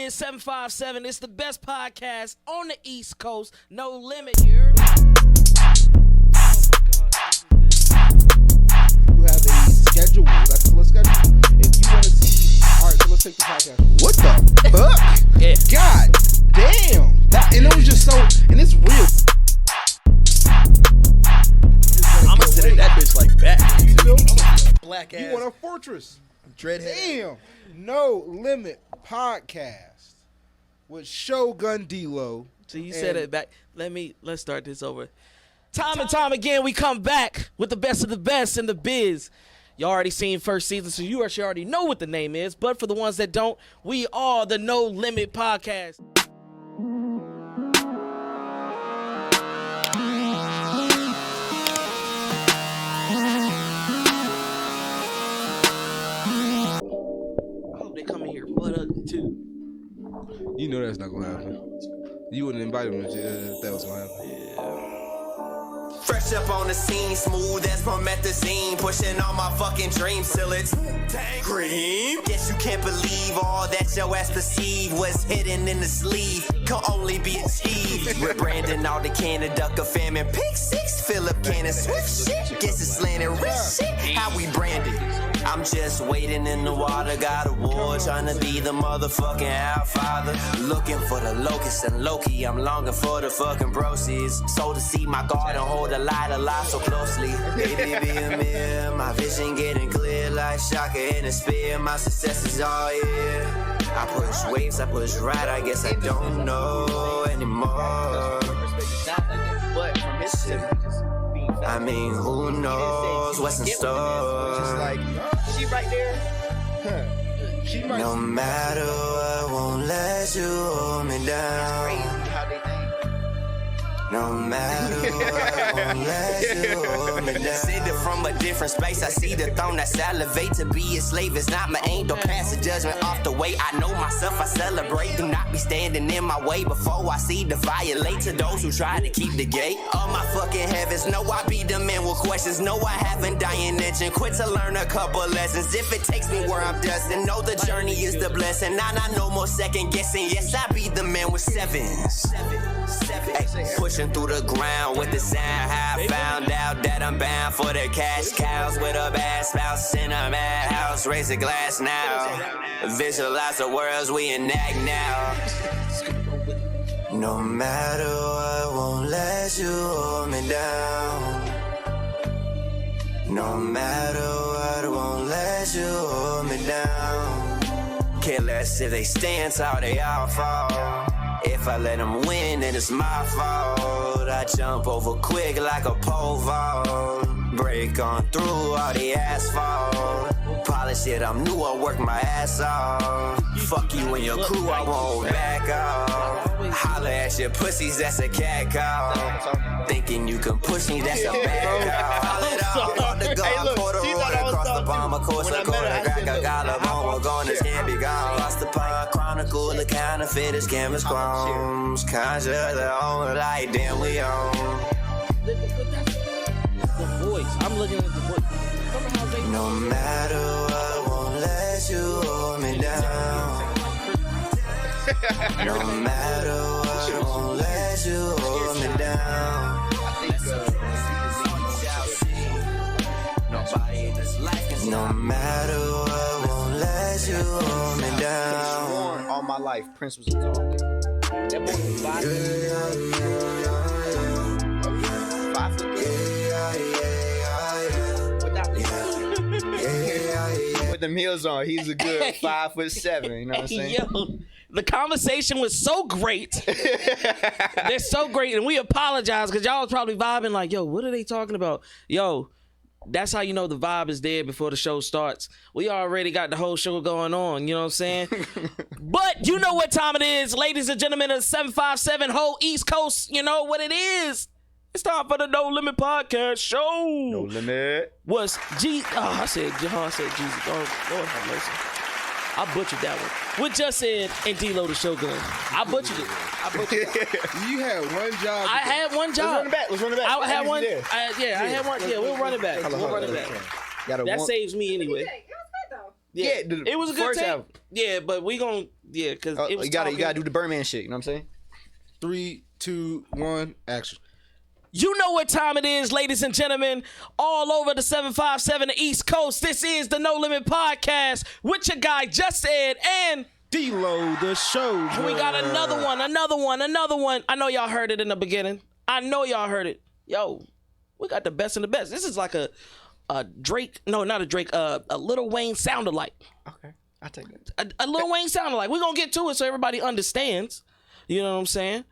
is 757. It's the best podcast on the East Coast. No limit. You heard me? You have a schedule. That's a schedule. If you want to see, all right. So let's take the podcast. What the fuck? Yeah. God damn. And it was just so. And it's real. I'ma sit in that bitch like that. You feel? Black ass. You want a fortress? Dreadhead. Damn. No Limit Podcast with Shogun D-Lo. So you said it back. Let's start this over. Time and time again, we come back with the best of the best in the biz. You already seen first season, so you actually already know what the name is. But for the ones that don't, we are the No Limit Podcast. I hope they come in here butt ugly too. You know that's not gonna happen. You wouldn't invite them if that was gonna happen. Fresh up on the scene, smooth as promethazine, pushing all my fucking dreams till it's cream. Guess you can't believe all that your ass perceived was hidden in the sleeve, can only be achieved. We're branding all the Canada, a famine, pick six, Philip Cannon, swift shit. Guess it's slanted rich shit, how we branded. I'm just waiting in the water, got a war, trying to be the motherfucking Outfather. Looking for the locust and Loki, I'm longing for the fucking proceeds. So to see my God and hold the light alive so closely. Baby, be a mirror, my vision getting clear like Shaka in a spear. My success is all here. I push waves, I push right, I guess I don't know anymore. I mean, who knows what's in store? Just like, she right there. Huh. She might. No matter what, won't let you hold me down. No matter what, won't let you hold me down. Sitting from a different space, I see the throne that salivate. To be a slave is not my aim. Don't pass the judgment off the way. I know myself, I celebrate. Do not be standing in my way before I see the violate. To those who try to keep the gate of my fucking heavens. No, I be the man with questions. No, I haven't dying engine. Quit to learn a couple lessons. If it takes me where I'm destined, know the journey is the blessing. Now, no more second guessing. Yes, I be the man with sevens. Ay, pushing through the ground with the sound. How I found out that I'm bound for the cash cows with a bad spouse in a madhouse. Raise a glass now. Visualize the worlds we enact now. No matter what, won't let you hold me down. No matter what, won't let you hold me down. Care less if they stand tall, they all fall. If I let them win, then it's my fault. I jump over quick like a pole vault. Break on through all the asphalt. Polish it, I'm new, I work my ass off. Fuck you and your crew, I won't back off. Holla at your pussies, that's a cat call. Thinking you can push me, that's a bad call. Holla it out, on the golf, quarter order, across the bomb, of course, a quarter, crack a collarbone, we're gone, this can't be gone. Lost the pot, chronicle, the counterfeiters, canvas chromes. Conjure the own light, damn we own. The voice. I'm looking at the voice. No matter what, won't let you hold me down. No matter what, won't let you hold me down. No matter what, won't let you hold me down. All my life, Prince was a dog. That boy was 5 with them heels on, he's a good 5'7", you know what I'm saying? Yo, the conversation was so great. They're so great, and we apologize because y'all was probably vibing like, yo, what are they talking about? Yo, that's how you know the vibe is there before the show starts. We already got the whole show going on, you know what I'm saying? But you know what time it is, ladies and gentlemen of 757 whole East Coast. You know what it is. It's time for the No Limit Podcast show. No limit. Was G? Oh, I said Jesus. Oh, Lord have mercy. I butchered that one. What just said and D-Lo the Shogun. I butchered it. You had one job. I had one job. Let's run it back. I had one. I had one. Yeah, we'll run it back. We'll run it back. That saves me anyway. It was good though. Yeah, it was a good first take. album. Yeah, but we gonna because it was you gotta do the Birdman shit. You know what I'm saying? 3, 2, 1, action. You know what time it is, ladies and gentlemen, all over the 757 the East Coast. This is the No Limit Podcast with your guy Just Ed and D-Lo, the show. we got another one. I know y'all heard it in the beginning. I know y'all heard it. Yo, we got the best and the best. This is like a Drake, no, not a Drake, a Lil Wayne sound-alike. Okay, I'll take that. A Lil Wayne sound-alike. We're going to get to it so everybody understands. You know what I'm saying?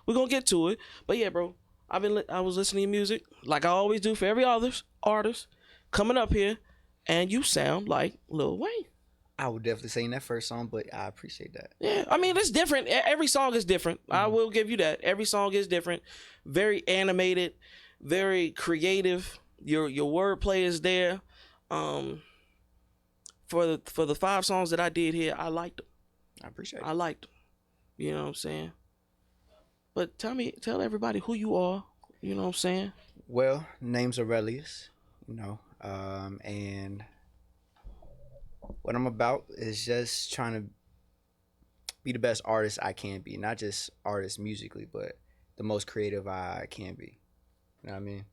We're going to get to it. But yeah, bro, I was listening to music like I always do for every other artist coming up here, and you sound like Lil Wayne. I would definitely sing that first song, but I appreciate that. Yeah, I mean, it's different. Every song is different. I will give you that. Every song is different. Very animated, very creative. Your wordplay is there. For the 5 songs that I did here, I liked them. I appreciate it. I liked them. You know what I'm saying? But tell everybody who you are. You know what I'm saying? Well, name's Aurelius, you know, and what I'm about is just trying to be the best artist I can be. Not just artist musically, but the most creative I can be. You know what I mean?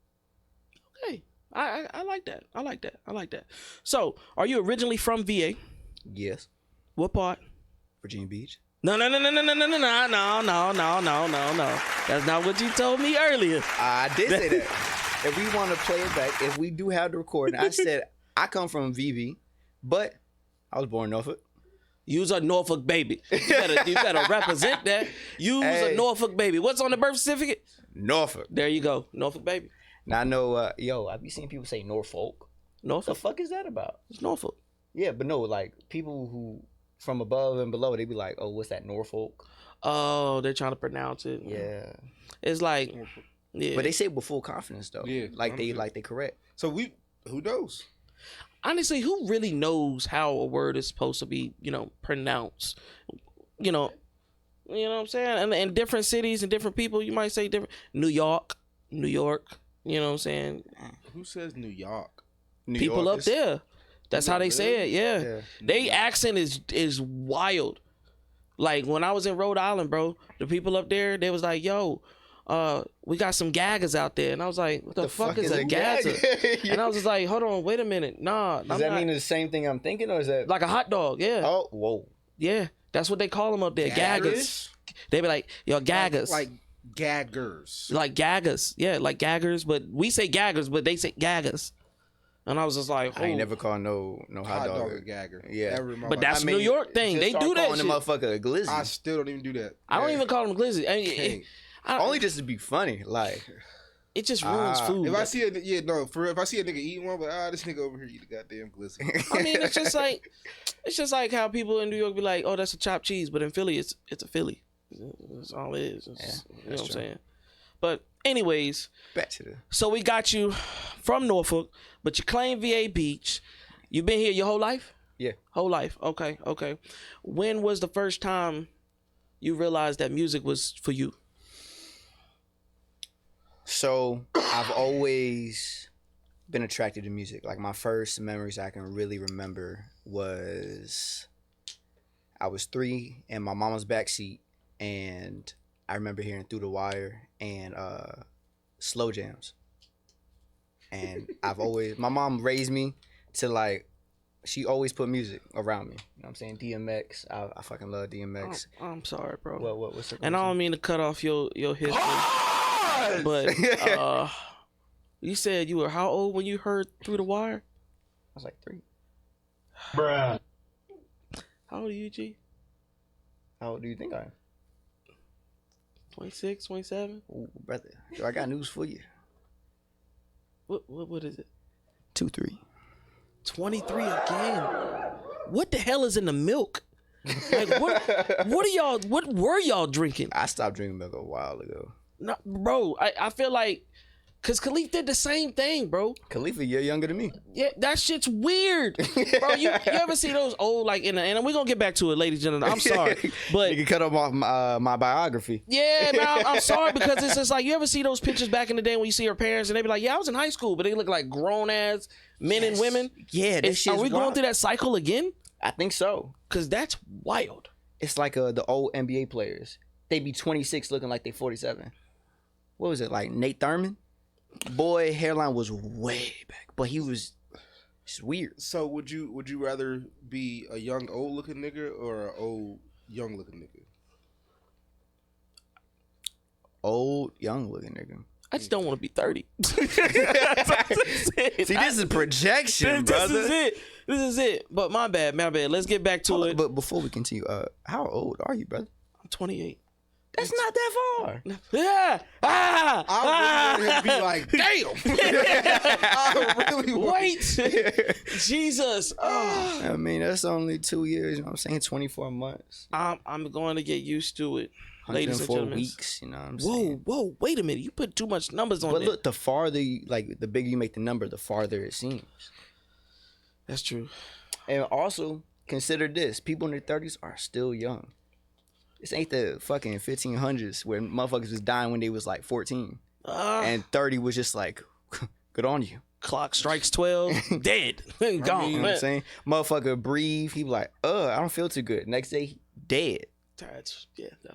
Okay. I like that. I like that. So, are you originally from VA? Yes. What part? Virginia Beach. No. That's not what you told me earlier. I did say that. If we want to play it back, if we do have the recording, I said I come from VV, but I was born in Norfolk. You's a Norfolk baby. You better represent that. You's a Norfolk baby. What's on the birth certificate? Norfolk. There you go. Norfolk baby. Now I know, I be seeing people say Norfolk. Norfolk? The fuck is that about? It's Norfolk. Yeah, but no, like people who from above and below, they be like, oh, what's that, Norfolk? Oh, they're trying to pronounce it. Yeah. It's like, yeah. But they say it with full confidence though. Yeah, like they correct. So who knows? Honestly, who really knows how a word is supposed to be, pronounced? You know what I'm saying? And in different cities and different people, you might say different. New York. You know what I'm saying? Who says New York? People up there. That's how they say it. Yeah. They accent is wild. Like when I was in Rhode Island, bro, the people up there, they was like, yo, we got some gaggers out there. And I was like, what the fuck is a gagger? And I was just like, hold on, wait a minute. Nah. Does that mean the same thing I'm thinking, or is that like a hot dog? Yeah. Oh, whoa. Yeah. That's what they call them up there. Gaggers. They be like, yo, gaggers. Like gaggers. Like gaggers. Yeah, like gaggers. But we say gaggers, but they say gaggers. And I was just like, I ain't never called no hot dog a gagger. Yeah. Ever in my but life. that's New York thing. They do that calling shit. the motherfucker a glizzy. I still don't even do that. I don't even call them glizzy. Only just to be funny. Like, it just ruins food. If I see if I see a nigga eating one, but this nigga over here eat a goddamn glizzy. I mean, it's just like how people in New York be like, oh, that's a chopped cheese, but in Philly, it's a Philly. That's all it is. You know what I'm saying? But anyways, back to so we got you from Norfolk, but you claim VA Beach. You've been here your whole life? Yeah. Whole life. Okay. When was the first time you realized that music was for you? So I've always been attracted to music. Like my first memories I can really remember was I was 3 in my mama's backseat, and I remember hearing Through the Wire and slow jams. And my mom raised me to like, she always put music around me. You know what I'm saying? DMX. I fucking love DMX. Oh, I'm sorry, bro. What's the and I don't mean to cut off your history. But you said you were how old when you heard Through the Wire? I was like 3. Bruh. How old are you, G? How old do you think I am? 26, 27? Ooh, brother. Yo, I got news for you. What is it? 2-3. 23 again. What the hell is in the milk? Like what were y'all drinking? I stopped drinking milk a while ago. No, bro, I feel like Cause Khalif did the same thing, bro. Khalifa, you're younger than me. Yeah, that shit's weird, bro. You ever see those old like and we're gonna get back to it, ladies and gentlemen. I'm sorry, but you can cut off my biography. yeah, man, I'm sorry because it's just like you ever see those pictures back in the day when you see your parents and they be like, yeah, I was in high school, but they look like grown ass men and women. Yeah, Are we going through that cycle again? I think so. Cause that's wild. It's like the old NBA players. They be 26 looking like they 47. What was it, like Nate Thurman? Boy, hairline was way back, but he was just weird. So would you rather be a young old looking nigga or an old young looking nigga? Old young looking nigga. I just don't want to be 30. See, this is projection, brother. This is it. But my bad. Let's get back to it. But before we continue, how old are you, brother? I'm 28. That's not that far. Yeah. I really want him to be like, damn. I really want. Wait. Jesus. Oh. I mean, that's only 2 years. You know what I'm saying? 24 months. I'm going to get used to it, ladies and 104 gentlemen. weeks. You know what I'm saying? Whoa. Wait a minute. You put too much numbers on But it. look, the farther you, like, the bigger you make the number, the farther it seems. That's true. And also, consider this. People in their 30s are still young. This ain't the fucking 1500s where motherfuckers was dying when they was like 14. And 30 was just like, good on you. Clock strikes 12. Dead. Gone. You know what I'm saying? Motherfucker breathe. He be like, I don't feel too good. Next day, dead. That's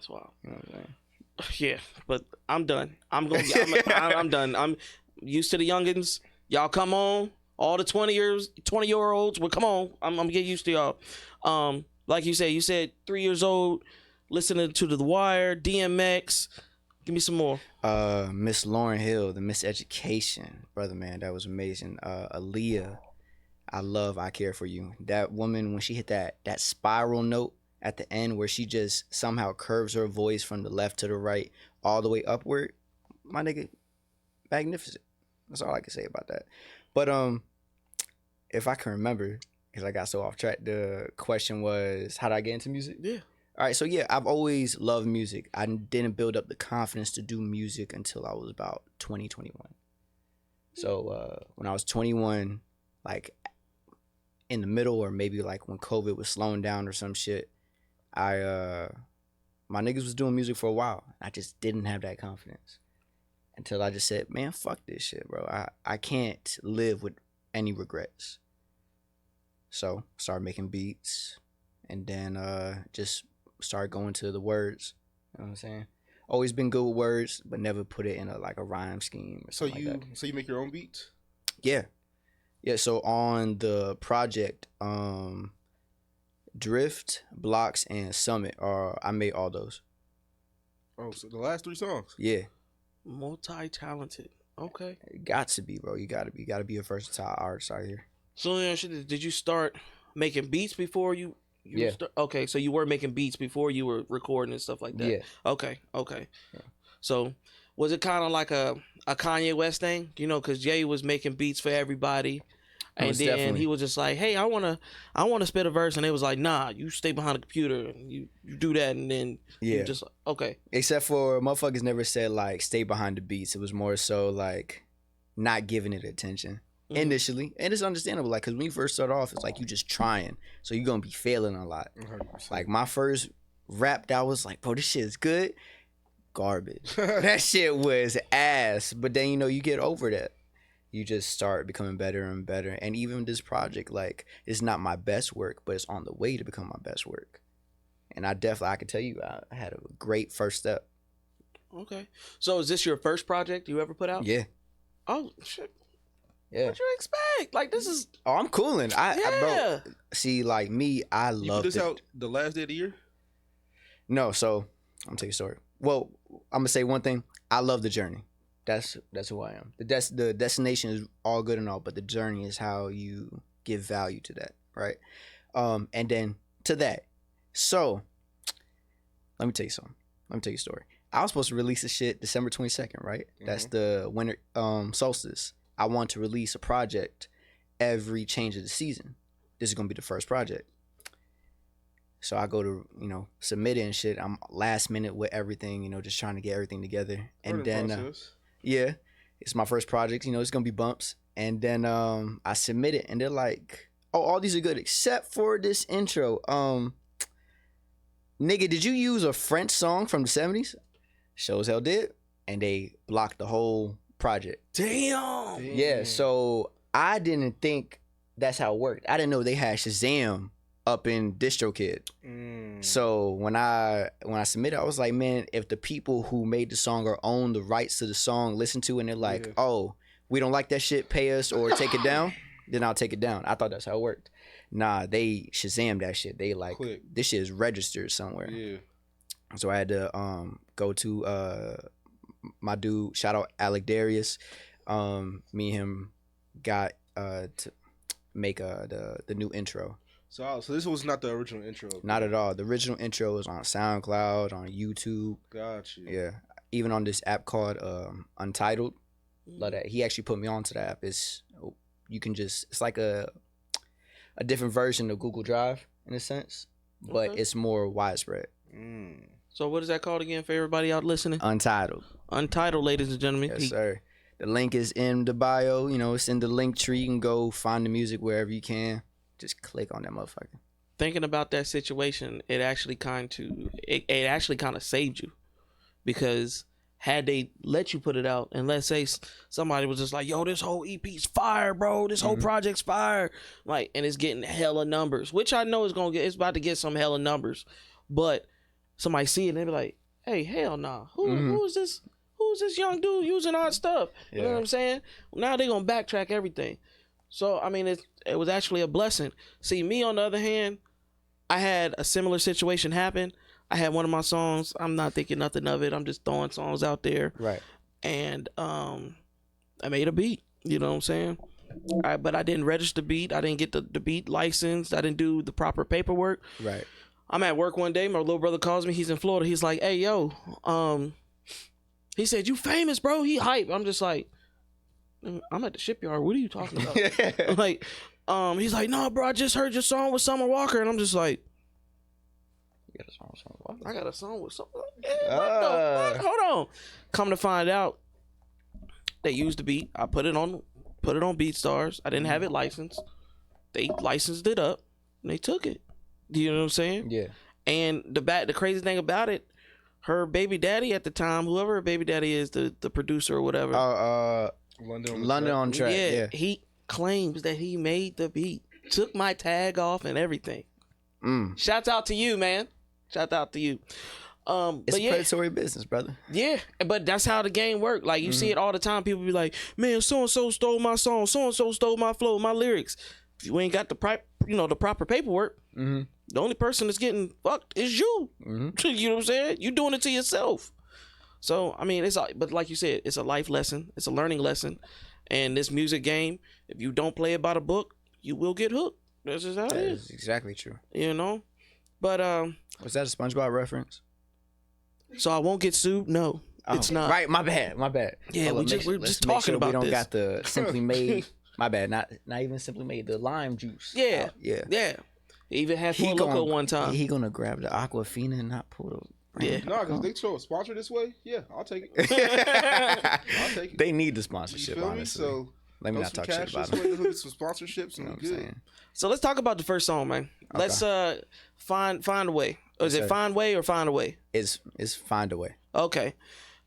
wild. You know what I'm saying? Yeah, but I'm done. I'm done. I'm used to the youngins. Y'all come on. All the 20-year-olds. Well, come on. I'm gonna get used to y'all. Like you said 3 years old, listening to The Wire, DMX. Give me some more. Miss Lauryn Hill, the Miseducation, brother, man, that was amazing. Aaliyah, I Care for You. That woman, when she hit that spiral note at the end where she just somehow curves her voice from the left to the right all the way upward, my nigga, magnificent. That's all I can say about that. But if I can remember, because I got so off track, the question was, how did I get into music? Yeah. All right, so yeah, I've always loved music. I didn't build up the confidence to do music until I was about 21. So when I was 21, like in the middle or maybe like when COVID was slowing down or some shit, my niggas was doing music for a while. I just didn't have that confidence until I just said, man, fuck this shit, bro. I can't live with any regrets. So started making beats and then just started going to the words. You know what I'm saying? Always been good with words, but never put it in a rhyme scheme or something like that. So you make your own beats? Yeah. So on the project, Drift, Blocks, and Summit, I made all those. Oh, so the last 3 songs? Yeah. Multi-talented. Okay. It got to be, bro. You gotta be a versatile artist out here. So did you start making beats before you Yeah. Okay, so you were making beats before you were recording and stuff like that. Yeah. Okay. Yeah. So was it kind of like a Kanye West thing? You know, because Jay was making beats for everybody, and Most then definitely. he was just like, "Hey, I wanna spit a verse," and they was like, "Nah, you stay behind the computer and you do that," and then Yeah. you just okay. Except for motherfuckers never said stay behind the beats. It was more so not giving it attention initially, and it's understandable. Because when you first start off, it's you just trying, so you're gonna be failing a lot. 100%. My first rap, that was bro, this shit is good. Garbage. That shit was ass. But then you get over that. You just start becoming better and better. And even this project, it's not my best work, but it's on the way to become my best work. And I can tell you, I had a great first step. Okay. So is this your first project you ever put out? Yeah. Oh shit. Yeah. What you expect? This is Oh, I'm cooling. yeah. Bro, see, me, I You love put this out the last day of the year? No, so I'm gonna tell you a story. Well, I'm gonna say one thing. I love the journey. That's who I am. The destination is all good and all, but the journey is how you give value to that, right? And then to that. So let me tell you something. Let me tell you a story. I was supposed to release this shit December 22nd, right? That's the winter solstice. I want to release a project every change of the season. This is gonna be the first project. So I go to, submit it and shit. I'm last minute with everything, just trying to get everything together. And then, yeah. it's my first project. It's gonna be bumps. And then I submit it, and they're like, "Oh, all these are good except for this intro." Nigga, did you use a French song from the 70s? Sure as hell did, and they blocked the whole project. Damn. Yeah, so I didn't think that's how it worked. I didn't know they had Shazam up in DistroKid. So when I submitted, I was like, man, if the people who made the song or own the rights to the song listen to it and they're like, oh, we don't like that shit, pay us or take it down, then I'll take it down. I thought that's how it worked. Nah, they Shazam that shit. They like, this shit is registered somewhere. Yeah. So I had to go to my dude, shout out Alec Darius. Me and him got to make the new intro. So this was not the original intro. Not at all. The original intro is on SoundCloud, on YouTube. Got you. Yeah, even on this app called Untitled. Love that. He actually put me onto the app. It's like a different version of Google Drive in a sense, but it's more widespread. So what is that called again for everybody out listening? Untitled. Untitled, ladies and gentlemen. Yes, sir. The link is in the bio. It's in the link tree. You can go find the music wherever you can. Just click on that motherfucker. Thinking about that situation, it actually kind of saved you, because had they let you put it out, and let's say somebody was just like, yo, this whole EP's fire, bro, this whole project's fire, like, and it's getting hella numbers, which I know it's about to get some hella numbers, but somebody see it and they be like, hey, hell nah, who is this? Who's this young dude using our stuff? You know what I'm saying? Now they gonna backtrack everything. So I mean, it was actually a blessing. See, me on the other hand, I had a similar situation happen. I had one of my songs. I'm not thinking nothing of it. I'm just throwing songs out there. Right. And I made a beat. You know what I'm saying? But I didn't register the beat. I didn't get the beat licensed. I didn't do the proper paperwork. Right. I'm at work one day. My little brother calls me. He's in Florida. He's like, hey, yo, he said, you famous, bro. He hype. I'm just like, I'm at the shipyard. What are you talking about? Like, he's like, no, bro, I just heard your song with Summer Walker. And I'm just like, you got a song with Summer Walker? I got a song with Summer Walker? Yeah, what the fuck? Hold on. Come to find out, they used the beat. I put it on BeatStars. I didn't have it licensed. They licensed it up and they took it. Do you know what I'm saying? Yeah. And the crazy thing about it, her baby daddy at the time, whoever her baby daddy is, the producer or whatever. London on track. Yeah. He claims that he made the beat, took my tag off and everything. Shouts out to you, man. Shout out to you. It's predatory business, brother. Yeah, but that's how the game works. Like, you see it all the time. People be like, man, so-and-so stole my song. So-and-so stole my flow, my lyrics. If you ain't got the proper paperwork, the only person that's getting fucked is you. You know what I'm saying? You doing it to yourself. So, I mean, but like you said, it's a life lesson. It's a learning lesson. And this music game, if you don't play it by the book, you will get hooked. That's just how it is. That's exactly true. You know? But, was that a SpongeBob reference? So I won't get sued? No, it's not. Right, my bad. Yeah, we're just talking about this. We don't got the Simply Made. My bad, not even Simply Made, the lime juice. Yeah. He even had Four Loko one time. He gonna grab the Aquafina and not pull the... Yeah. No, because they show a sponsor this way. Yeah, I'll take it. I'll take it. They need the sponsorship, You feel me? honestly. So let me not talk shit about them. them. Some sponsorships and You know good. So let's talk about the first song, man. Okay. Let's find a way. Or is it Find Way or Find a Way? It's Find a Way. Okay.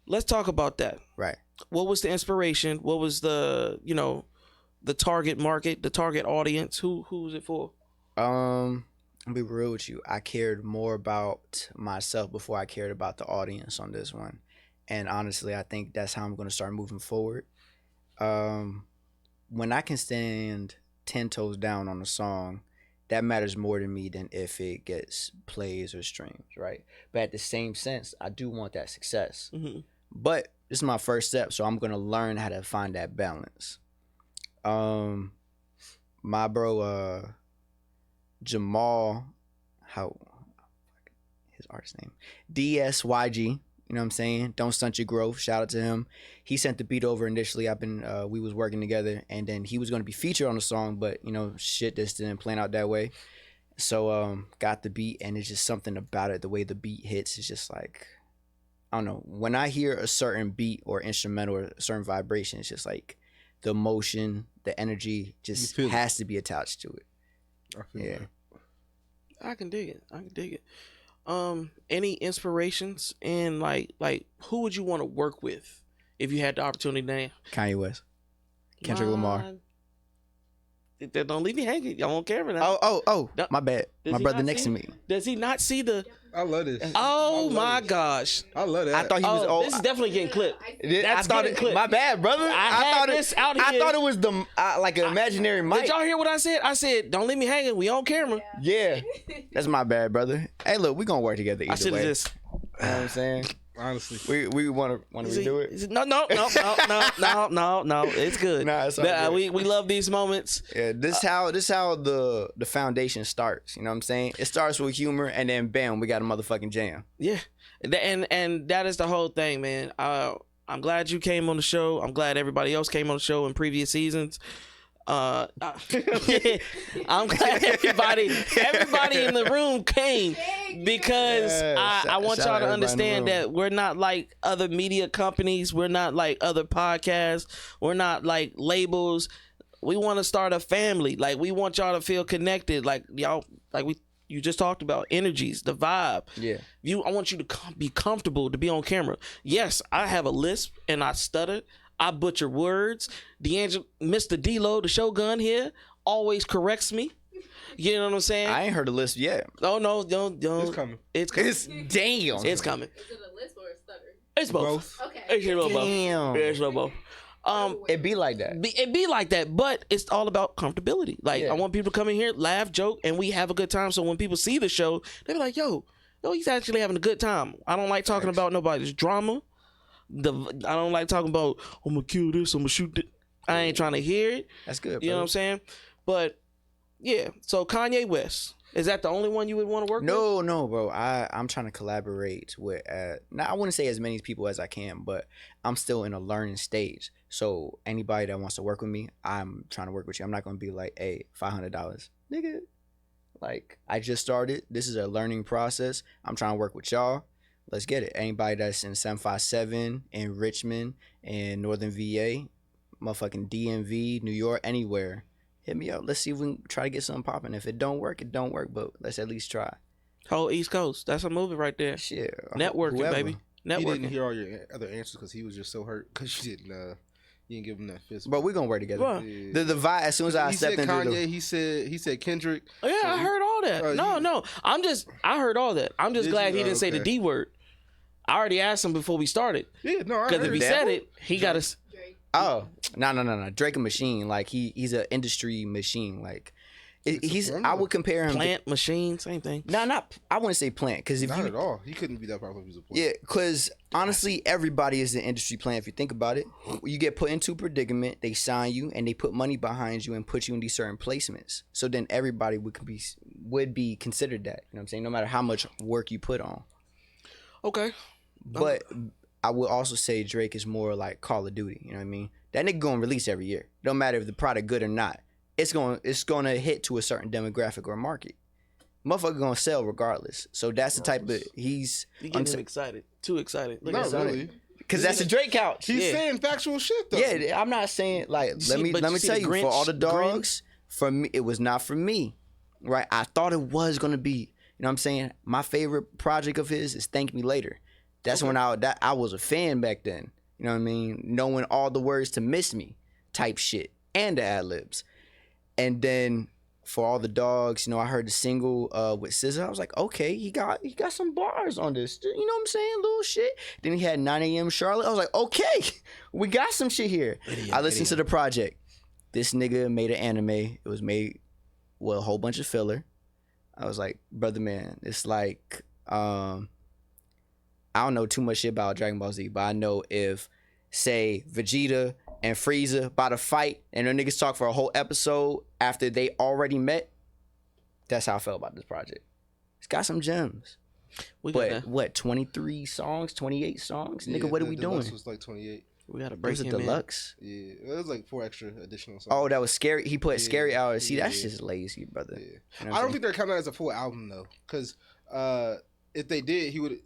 Let's talk about that. Right. What was the inspiration? What was the target market, the target audience? Who was it for? I'll be real with you. I cared more about myself before I cared about the audience on this one. And honestly, I think that's how I'm going to start moving forward. When I can stand 10 toes down on a song, that matters more to me than if it gets plays or streams, right? But at the same sense, I do want that success. But this is my first step, so I'm going to learn how to find that balance. My bro, Jamal, his artist name, DSYG, you know what I'm saying? Don't Stunt Your Growth. Shout out to him. He sent the beat over initially. We was working together, and then he was going to be featured on the song, but shit just didn't plan out that way. So got the beat, and it's just something about it. The way the beat hits is just like, I don't know. When I hear a certain beat or instrumental or a certain vibration, it's just like the emotion, the energy just has to be attached to it. I feel Yeah. I can dig it. Any inspirations and like who would you want to work with if you had the opportunity now? Kanye West, Kendrick Lamar. Don't leave me hanging. Y'all on camera now. Oh, my bad. My brother next to me. Does he not see the? I love this. Oh my gosh! I love that. I thought he was old. This is definitely getting clipped. I thought it. My bad, brother. I thought this out here. I thought it was the like an imaginary mic. Did y'all hear what I said? I said, "Don't leave me hanging. We on camera." Yeah, that's my bad, brother. Hey, look, we gonna work together either I should way. have just. You know what I'm saying? Honestly, we want to redo it. No. It's good. Nah, it's all good. We love these moments. Yeah, this how the foundation starts. You know what I'm saying? It starts with humor, and then bam, we got a motherfucking jam. Yeah, and that is the whole thing, man. I'm glad you came on the show. I'm glad everybody else came on the show in previous seasons. I'm glad everybody in the room came because I want y'all to understand that we're not like other media companies. We're not like other podcasts. We're not like labels. We want to start a family. Like we want y'all to feel connected. Like y'all, you just talked about energies, the vibe. Yeah. I want you to be comfortable to be on camera. Yes, I have a lisp and I stutter. I butcher words. Mr. D-Lo, the Shogun here, always corrects me. You know what I'm saying? I ain't heard a list yet. Oh no, don't. it's coming. It's coming. Damn. It's coming. Is it a lisp or a stutter? It's both. Okay. It's both. Damn. It's both. It be like that. It be like that, but it's all about comfortability. Like Yeah. I want people to come in here, laugh, joke, and we have a good time. So when people see the show, they be like, "Yo, he's actually having a good time." I don't like talking about nobody's drama. I don't like talking about I'm gonna kill this, I'm gonna shoot this. I ain't trying to hear it. That's good. You know what I'm saying? But yeah, so Kanye West, is that the only one you would want to work with? No, bro. I'm trying to collaborate with. Now I wouldn't say as many people as I can, but I'm still in a learning stage. So anybody that wants to work with me, I'm trying to work with you. I'm not gonna be like, hey, $500, nigga. Like I just started. This is a learning process. I'm trying to work with y'all. Let's get it. Anybody that's in 757, in Richmond, in Northern VA, motherfucking DMV, New York, anywhere, hit me up. Let's see if we can try to get something popping. If it don't work, it don't work, but let's at least try. Whole East Coast. That's a movie right there. Shit. Networking, whoever. baby. He Networking. didn't hear all your other answers because he was just so hurt because you didn't give him that fist. But we're gonna work together. Bro. Yeah. The vibe, as soon as I he stepped said into Kanye, he said Kendrick. Oh, yeah, So I heard all that. No. I heard all that. I'm just Did glad you? he didn't say the Okay. D word. I already asked him before we started. Yeah, no, I Because heard if he that. said it, he got to. Drake. Oh, no. Drake a machine. Like he's an industry machine. Like he's. I formula. would compare him. Plant, machine, same thing. I wouldn't say plant because if Not you. at all. He couldn't be that popular if he was a player. Yeah, because honestly, everybody is an industry plant. If you think about it, you get put into a predicament, they sign you, and they put money behind you and put you in these certain placements. So then everybody would be considered that. You know what I'm saying? No matter how much work you put on. Okay. But I would also say Drake is more like Call of Duty. You know what I mean? That nigga gonna release every year. Don't matter if the product good or not. It's gonna hit to a certain demographic or market. Motherfucker gonna sell regardless. So that's the type of he's You getting him excited. Too excited. Look Not at that. really. because that's a Drake couch. He's Yeah. saying factual shit though. Yeah, I'm not saying like let see- me but you see tell the you for Grinch all the grin? dogs. For me, it was not for me. Right? I thought it was gonna be. You know what I'm saying? My favorite project of his is Thank Me Later. That's when I was a fan back then. You know what I mean? Knowing all the words to Miss Me type shit and the ad-libs. And then for all the dogs, I heard the single with SZA. I was like, okay, he got some bars on this. You know what I'm saying? Little shit. Then he had 9 a.m. Charlotte. I was like, okay, we got some shit here. I listened to the project. This nigga made an anime. It was made with a whole bunch of filler. I was like, brother man, it's like I don't know too much shit about Dragon Ball Z, but I know if, say, Vegeta and Frieza about to fight and the niggas talk for a whole episode after they already met, that's how I felt about this project. It's got some gems. We got But what, 23 songs, 28 songs? Nigga, Yeah, what are the we deluxe doing? was like 28. we got to It break was a him in. deluxe. Yeah, it was like 4 extra additional songs. Oh, that was scary. He put Yeah, scary hours. See, that's yeah. just lazy, brother. Yeah. You know what I I'm don't saying? think they're counting that as a full album though, because if they did, he would.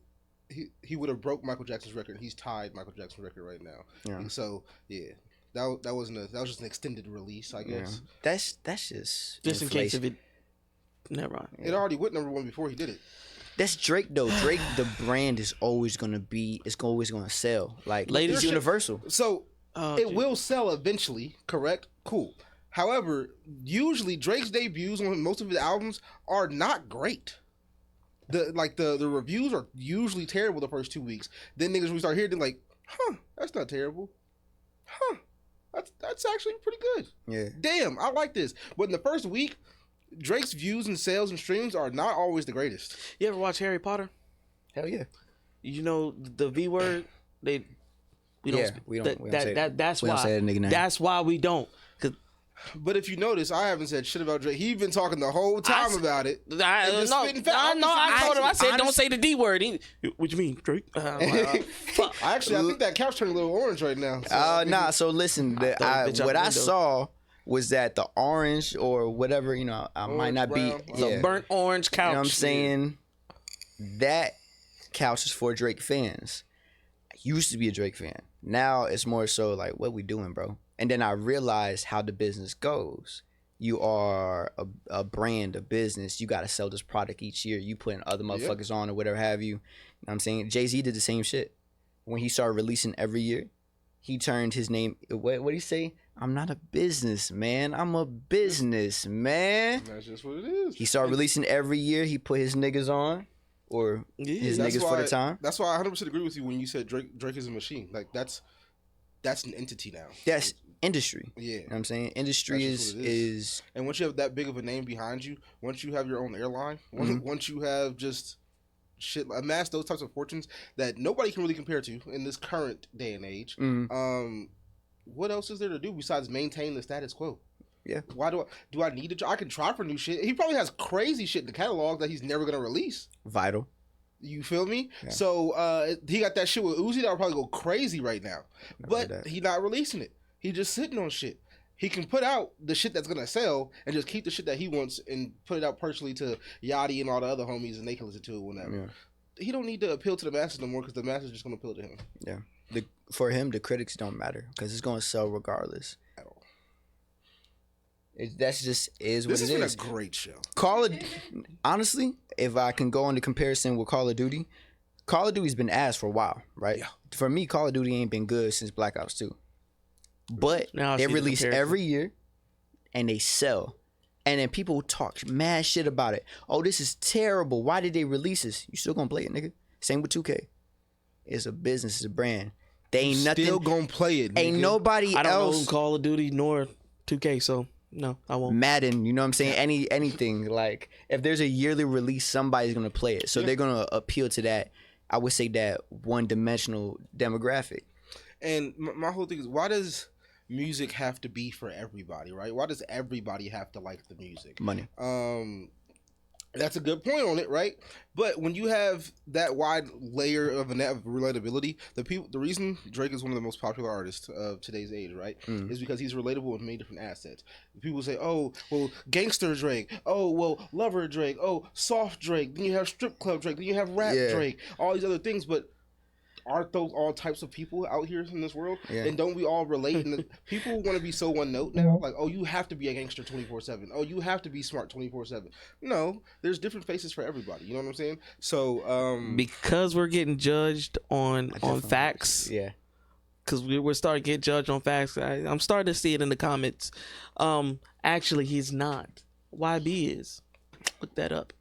he would have broke Michael Jackson's record. He's tied Michael Jackson's record right now. Yeah. So yeah, that was just an extended release, I guess. Yeah. That's just in case of it. Never mind. It already went #1 before he did it. That's Drake though. Drake, the brand is always gonna sell. Like it's universal. So it will sell eventually, correct? Cool. However, usually Drake's debuts on most of his albums are not great. The reviews are usually terrible the first 2 weeks. Then niggas we start hearing, they're like, that's not terrible. That's actually pretty good. Yeah. Damn, I like this. But in the first week, Drake's views and sales and streams are not always the greatest. You ever watch Harry Potter? Hell yeah. You know the V word. We don't say that. That's why. Say that nigga name. That's why we don't. But if you notice, I haven't said shit about Drake. He's been talking the whole time about it. I told him. I said, don't say the D word. What you mean, Drake? I think that couch turned a little orange right now. So So listen, what I saw was that the orange or whatever, I might not brown, be a burnt orange couch. You know what I'm saying? That couch is for Drake fans. I used to be a Drake fan. Now it's more so like, what we doing, bro? And then I realized how the business goes. You are a brand, a business. You got to sell this product each year. You putting other motherfuckers on or whatever have you. You know what I'm saying? Jay-Z did the same shit. When he started releasing every year, he turned his name. What did he say? I'm not a businessman. I'm a businessman. That's just what it is. He started releasing every year. He put his niggas on. Or his niggas for the time. That's why I 100% agree with you when you said Drake is a machine. Like that's an entity now. That's industry. Yeah. You know what I'm saying? Industry is and once you have that big of a name behind you, once you have your own airline, once you have just shit amass those types of fortunes that nobody can really compare to in this current day and age. What else is there to do besides maintain the status quo? Yeah. Why do I need to? I can try for new shit. He probably has crazy shit in the catalog that he's never gonna release. vital. You feel me? Yeah. So he got that shit with Uzi that would probably go crazy right now. But he not releasing it. He just sitting on shit. He can put out the shit that's gonna sell and just keep the shit that he wants and put it out personally to Yachty and all the other homies and they can listen to it whenever. Yeah. He don't need to appeal to the masses no more because the masses are just gonna appeal to him. Yeah. For him, the critics don't matter because it's gonna sell regardless. At all. That's just is what it is. This has been a great show. Honestly, if I can go into comparison with Call of Duty's been ass for a while, right? Yeah. For me, Call of Duty ain't been good since Black Ops 2. But Now I they see the release comparison. every year and they sell. And then people talk mad shit about it. Oh, this is terrible. Why did they release this? You still gonna play it, nigga. Same with 2K. It's a business, it's a brand. They ain't nothing. Still gonna play it. Ain't nigga. nobody I don't else. know Call of Duty nor 2K, so no, I won't. Madden, you know what I'm saying? Anything. Like, if there's a yearly release, somebody's going to play it. So they're going to appeal to that, I would say, that one-dimensional demographic. And my whole thing is, why does music have to be for everybody, right? Why does everybody have to like the music? Money. That's a good point on it, right? But when you have that wide layer of relatability, the reason Drake is one of the most popular artists of today's age, right, is because he's relatable with many different assets. People say, oh, well, gangster Drake. Oh, well, lover Drake. Oh, soft Drake. Then you have strip club Drake. Then you have rap Drake. All these other things, but aren't those all types of people out here in this world? Yeah. And don't we all relate? And people want to be so one note now. Like, oh, you have to be a gangster 24/7. Oh, you have to be smart 24/7. No, there's different faces for everybody. You know what I'm saying? So because we're getting judged on facts. Yeah. Because we're starting to get judged on facts. I'm starting to see it in the comments. Actually, he's not. YB is. Look that up.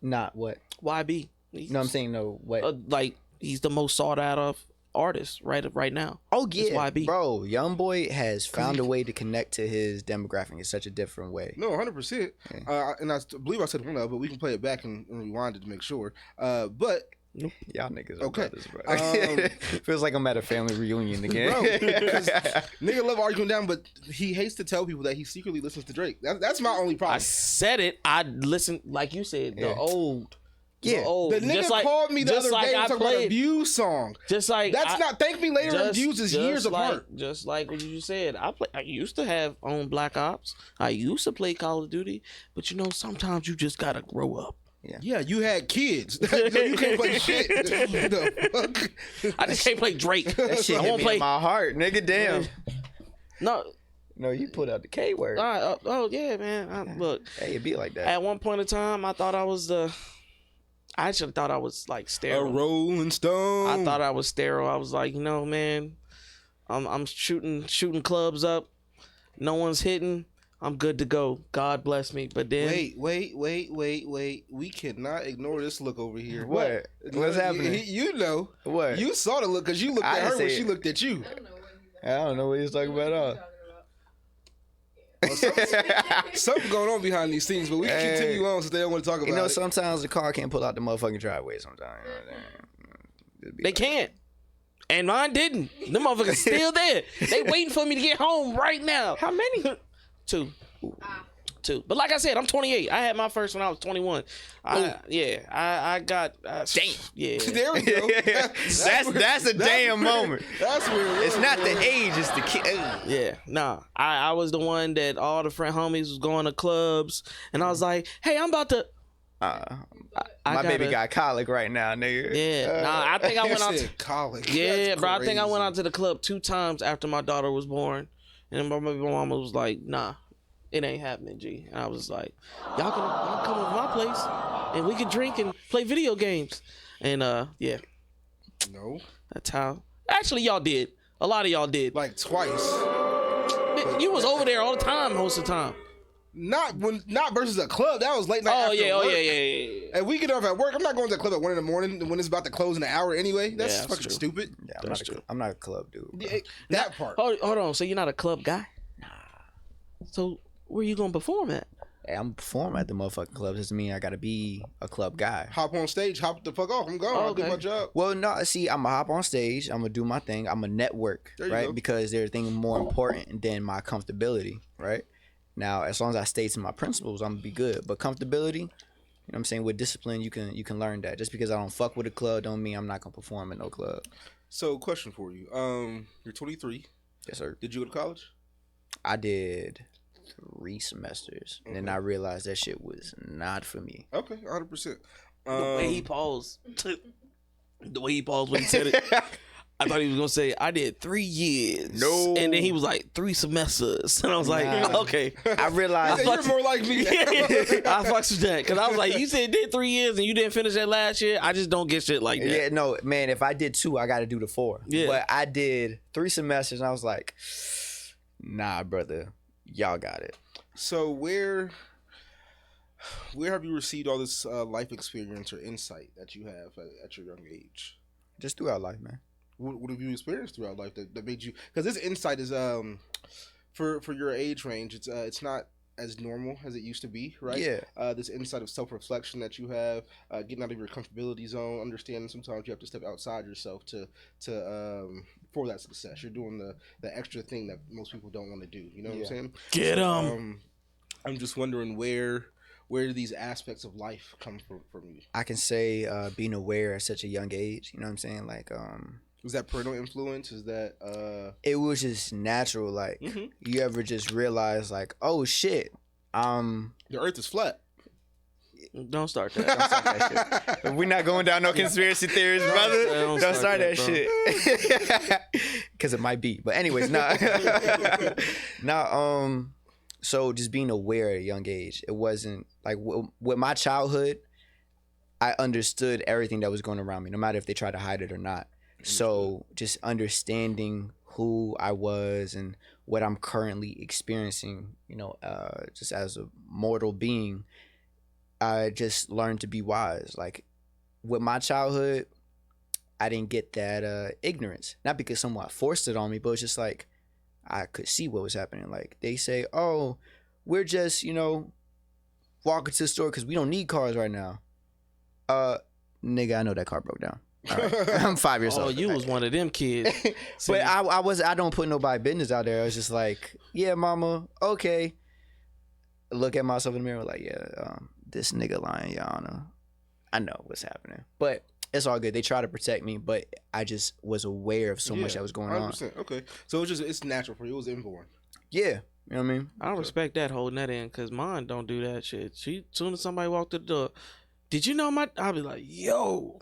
Not what? YB. No, I'm saying no. What? He's the most sought out of artist right now. Oh yeah, it's YB. Bro, YoungBoy has found a way to connect to his demographic in such a different way. No, 100%. Yeah. And I believe I said one of, but we can play it back and rewind it to make sure. But y'all niggas are okay. brothers, bro. Feels like I'm at a family reunion again. Bro, nigga love arguing down, but he hates to tell people that he secretly listens to Drake. That's my only problem. I said it. I listen, like you said, the old. Yeah, the nigga called me the other day talking about a Views song. Just like that's not Thank Me Later and Views is years apart. Just like what you said, I used to have on Black Ops. I used to play Call of Duty, but sometimes you just gotta grow up. Yeah, you had kids. You can't play shit. The fuck? I just can't play Drake. That shit I hit won't me play. in my heart, nigga. Damn. No. No, you put out the K word. Oh yeah, man. Look. Hey, it be like that. At one point in time, I thought I was I actually thought I was like A sterile. Rolling Stone. I thought I was sterile. I was like, man, I'm shooting clubs up. No one's hitting. I'm good to go. God bless me. But then Wait. We cannot ignore this look over here. What? What's happening? You know. What? You saw the look because you looked I at her didn't when say she it. looked at you. I don't know what he's talking about at all. Something going on behind these scenes, but we can continue on since they don't want to talk about You know, it. sometimes the car can't pull out the motherfucking driveway sometimes. You know what I'm saying? they can't. And mine didn't. Them motherfuckers still there. They waiting for me to get home right now. How many? 2. 2. But like I said, I'm 28. I had my first when I was 21. I got. Damn. Yeah. There we go. That's a damn moment. That's where it It's was, not the man. age, it's the kid. Yeah, nah. I was the one that all the friend homies was going to clubs, and I was like, "Hey, I'm about to." My baby got colic right now, nigga. Yeah, nah. I think I went out. Said college. Yeah, That's bro. I think I went crazy. out to the club 2 times after my daughter was born, and my mama was like, "Nah, it ain't happening, G." And I was like, "Y'all come over to my place, and we can drink and play video games." And yeah, No, that's how. Actually, y'all did. A lot of y'all did. like twice. You was over there all the time, most of the time. Not versus a club. That was late night. Oh after yeah, work. yeah. And we get off at work. I'm not going to the club at 1 in the morning when it's about to close in an hour anyway. That's Yeah, that's fucking true. stupid. Yeah, That's true. I'm not a club dude. Bro. Yeah, that part. Hold on. So you're not a club guy? Nah. So where you gonna perform at? Hey, I'm performing at the motherfucking clubs. Doesn't mean I gotta be a club guy. Hop on stage, hop the fuck off. I'm gone. Oh, I'll do okay. my job. Well, no, see, I'm gonna hop on stage. I'm gonna do my thing. I'm gonna network, There you right? go. Because there's things more important than my comfortability, right? Now, as long as I stay to my principles, I'm gonna be good. But comfortability, you know what I'm saying? With discipline, you can learn that. Just because I don't fuck with a club, don't mean I'm not gonna perform at no club. So, question for you. You're 23. Yes, sir. Did you go to college? I did 3 semesters, and then I realized that shit was not for me. Okay, 100%. The way he paused. The way he paused when he said it. I thought he was gonna say I did 3 years. No. And then he was like 3 semesters, and I was like, Nah. okay. I realized You're more like me. I fucks with that because I was like, you said did 3 years and you didn't finish that last year. I just don't get shit like that. yeah, no, man, if I did 2, I got to do the 4. Yeah. But I did 3 semesters, and I was like, nah, brother, y'all got it. So, where have you received all this life experience or insight that you have at your young age? Just throughout life, man. What have you experienced throughout life that made you? Because this insight is for your age range. It's not as normal as it used to be, right? Yeah. This insight of self-reflection that you have, getting out of your comfortability zone, understanding sometimes you have to step outside yourself to for that success. You're doing the extra thing that most people don't want to do. You know what I'm saying? Get him. I'm just wondering where do these aspects of life come from you? I can say being aware at such a young age, you know what I'm saying? Like, Was that parental influence? Is that it was just natural. Like, you ever just realize, like, oh shit, the earth is flat? Don't start that. don't start that shit. We're not going down no conspiracy theories, brother. Don't start that bro. shit. Because it might be. But anyways, nah. So just being aware at a young age. It wasn't like with my childhood, I understood everything that was going around me, no matter if they tried to hide it or not. So just understanding who I was and what I'm currently experiencing, you know, just as a mortal being, I just learned to be wise. Like with my childhood, I didn't get that ignorance. Not because someone forced it on me, but it's just like I could see what was happening. Like they say, oh, we're just, you know, walking to the store because we don't need cars right now. Nigga, I know that car broke down. All right. I'm 5 years Oh, old. you was one of them kids. But I don't put nobody business out there. I was just like, yeah, mama, okay. Look at myself in the mirror like, yeah, this nigga lying, Your Honor. I know what's happening. But it's all good. They try to protect me, but I just was aware of so much that was going on. 100%. Okay, so it's natural for you. It was inborn. Yeah, you know what I mean? I respect that holding that in because mine don't do that shit. Soon as somebody walked through the door, did you know my? I'll be like, yo,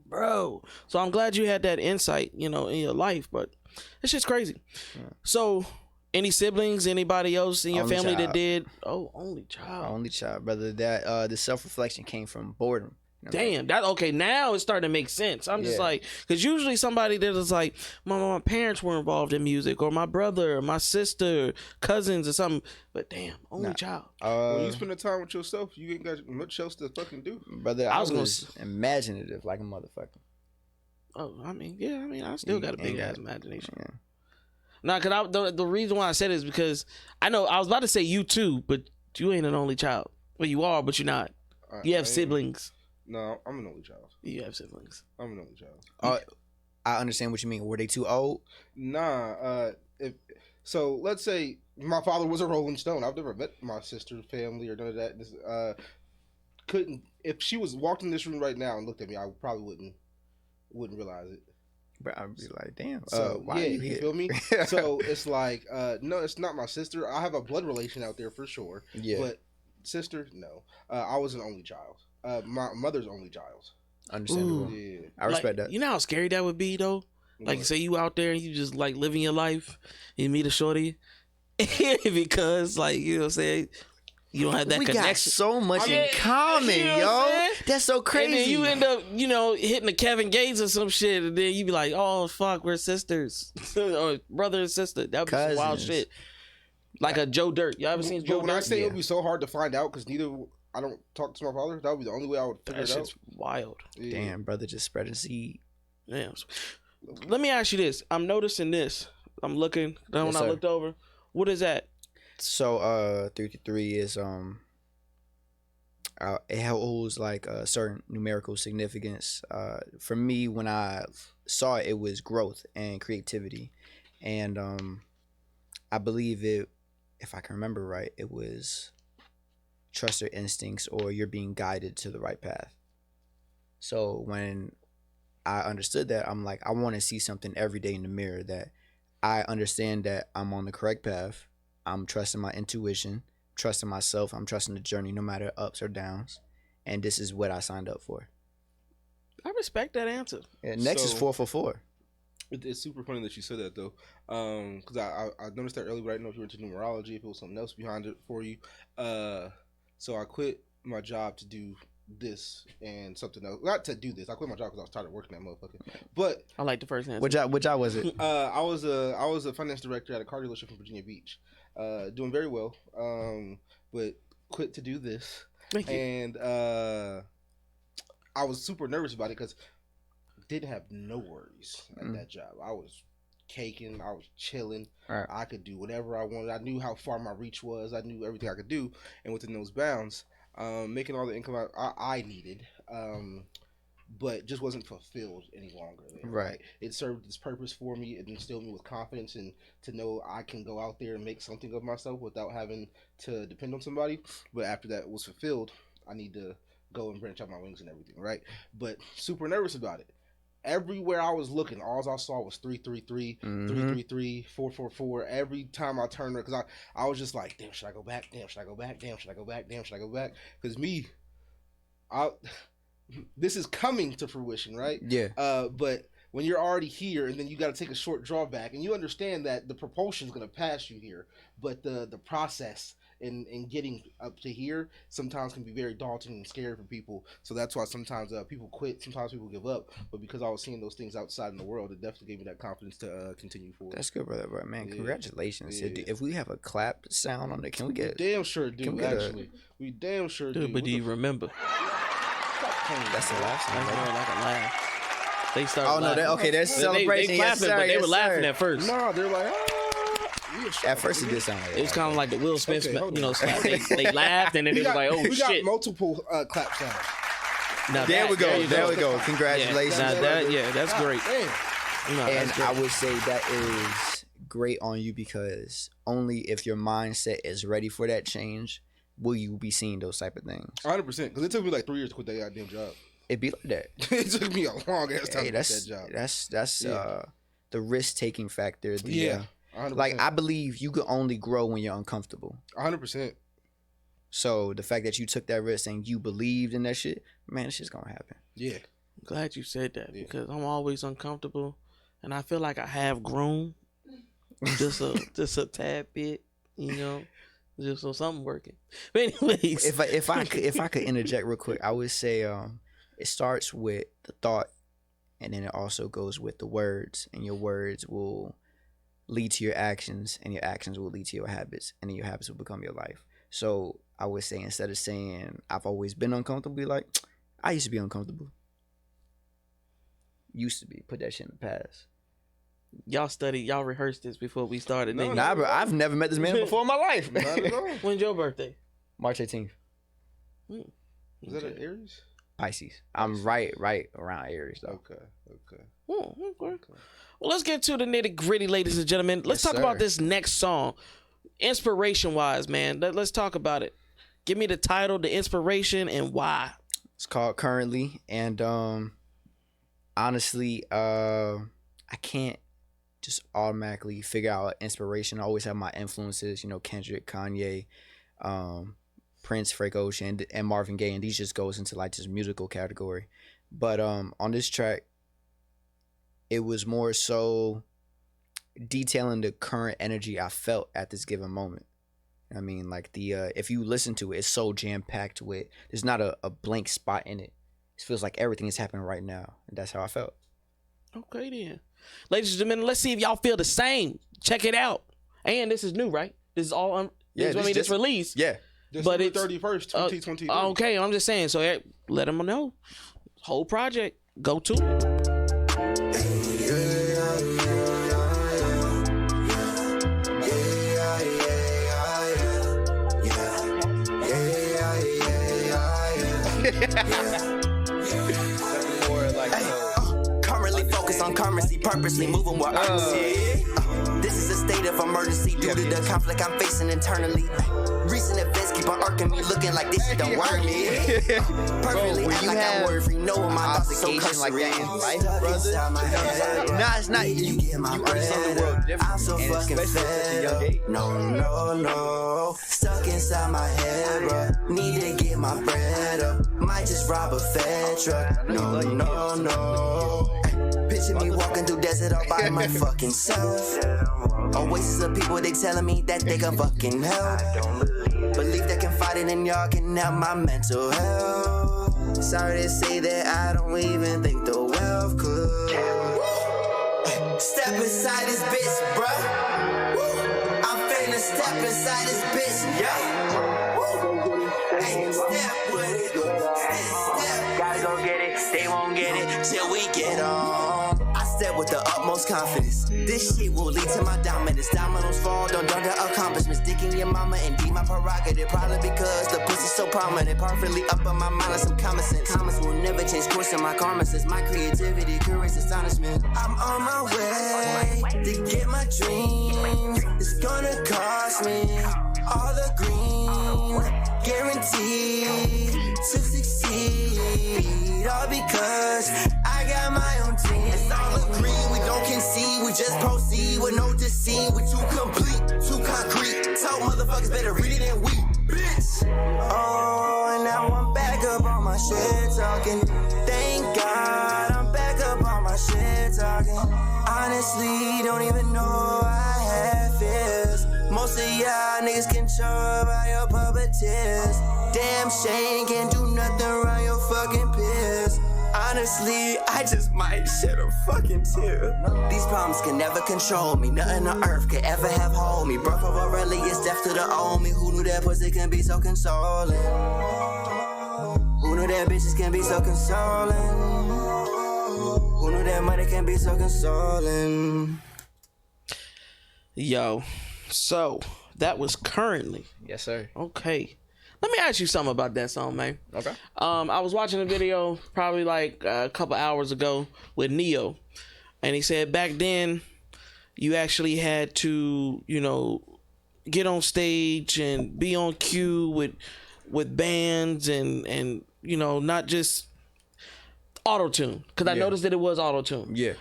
bro. So I'm glad you had that insight, in your life, but it's just crazy. Yeah. So, any siblings, anybody else in your Only family child. that did? Oh, only child. Only child, brother. That the self-reflection came from boredom. Damn, that okay. Now it's starting to make sense. I'm just like, because usually somebody that is like, my parents were involved in music, or my brother, or my sister, cousins, or something. But damn, only child. When you spend the time with yourself, you ain't got much else to fucking do, brother. I was imaginative like a motherfucker. Oh, I mean, I still got a big ass imagination. Yeah. Nah, cause the reason why I said it is because I know I was about to say you too, but you ain't an only child. Well, you are, but you're not. You have siblings. No, I'm an only child. You have siblings. I'm an only child. I understand what you mean. Were they too old? Nah. So let's say my father was a Rolling Stone. I've never met my sister's family or none of that. Couldn't. If she was walked in this room right now and looked at me, I probably wouldn't realize it. But I'd be like, damn. So why are you here? Feel me? So it's like, no, it's not my sister. I have a blood relation out there for sure. Yeah. But sister, no. I was an only child. My mother's only child. Understandable. Yeah. I respect that. You know how scary that would be though? Like, say you out there and you just like living your life, you meet a shorty, because like, you know what I'm saying? You don't have that connection. Got so much in common, yo. That's so crazy. And then you end up, hitting a Kevin Gates or some shit, and then you be like, oh fuck, we're sisters, or brother and sister. That would be some wild shit. Like a Joe Dirt. You ever seen Joe Dirt? When I say it would be so hard to find out because I don't talk to my father. That would be the only way I would figure it out. That's wild. Yeah. Damn, brother, just spreading seed. Damn. Let me ask you this. I'm noticing this. I'm looking. When I looked over, what is that? So 333 is it holds like a certain numerical significance. For me, when I saw it, it was growth and creativity, and I believe it. If I can remember right, it was trust your instincts or you're being guided to the right path. So when I understood that, I'm like, I want to see something every day in the mirror that I understand that I'm on the correct path. I'm trusting my intuition, trusting myself. I'm trusting the journey no matter ups or downs. And this is what I signed up for. I respect that answer. Yeah, next is 4 for 4. It's super funny that you said that though, because I noticed that earlier, but I didn't know if you were into numerology, if it was something else behind it for you. So I quit my job to do this and something else. Not to do this. I quit my job because I was tired of working that motherfucker. But I like the first answer. Which job was it? I was a finance director at a car dealership in Virginia Beach, doing very well. But quit to do this. Thank you. And I was super nervous about it because I didn't have no worries at that job. I was caking. I was chilling. Right. I could do whatever I wanted. I knew how far my reach was. I knew everything I could do, and within those bounds, making all the income I needed, but just wasn't fulfilled any longer. Right. It served its purpose for me. It instilled me with confidence and to know I can go out there and make something of myself without having to depend on somebody. But after that was fulfilled, I need to go and branch out my wings and everything. Right. But super nervous about it. Everywhere I was looking, all I saw was 333, 333, 444. Every time I turned around, because I was just like, damn, should I go back? Damn, should I go back? Damn, should I go back? Damn, should I go back? Because this is coming to fruition, right? Yeah. But when you're already here, and then you got to take a short drawback, and you understand that the propulsion is going to pass you here, but the process in getting up to here sometimes can be very daunting and scary for people. So that's why sometimes people quit, sometimes people give up. But because I was seeing those things outside in the world, it definitely gave me that confidence to continue forward. That's good, brother. But man, Yeah. Congratulations. Yeah. If we have a clap sound on it, can we get? We damn sure do. we Actually, we damn sure do. But do you remember? That's the last That's one. more like a laugh. They started. Oh no! laughing. There's celebration. They Yes, clapping, sir, but they yes, were laughing sir. at first. No, they're like, At first, it did sound like It was kind of like the Will Smith, Okay, hold on. slap. They laughed and then it was like, oh we got shit. multiple clap sounds. Now There we go. you There we go. Congratulations. That's great. Damn. No, And that's I great. would say that is great on you because only if your mindset is ready for that change will you be seeing those type of things. 100%. Because it took me like 3 years to quit that goddamn job. It be like that. It took me a long ass time Hey, to quit that job. that's Yeah. the risk taking factor. Yeah. 100%. Like I believe you can only grow when you're uncomfortable. 100%. So the fact that you took that risk and you believed in that shit, man, that shit's gonna happen. Yeah. I'm glad you said that Yeah. because I'm always uncomfortable, and I feel like I have grown just a tad bit, you know, just so something working. But anyways, If I could interject real quick, I would say it starts with the thought, and then it also goes with the words, and your words will lead to your actions, and your actions will lead to your habits, and then your habits will become your life. So I would say, instead of saying I've always been uncomfortable, be like, I used to be uncomfortable. Used to be. Put that shit in the past. y'all rehearsed this before we started. No, didn't Nah, bro, I've never met this man before in my life. Not at all. you? When's your birthday? March 18th. Is that an Aries? Pisces. I'm right around Aries, though. Okay. Oh, okay. Well, let's get to the nitty gritty, ladies and gentlemen. Let's Yes, talk about sir. this next song. Inspiration wise, man. Let's talk about it. Give me the title, the inspiration, and why. It's called Currently, and honestly, I can't just automatically figure out inspiration. I always have my influences, you know, Kendrick, Kanye, Prince, Frank Ocean, and Marvin Gaye, and these just goes into like this musical category. But on this track, it was more so detailing the current energy I felt at this given moment. I mean, like if you listen to it, it's so jam packed with. There's not a blank spot in it. It feels like everything is happening right now, and that's how I felt. Okay, then. Ladies and gentlemen, let's see if y'all feel the same. Check it out. And this is new, right? This is all. This released. Yeah. December it's 31st, 2023. Okay, I'm just saying. So let them know. Whole project. Go to it. Currently focused on currency, purposely moving with urgency. This is a state of emergency due to the conflict I'm facing internally. Recent events keep on irking me, looking like this shit don't worry me. Perfectly when act you like I'm have worried free, know my thoughts are so obligation like cursory. that in life, brother. Nah, it's not. You understand the world differently, I'm so and fucking especially at such a young fed age. up. No. Stuck inside my head, bro. Need to get my bread up. Might just rob a Fed truck. No. Picture me walking through desert all by my fucking self. Oasis of people, they telling me that they can fucking help. Believe they can fight it and y'all can help my mental health. Sorry to say that I don't even think the wealth could. Step inside this bitch, bruh. I'm finna step inside this bitch, yeah. Hey, step with it. Step. Gotta go get it. They won't get it till we get on. I step with the utmost confidence. This shit will lead to my dominance. Dominoes fall, don't doubt the accomplishments. Dicking your mama and be my prerogative. Probably because the pussy's so prominent. Perfectly up on my mind like some common sense. Comments will never change course in my karma. Says my creativity curates astonishment. I'm on my way to get my dreams. It's gonna cost me all the green. Guaranteed to succeed. All because I got my own team. It's all agree, we don't concede. We just proceed with no deceit. We too complete, too concrete. Tell motherfuckers better read it than we, bitch. Oh, and now I'm back up on my shit talking. Thank God I'm back up on my shit talking. Honestly, don't even know I have fears. Most of y'all niggas controlled by your puppeteers. Damn shame, can't do nothing around your fucking peers. Honestly, I just might shed a fucking tear. These problems can never control me. Nothing on earth could ever have hold me. Birth of Aurelius, death to the old me. Who knew that pussy can be so consoling? Who knew that bitches can be so consoling? Who knew that money can be so consoling? Yo, so that was Currently. Yes, sir. Okay. Let me ask you something about that song, man. Okay. I was watching a video probably like a couple hours ago with Neo, and he said back then you actually had to, you know, get on stage and be on cue with bands and you know, not just auto-tune, because I noticed that it was auto-tune. Yeah.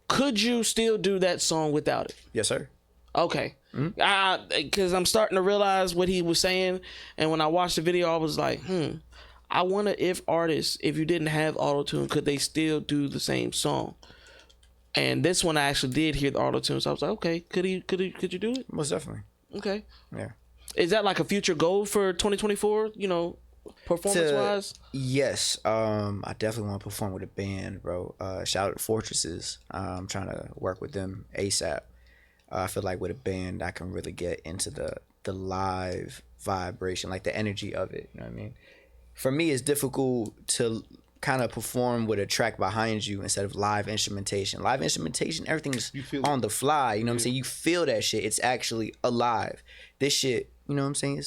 Could you still do that song without it? Yes, sir. Okay. Because I'm starting to realize what he was saying, and when I watched the video, I was like, I wonder if artists, if you didn't have auto-tune, could they still do the same song? And this one I actually did hear the auto-tune, so I was like, okay, could you do it? Most definitely. Okay. Yeah. Is that like a future goal for 2024? Performance wise? Yes. I definitely want to perform with a band, bro. Shout out to Fortresses. I'm trying to work with them ASAP. I feel like with a band I can really get into the live vibration, like the energy of it. You know what I mean? For me, it's difficult to kind of perform with a track behind you instead of live instrumentation. Live instrumentation, everything's on the fly. You know what I'm saying? You feel that shit. It's actually alive. This shit, you know what I'm saying?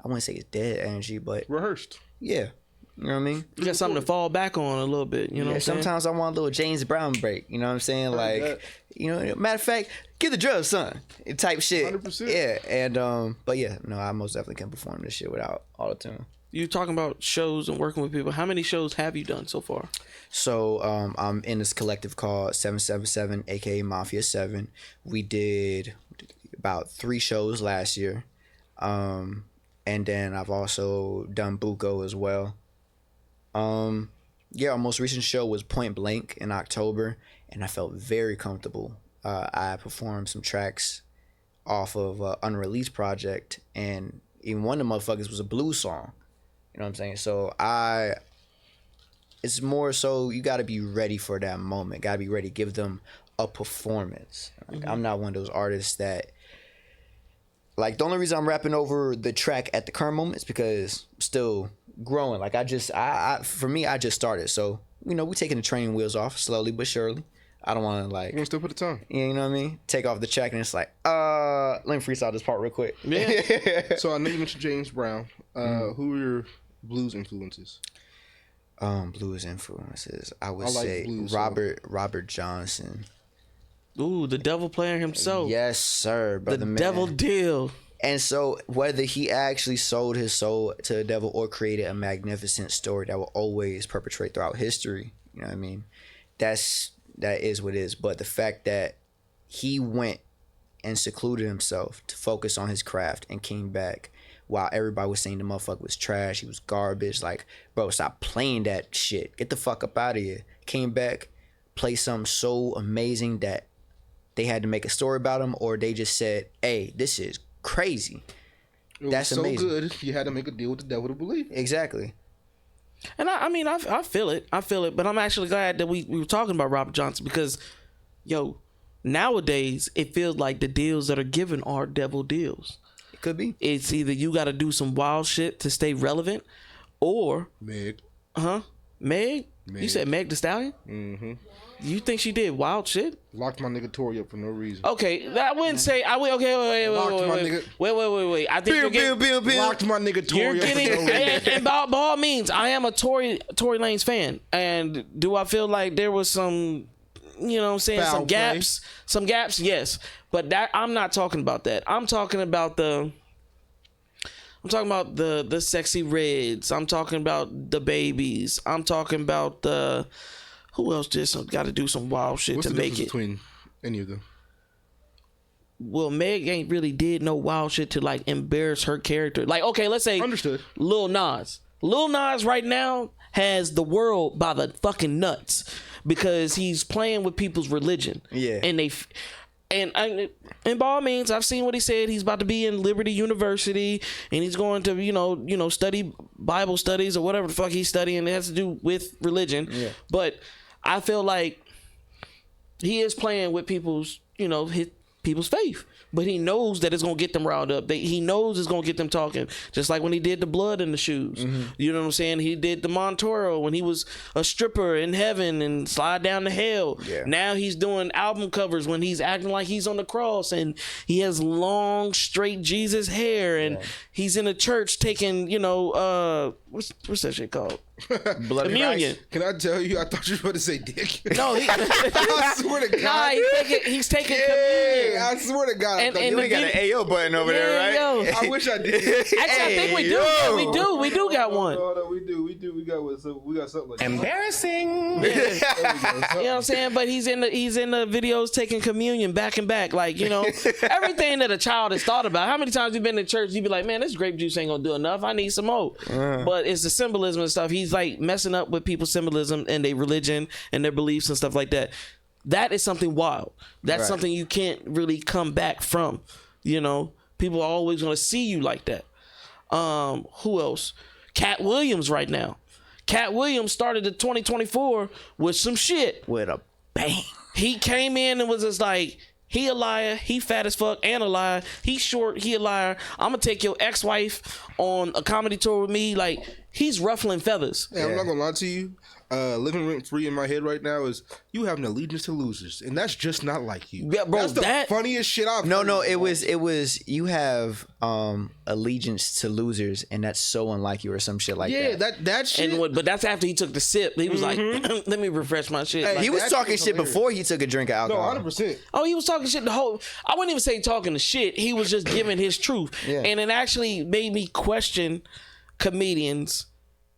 I wouldn't say it's dead energy, but rehearsed. Yeah. You know what I mean? You got something to fall back on a little bit. You know what I'm saying? Sometimes I want a little James Brown break. You know what I'm saying? Like, matter of fact, get the drugs, son. Type shit. 100%. Yeah. And, but yeah, no, I most definitely can perform this shit without auto-tune. You talking about shows and working with people. How many shows have you done so far? So I'm in this collective called 777, aka Mafia 7. We did about 3 shows last year. And then I've also done Buko as well. Our most recent show was Point Blank in October, and I felt very comfortable. I performed some tracks off of an unreleased project, and even one of the motherfuckers was a blues song. You know what I'm saying? So it's more so you got to be ready for that moment. Got to be ready to give them a performance. Like, I'm not one of those artists that, like, the only reason I'm rapping over the track at the current moment is because I'm still growing. Like, for me, I just started. So, we're taking the training wheels off slowly but surely. I don't want to, like, You want to still put the tongue? you know what I mean? Take off the track and it's like, let me freestyle this part real quick. Yeah. So I know you mentioned James Brown. Who are your blues influences? Blues influences. I would I like say blues, Robert Johnson. Ooh, the devil player himself. Yes, sir, brother the man. devil deal. And so whether he actually sold his soul to the devil or created a magnificent story that will always perpetrate throughout history, you know what I mean? That is what it is. But the fact that he went and secluded himself to focus on his craft and came back while everybody was saying the motherfucker was trash, he was garbage. Like, bro, stop playing that shit. Get the fuck up out of here. Came back, played something so amazing that they had to make a story about him, or they just said, hey, this is crazy. That's so amazing. Good, you had to make a deal with the devil to believe. Exactly. And I mean, I feel it. I feel it. But I'm actually glad that we were talking about Robert Johnson because, nowadays, it feels like the deals that are given are devil deals. It could be. It's either you got to do some wild shit to stay relevant or... Meg. Meg? You said Meg Thee Stallion? Mm-hmm. You think she did wild shit? Locked my nigga Tory up for no reason. Okay, I wouldn't say. Wait. I think Bill. Locked my nigga Tory you're up getting, for no reason. and by all means, I am a Tory Lanez fan. And do I feel like there was some, Foul some gaps? play. Some gaps, yes. But that I'm not talking about that. I'm talking about the Sexy Reds. I'm talking about the Babies. I'm talking about the... Who else just got to do some wild shit What's to the make difference it? between any of them? Well, Meg ain't really did no wild shit to like embarrass her character. Like, okay, let's say Understood. Lil Nas. Lil Nas right now has the world by the fucking nuts because he's playing with people's religion. Yeah. And by all means, I've seen what he said. He's about to be in Liberty University, and he's going to, study Bible studies or whatever the fuck he's studying. It has to do with religion. Yeah. But I feel like he is playing with people's faith. But he knows that it's going to get them riled up. He knows it's going to get them talking. Just like when he did the blood in the shoes. Mm-hmm. You know what I'm saying? He did the Montoro when he was a stripper in heaven and slide down to hell. Yeah. Now he's doing album covers when he's acting like he's on the cross and he has long, straight Jesus hair and he's in a church taking, what's that shit called? Blood Communion. Can I tell you? I thought you were about to say dick. No, I swear to God. nah, he's taking Yeah, communion. I swear to God. And You ain't got an AO button over there, right? Yo. I wish I did. Actually, I think we do. Yeah, we do got one. No, we do. We got one. So we got something like that. Embarrassing. There we go. You know what I'm saying? But he's in the videos taking communion back and back. Like, you know, everything that a child has thought about. How many times you been to church, you be like, man, this grape juice ain't gonna do enough. I need some more. But it's the symbolism and stuff. He's like messing up with people's symbolism and their religion and their beliefs and stuff like that. That is something wild. That's something you can't really come back from. You know, people are always gonna see you like that. Who else? Cat Williams right now. Cat Williams started the 2024 with some shit. With a bang. He came in and was just like, he a liar, he fat as fuck and a liar, he short, he a liar. I'm gonna take your ex-wife on a comedy tour with me. Like, he's ruffling feathers. Hey, I'm not gonna lie to you. Living rent free in my head right now is you have an allegiance to losers, and that's just not like you. Yeah, bro, that's the funniest shit I've heard. No, it was you have allegiance to losers, and that's so unlike you or some shit like that. Yeah, that shit. But that's after he took the sip. He was like, let me refresh my shit. Hey, Like, He was that talking shit's shit hilarious. before he took a drink of No, alcohol. 100%. oh, he was talking shit the whole. I wouldn't even say talking the shit. He was just giving his truth, and it actually made me question comedians,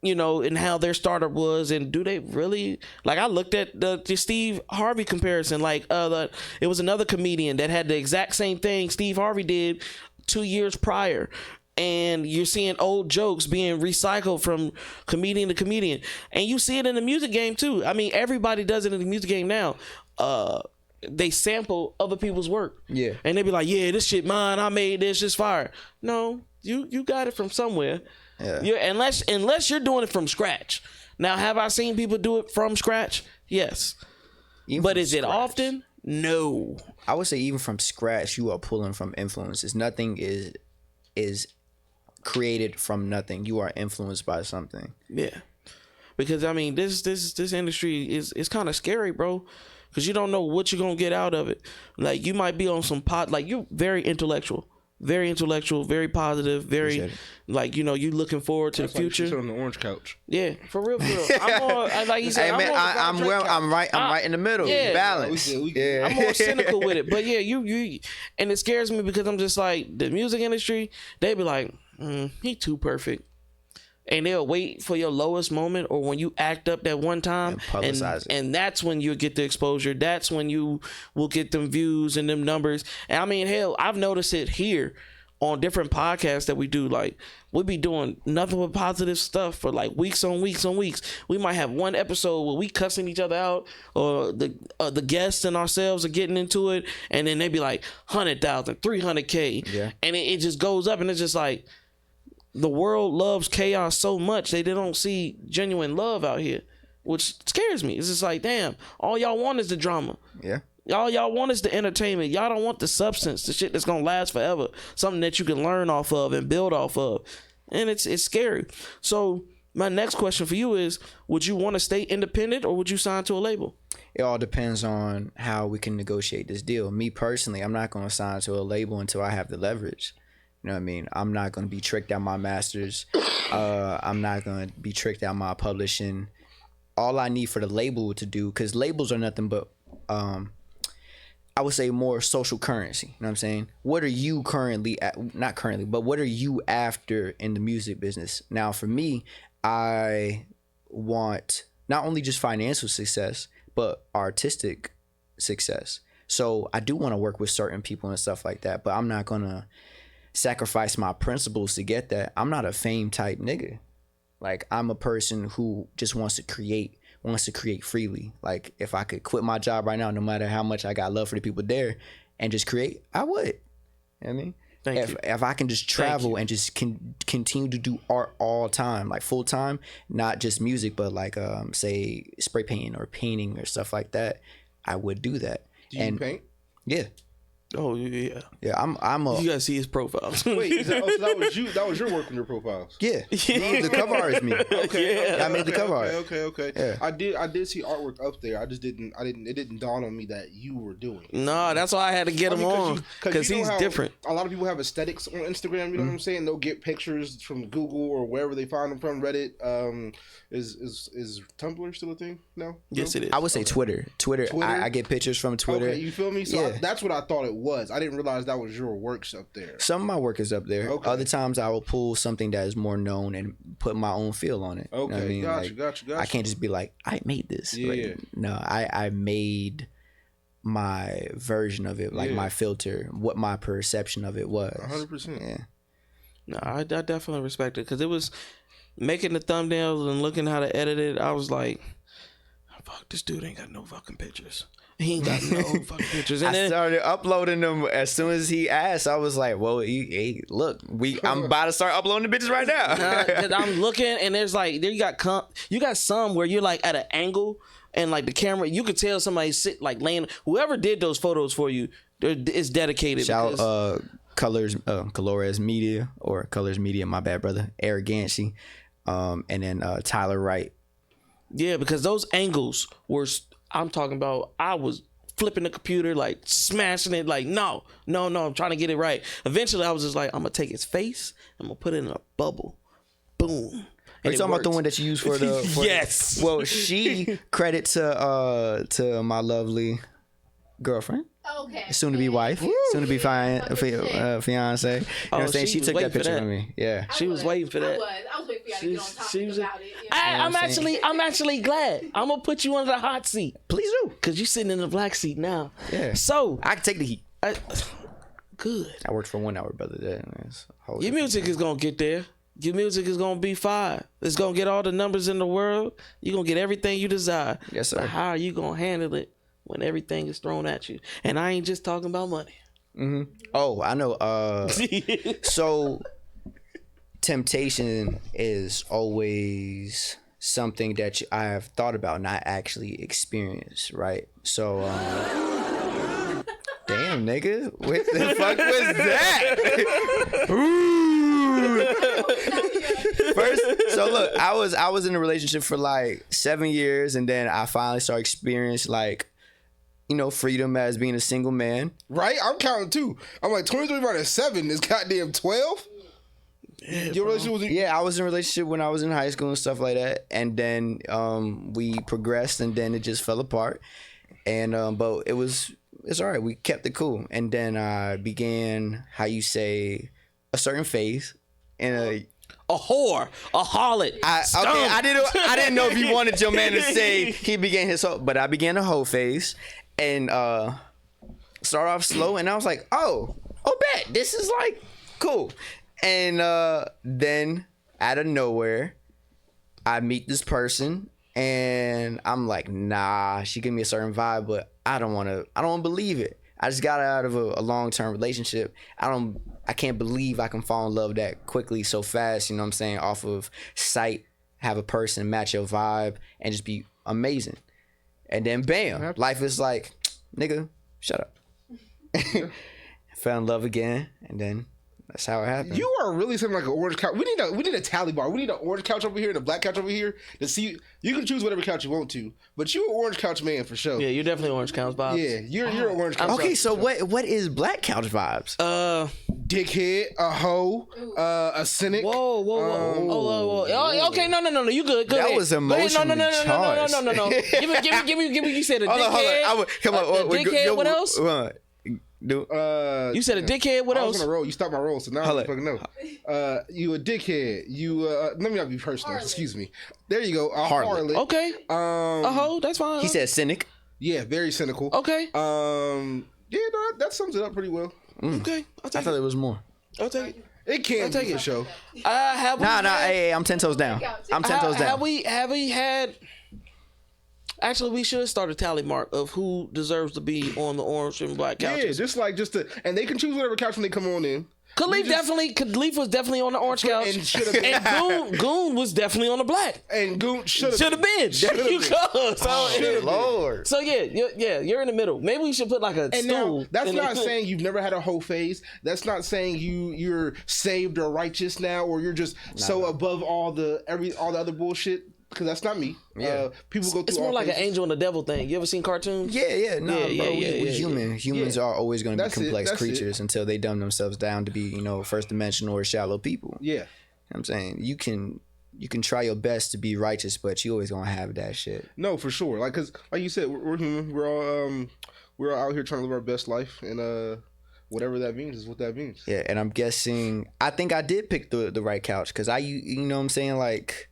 you know, and how their startup was, and do they really like? I looked at the Steve Harvey comparison. Like, it was another comedian that had the exact same thing Steve Harvey did 2 years prior. And you're seeing old jokes being recycled from comedian to comedian. And you see it in the music game too. I mean, everybody does it in the music game now. They sample other people's work. Yeah. And they be like, yeah, this shit mine, I made this, it's fire. No, you got it from somewhere. Yeah. Unless you're doing it from scratch. Now, have I seen people do it from scratch? Yes. But is it often? No. I would say even from scratch, you are pulling from influences. Nothing is created from nothing. You are influenced by something. Yeah, because I mean, this industry is kind of scary, bro. Because you don't know what you're gonna get out of it. Like, you might be on some like, you're very intellectual, very positive, very like, you know, you looking forward to the future. Sit on the orange couch. Yeah, for real. I'm more, like you said, Hey man, I'm right in the middle. Yeah. Balance. Yeah. I'm more cynical with it. But yeah, you and it scares me because I'm just like, the music industry, they be like, he too perfect. And they'll wait for your lowest moment or when you act up that one time, And publicize it. And that's when you'll get the exposure. That's when you will get them views and them numbers. And I mean, hell, I've noticed it here on different podcasts that we do. Like, we be doing nothing but positive stuff for like weeks on weeks on weeks. We might have one episode where we cussing each other out, or the guests and ourselves are getting into it, and then they be like 100,000, 300K, Yeah. and it just goes up, and it's just like, the world loves chaos so much they don't see genuine love out here, which scares me. It's just like, damn, all y'all want is the drama. Yeah. All y'all want is the entertainment. Y'all don't want the substance, the shit that's gonna last forever, something that you can learn off of and build off of. And it's scary. So my next question for you is, would you want to stay independent or would you sign to a label? It all depends on how we can negotiate this deal. Me personally, I'm not going to sign to a label until I have the leverage. You know what I mean? I'm not going to be tricked out my masters. I'm not going to be tricked out my publishing. All I need for the label to do, because labels are nothing but, I would say, more social currency. You know what I'm saying? What are you currently, not currently, but what are you after in the music business? Now, for me, I want not only just financial success, but artistic success. So I do want to work with certain people and stuff like that, but I'm not going to sacrifice my principles to get that. I'm not a fame type nigga. Like, I'm a person who just wants to create freely. Like, if I could quit my job right now, no matter how much I got love for the people there, and just create, I would. You know what I mean? If I can just travel and just continue to do art all time, like full time, not just music, but like say spray painting or painting or stuff like that, I would do that. Do you paint? Yeah. Oh yeah. Yeah, I'm a You gotta see his profiles. Wait, so that was you? That was your work on your profiles? yeah. The cover art is me. Okay. Yeah. I made the cover art. Okay. Yeah. I did see artwork up there. It didn't dawn on me that you were doing. No, that's why I had to get him on because you know he's how different. A lot of people have aesthetics on Instagram. You know what I'm saying? They'll get pictures from Google or wherever they find them from. Reddit. Is Tumblr still a thing? No. Yes, it is. I would say Twitter. Twitter. Twitter? I get pictures from Twitter. Okay, you feel me? So Yeah. that's what I thought it was. I didn't realize that was your works up there. Some of my work is up there. Okay. Other times I will pull something that is more known and put my own feel on it. You know what I mean? Gotcha. I can't just be like, I made this. Yeah. Like, no, I made my version of it, like Yeah. my filter, what my perception of it was. 100%. Yeah. No, I definitely respect it because it was making the thumbnails and looking how to edit it. I was like, fuck, this dude ain't got no fucking pictures. He ain't got no fucking pictures. And I then, started uploading them as soon as he asked. I was like, "Well, hey, look, I'm about to start uploading the bitches right now." 'cause I'm looking and there's like there you got some where you're like at an angle and like the camera you could tell somebody sit like laying. Whoever did those photos for you, it's dedicated. Shout because, Colores Media or Colors Media. My bad, brother. Arrogancy, and then Tyler Wright. yeah, because those angles were. I'm talking about. I was flipping the computer, like smashing it, like no, I'm trying to get it right. Eventually, I was just like, I'm gonna take his face, I'm gonna put it in a bubble, boom. Are you talking about the one that you use for the? Yes. Well, she credit to my lovely girlfriend. Okay. Soon to be wife, soon to be fiance. You know what I'm saying? She was took waiting that for picture that. of me. Yeah. She was waiting for that. I was waiting for y'all to get on topic She was- about it. You know? I'm actually glad. I'm gonna put you under the hot seat. Please do. Cause you sitting in the black seat now. Yeah. So I can take the heat. good. I worked for 1 hour, brother. Your music is gonna get there. Your music is gonna be fire. It's gonna get all the numbers in the world. You're gonna get everything you desire. Yes, sir. But how are you gonna handle it when everything is thrown at you? And I ain't just talking about money. Oh, I know. So temptation is always something that I have thought about, not actually experienced, right? So, damn, nigga, what the fuck was that? Ooh. First, so look, I was in a relationship for like 7 years, and then I finally started experiencing like, you know, freedom as being a single man. Right? I'm counting too. I'm like 23 minus 7 is goddamn 12. Your relationship was Yeah, I was in a relationship when I was in high school and stuff like that, and then we progressed, and then it just fell apart. And but it's all right. We kept it cool, and then I began, how you say, a certain phase in a. A whore, a harlot. I didn't know if you wanted your man to say he began his hoe, but I began a hoe phase, and start off slow, and I was like, oh, bet this is like cool, and then out of nowhere, I meet this person, and I'm like, nah, she gave me a certain vibe, but I don't want to believe it. I just got out of a long-term relationship. I can't believe I can fall in love that quickly so fast, you know what I'm saying, off of sight, have a person match your vibe, and just be amazing. And then bam, life is like, nigga, shut up. Fell in love again, and then that's how it happened. You are really something like an orange couch. We need a tally bar. We need an orange couch over here and a black couch over here to see. You can choose whatever couch you want to, but you're an orange couch man for sure. Yeah, you're definitely orange counts, Bob. Yeah, you're an orange couch. Okay, man so for sure. what is black couch vibes? Dickhead, a hoe, a cynic. Whoa. Oh, okay, no. You good. That ahead. was Go ahead. emotionally charged. No. Give me. You said a Hold dickhead. on. Come on. A dickhead. What else? You said a dickhead. What I was else? on a roll. You stopped my roll, so now I don't fucking know. You a dickhead. You let me not be personal. Excuse me. There you go. A harlot. Okay. A hoe. That's fine. He said cynic. Yeah, very cynical. Okay. Yeah, no, that sums it up pretty well. Okay. I thought there was more. I'll take it. It can take be it. for sure. Have we Nah. had- Hey, I'm 10 toes down. I'm 10 toes down. Have we had? Actually, we should start a tally mark of who deserves to be on the orange and black couches. Yeah, just to, and they can choose whatever couch when they come on in. Khalif was definitely on the orange couch, and Goon was definitely on the black, and Goon should have been. There you go. So, Lord. So you're in the middle. Maybe we should put like a stool. Now, that's not saying you've never had a whole phase. That's not saying you're saved or righteous now, or you're just above all the other bullshit. Because that's not me. Yeah. People go through. It's more like an angel and the devil thing. You ever seen cartoons? Yeah. No, bro. We're human. Humans are always going to be complex That's creatures until they dumb themselves down to be, first dimensional or shallow people. Yeah. You know what I'm saying, you can try your best to be righteous, but you always gonna have that shit. No, for sure. Like, cause like you said, we're human. We're all out here trying to live our best life, and whatever that means is what that means. Yeah, and I'm guessing. I think I did pick the right couch because you know what I'm saying, like.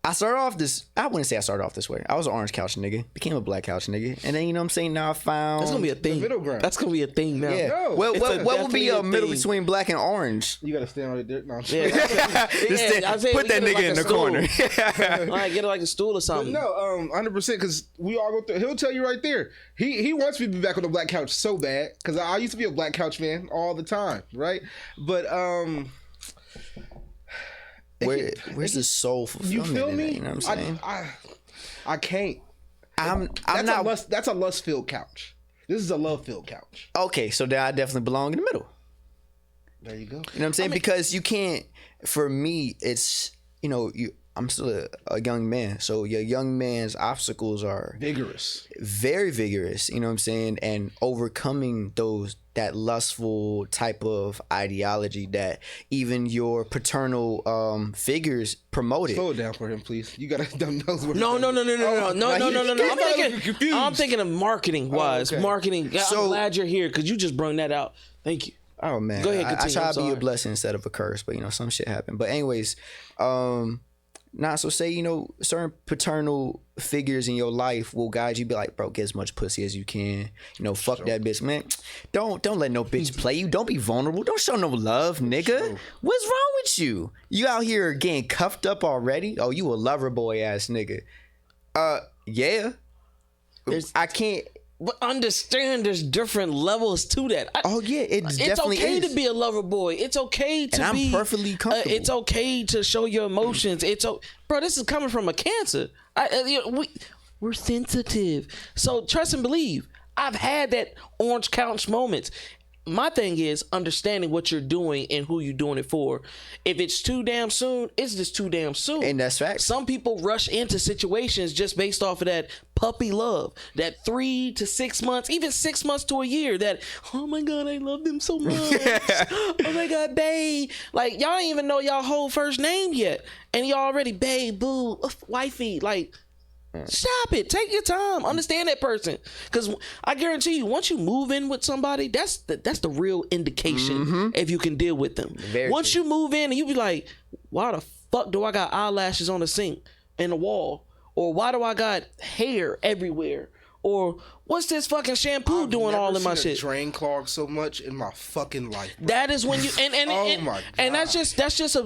I wouldn't say I started off this way. I was an orange couch nigga, became a black couch nigga, and then you know what I'm saying. Now I found that's gonna be a thing. The middle ground. That's gonna be a thing now. Yeah. No, what would be a middle between black and orange? You gotta stand right there. No, Put that nigga in the corner. All right, get it like a stool or something. But no, 100%. Because we all go through. He'll tell you right there. He wants me to be back on the black couch so bad because I used to be a black couch man all the time, right? But Where's the soul fulfillment? You feel me? You know what I'm saying? I can't. That's a lust-filled couch. This is a love-filled couch. Okay, so then I definitely belong in the middle. There you go. You know what I'm saying? Because you can't. For me, it's I'm still a young man, so your young man's obstacles are vigorous, very vigorous. You know what I'm saying? And overcoming that lustful type of ideology that even your paternal figures promoted. Slow it down for him, please. You gotta dumb nose. No. I'm thinking of marketing wise. Okay. Marketing. I'm glad you're here because you just brung that out. Thank you. Oh man, go ahead. Continue. I try to be a blessing instead of a curse, but some shit happened. But anyways, so say certain paternal figures in your life will guide you. Be like, bro, get as much pussy as you can. Fuck that bitch, man. Don't let no bitch play you. Don't be vulnerable. Don't show no love, nigga. What's wrong with you? You out here getting cuffed up already? Oh, you a lover boy ass nigga. Yeah. I can't. But understand there's different levels to that. It's definitely okay is. to be a lover boy. It's okay to I'm perfectly comfortable. It's okay to show your emotions. Bro, this is coming from a Cancer. We're sensitive. So trust and believe. I've had that orange couch moments. My thing is understanding what you're doing and who you're doing it for. If it's too damn soon, it's just too damn soon. And that's fact. Some people rush into situations just based off of that puppy love, that 3 to 6 months, even 6 months to a year, that, oh my God, I love them so much. Oh my God, babe. Like, y'all ain't even know y'all whole first name yet. And y'all already, babe, boo, wifey. Like, stop it. Take your time. Understand that person. Because I guarantee you, once you move in with somebody, that's the real indication if you can deal with them. Once you move in and you be like, why the fuck do I got eyelashes on the sink and the wall? Or why do I got hair everywhere? Or what's this fucking shampoo doing all in my shit? Drain clog so much in my fucking life, bro. That is when you oh my God. And that's just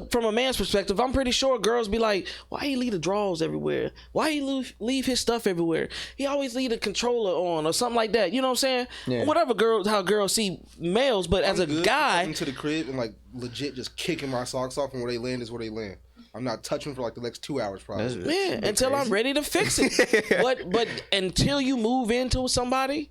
from a man's perspective. I'm pretty sure girls be like, why he leave the drawers everywhere? Why he leave his stuff everywhere? He always leave the controller on or something like that. You know what I'm saying? Yeah. Whatever how girls see males, but as a guy, into the crib and like legit just kicking my socks off, and where they land is where they land. I'm not touching for like the next 2 hours probably. Yeah, until I'm ready to fix it. But until you move into with somebody,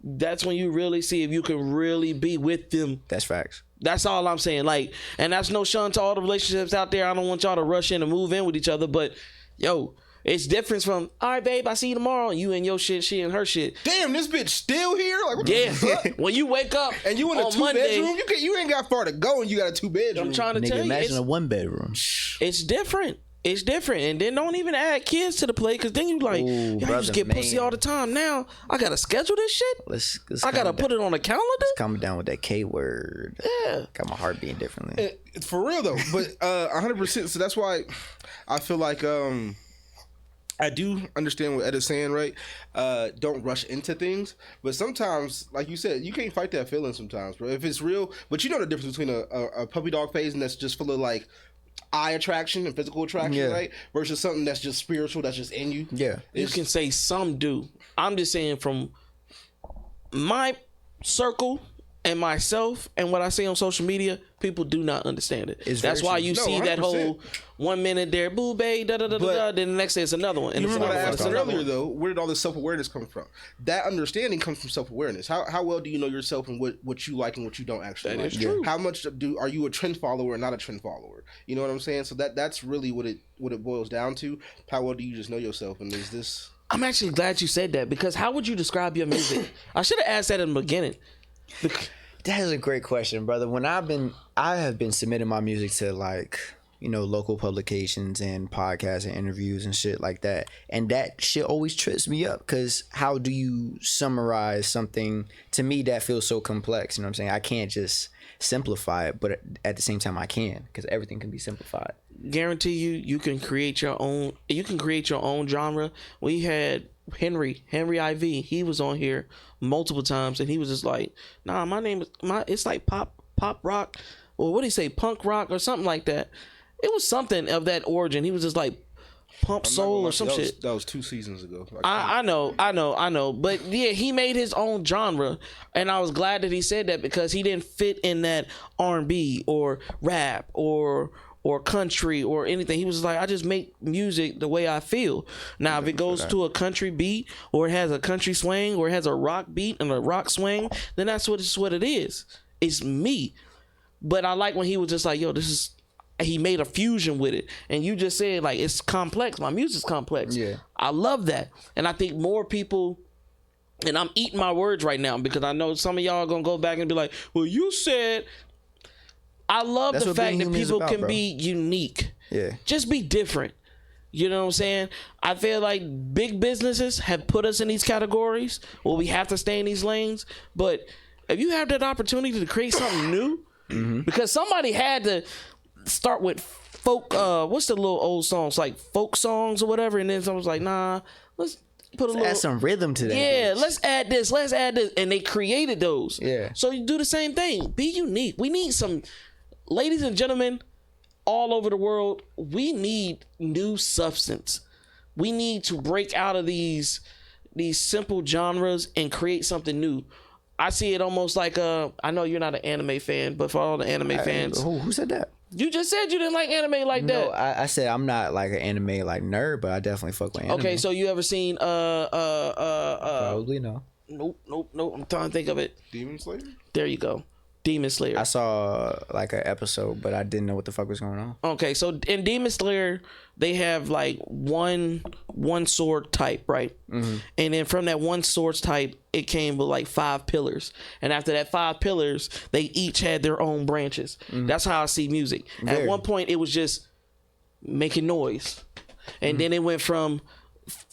that's when you really see if you can really be with them. That's facts. That's all I'm saying. Like, and that's no shun to all the relationships out there. I don't want y'all to rush in and move in with each other, but it's different from, all right, babe, I see you tomorrow. You and your shit, she and her shit. Damn, this bitch still here? Like, what the fuck? When you wake up and you in a 2-bedroom, you ain't got far to go and you got a 2-bedroom. I'm trying to tell you. Imagine a 1-bedroom. It's different. It's different. And then don't even add kids to the play, because then you like, I used to get pussy all the time. Now I got to schedule this shit. I got to put it on a calendar. Let's calm down with that K word. Yeah. Got my heart beating differently. For real, though. But 100%. So that's why I feel like I do understand what Ed is saying, right? Don't rush into things. But sometimes, like you said, you can't fight that feeling sometimes, bro. If it's real, but you know the difference between a puppy dog phase and that's just full of like eye attraction and physical attraction, right? Versus something that's just spiritual, that's just in you. Yeah. You can say some do. I'm just saying from my circle and myself and what I see on social media, people do not understand it. That's why you see that 100%. whole 1 minute there, boo babe, da da da da. Then the next day it's another one. And You it's remember what I another asked one, earlier, though? Where did all this self-awareness come from? That understanding comes from self-awareness. How well do you know yourself and what you like and what you don't actually like? That is true. How much are you a trend follower or not a trend follower? You know what I'm saying? So that's really what it boils down to. How well do you just know yourself? And is this... I'm actually glad you said that, because how would you describe your music? I should have asked that in the beginning. That is a great question, brother. When I have been submitting my music to like, local publications and podcasts and interviews and shit like that. And that shit always trips me up, because how do you summarize something to me that feels so complex? You know what I'm saying? I can't just simplify it, but at the same time I can, because everything can be simplified. Guarantee you can create your own. You can create your own genre. We had Henry IV. He was on here multiple times, and he was just like, "Nah, my name is It's like pop rock, or what do you say, punk rock or something like that." It was something of that origin. He was just like pump soul or some shit. That was 2 seasons ago. I know. But yeah, he made his own genre, and I was glad that he said that, because he didn't fit in that R&B or rap or country or anything. He was like, I just make music the way I feel. Now, if it goes to a country beat, or it has a country swing, or it has a rock beat and a rock swing, then that's what it is. It's me. But I like when he was just like, yo, he made a fusion with it. And you just said, like, it's complex. My music's complex. Yeah. I love that. And I think more people, and I'm eating my words right now, because I know some of y'all are going to go back and be like, well, you said... I love the fact that people can be unique. Yeah. Just be different. You know what I'm saying? I feel like big businesses have put us in these categories where we have to stay in these lanes. But if you have that opportunity to create something new, because somebody had to start with folk, what's the little old songs, like folk songs or whatever, and then someone's like, nah, let's add some rhythm to that. Yeah, let's add this, and they created those. Yeah. So you do the same thing. Be unique. We need some... Ladies and gentlemen, all over the world, we need new substance. We need to break out of these simple genres and create something new. I see it almost like I know you're not an anime fan, but for all the anime fans, Who said that? you just said you didn't like anime like that. No, I said I'm not like an anime like nerd, but I definitely fuck with anime. Okay, so you ever seen probably no. Nope. I'm trying to think of it. Demon Slayer? There you go. Demon Slayer. I saw like an episode, but I didn't know what the fuck was going on. Okay, so in Demon Slayer, they have like one sword type, right? Mm-hmm. And then from that one sword type, it came with like 5 pillars. And after that 5 pillars, they each had their own branches. Mm-hmm. That's how I see music. At one point, it was just making noise. And then it went from...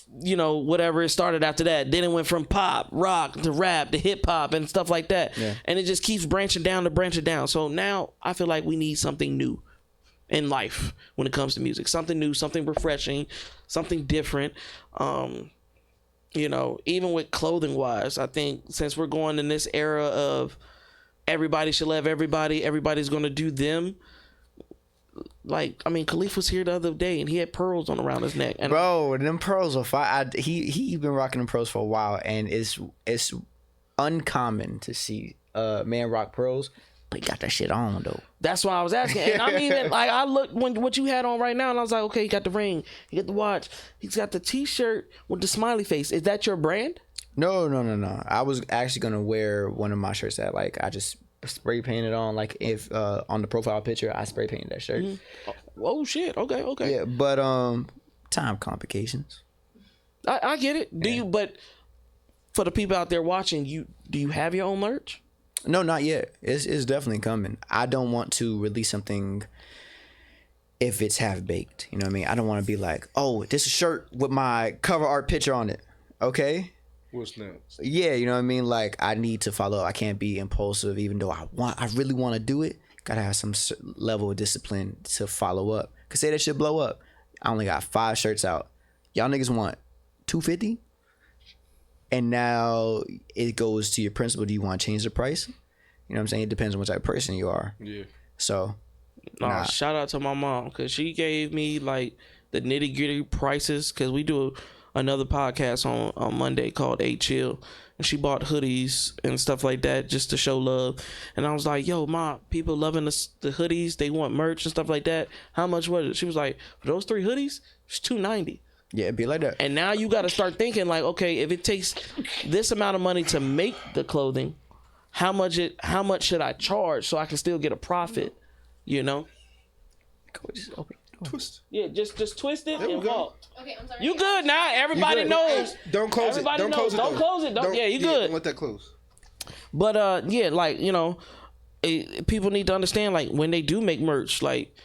whatever it started after that. Then it went from pop, rock, to rap, to hip hop and stuff like that. Yeah. And it just keeps branching down. So now I feel like we need something new in life when it comes to music. Something new, something refreshing, something different. Even with clothing wise, I think since we're going in this era of everybody should love everybody, everybody's going to do them. Like, I mean, Khalif was here the other day and he had pearls on around his neck. And bro, them pearls are fire. He been rocking them pearls for a while, and it's uncommon to see man rock pearls, but he got that shit on though. That's why I was asking. And I mean, like, I looked what you had on right now, and I was like, okay, he got the ring, he got the watch, he's got the T-shirt with the smiley face. Is that your brand? No. I was actually gonna wear one of my shirts that like I just spray painted on, like if on the profile picture I spray painted that shirt. Oh shit. Okay. Yeah, but time complications. I get it. Do you? But for the people out there watching, do you have your own merch? No, not yet. It's definitely coming. I don't want to release something if it's half baked. You know what I mean? I don't want to be like, oh, this is a shirt with my cover art picture on it. Okay. What's next? Yeah, you know what I mean? Like, I need to follow up. I can't be impulsive, even though I really want to do it. Gotta have some level of discipline to follow up. Cause say that shit blow up. I only got 5 shirts out. Y'all niggas want $250, and now it goes to your principal. Do you want to change the price? You know what I'm saying? It depends on what type of person you are. Yeah. So, shout out to my mom, cause she gave me like the nitty gritty prices. Cause we do another podcast on Monday called A Chill, and she bought hoodies and stuff like that just to show love. And I was like, yo, Ma, people loving the hoodies, they want merch and stuff like that. How much was it? She was like, for those 3 hoodies, it's $290. Yeah, it'd be like that. And now you got to start thinking like, okay, if it takes this amount of money to make the clothing, how much should I charge so I can still get a profit? You know? Twist. Yeah, just twist it we and go. walk. Okay, I'm sorry. You good now? Everybody knows. Don't close Everybody it. Don't knows. close it. Don't though. close it. Don't- yeah, you good. Don't let that close. But yeah, like, you know, people need to understand, like, when they do make merch, like,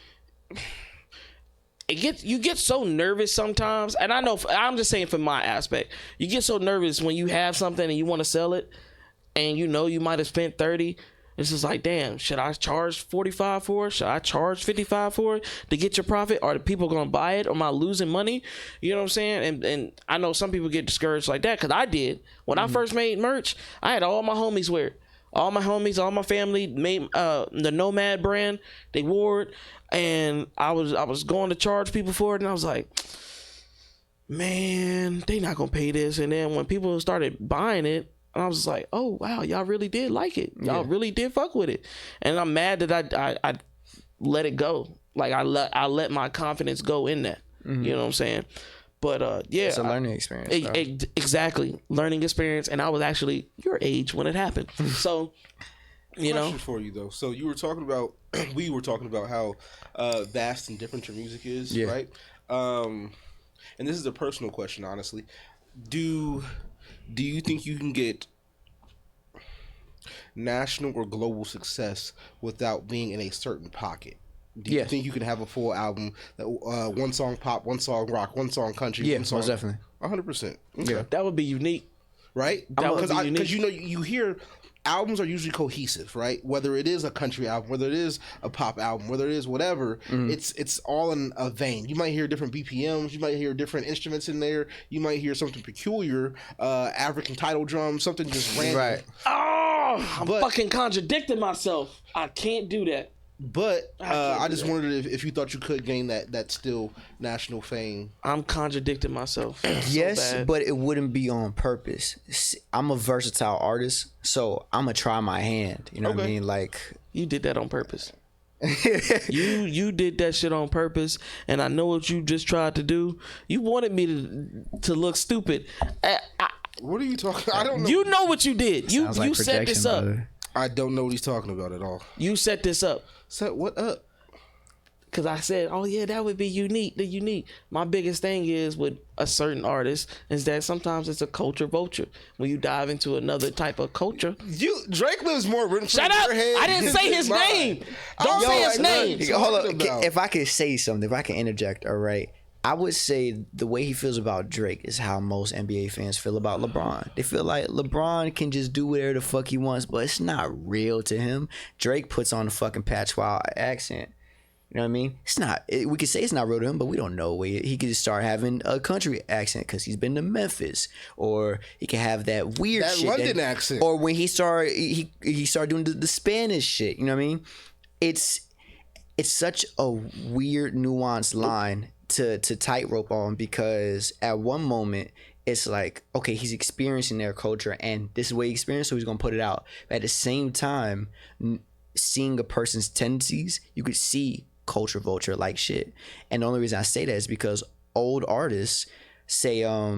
you get so nervous sometimes. And I know, I'm just saying from my aspect, you get so nervous when you have something and you want to sell it, and you know you might have spent 30. It's just like, damn, should I charge 45 for it? Should I charge 55 for it to get your profit? Are the people gonna buy it? Or am I losing money? You know what I'm saying? And I know some people get discouraged like that, because I did. When I first made merch, I had all my homies wear it. All my homies, all my family made the Nomad brand. They wore it, and I was going to charge people for it, and I was like, man, they not gonna pay this. And then when people started buying it, I was like, oh wow, y'all really did like it. Y'all really did fuck with it. And I'm mad that I let it go. Like I let my confidence go in that. You know what I'm saying? But yeah, It's a learning experience. Exactly, learning experience. And I was actually your age when it happened. So, you know, Question for you though. So you were talking about, we were talking about how vast and different your music is, right? And this is a personal question, honestly. Do you think you can get national or global success without being in a certain pocket? Do you think you can have a full album that one song pop, one song rock, one song country, one song? Most definitely. 100%. Yeah. that would be unique. Right? That would be unique. Because you know, you hear albums are usually cohesive, right? Whether it is a country album, whether it is a pop album, whether it is whatever, it's all in a vein. You might hear different BPMs, you might hear different instruments in there, you might hear something peculiar, African title drum, something just random. Right. Oh, I'm fucking contradicting myself. I can't do that. But I just wondered if you thought you could gain that still national fame. I'm contradicting myself. Yes, so bad. but it wouldn't be on purpose. I'm a versatile artist, so I'm gonna try my hand. You know what I mean? Like, You did that on purpose. you did that shit on purpose, and I know what you just tried to do. You wanted me to look stupid. What are you talking? I don't know. You know what you did. You sounds like set this projection, up. brother. I don't know what he's talking about at all. You set this up. Set what up? Because I said, oh yeah, that would be unique. The unique. My biggest thing is with a certain artist is that sometimes it's a culture vulture. When you dive into another type of culture. Drake lives more written Shut up! I didn't say his name. Don't say his name. Hold on. If I could say something, if I can interject, all right. I would say the way he feels about Drake is how most NBA fans feel about LeBron. They feel like LeBron can just do whatever the fuck he wants, but it's not real to him. Drake puts on a fucking patois accent. You know what I mean? It's not. We could say it's not real to him, but we don't know. He could just start having a country accent because he's been to Memphis, or he can have that weird That shit, London accent. or when he started doing the Spanish shit. You know what I mean? It's such a weird, nuanced line to tightrope on, because at one moment it's like, okay, he's experiencing their culture and this is what he experienced, so he's gonna put it out. But at the same time, seeing a person's tendencies, you could see culture vulture like shit. And the only reason I say that is because old artists say, I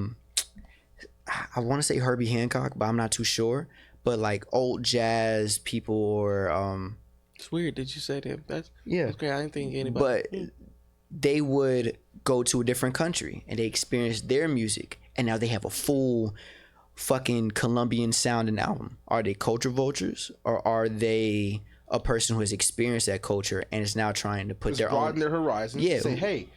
want to say Herbie Hancock, but I'm not too sure. But like old jazz people, or It's weird. Did you say that? That's, yeah, okay, I didn't think anybody. but they would go to a different country and they experience their music, and now they have a full fucking Colombian sounding album. Are they culture vultures, or are they a person who has experienced that culture and is now trying to put Just their broaden own? their horizons. Yeah. Say, hey,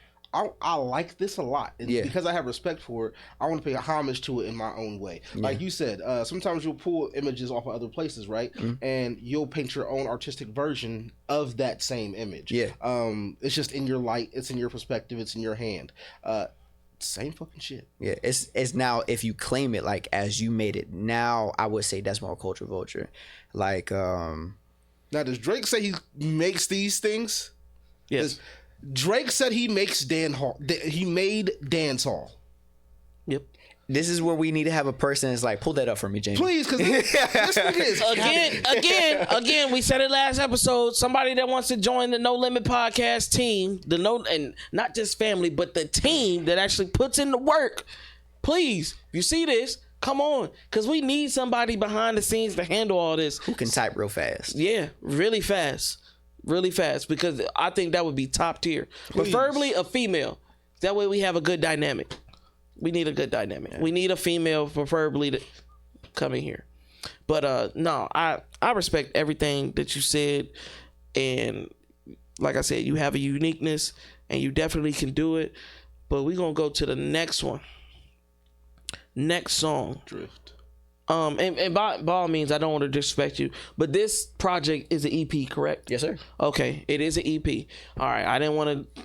I like this a lot. And Yeah. because I have respect for it, I want to pay homage to it in my own way. Like you said, sometimes you'll pull images off of other places, right? And you'll paint your own artistic version of that same image. Yeah. It's just in your light, it's in your perspective, it's in your hand. Same fucking shit. Yeah, it's now, if you claim it like as you made it, now I would say that's more culture vulture. Like, Now, does Drake say he makes these things? Yes. Drake said he makes he made dance hall. Yep. This is where we need to have a person that's like, pull that up for me, Jamie. Please, because this nigga is Again, we said it last episode. Somebody that wants to join the No Limit podcast team, and not just family, but the team that actually puts in the work. Please, if you see this, come on, because we need somebody behind the scenes to handle all this. Who can type real fast? Yeah, really fast, because I think that would be top tier. Please. Preferably a female. That way we have a good dynamic. We need a good dynamic. Yeah. We need a female, preferably, to come in here. But no, I respect everything that you said, and like I said, you have a uniqueness, and you definitely can do it. But we're gonna go to the next one. Next song. Drift. And by all means, I don't want to disrespect you, but this project is an EP, correct? Yes, sir. Okay, it is an EP. All right, I didn't want to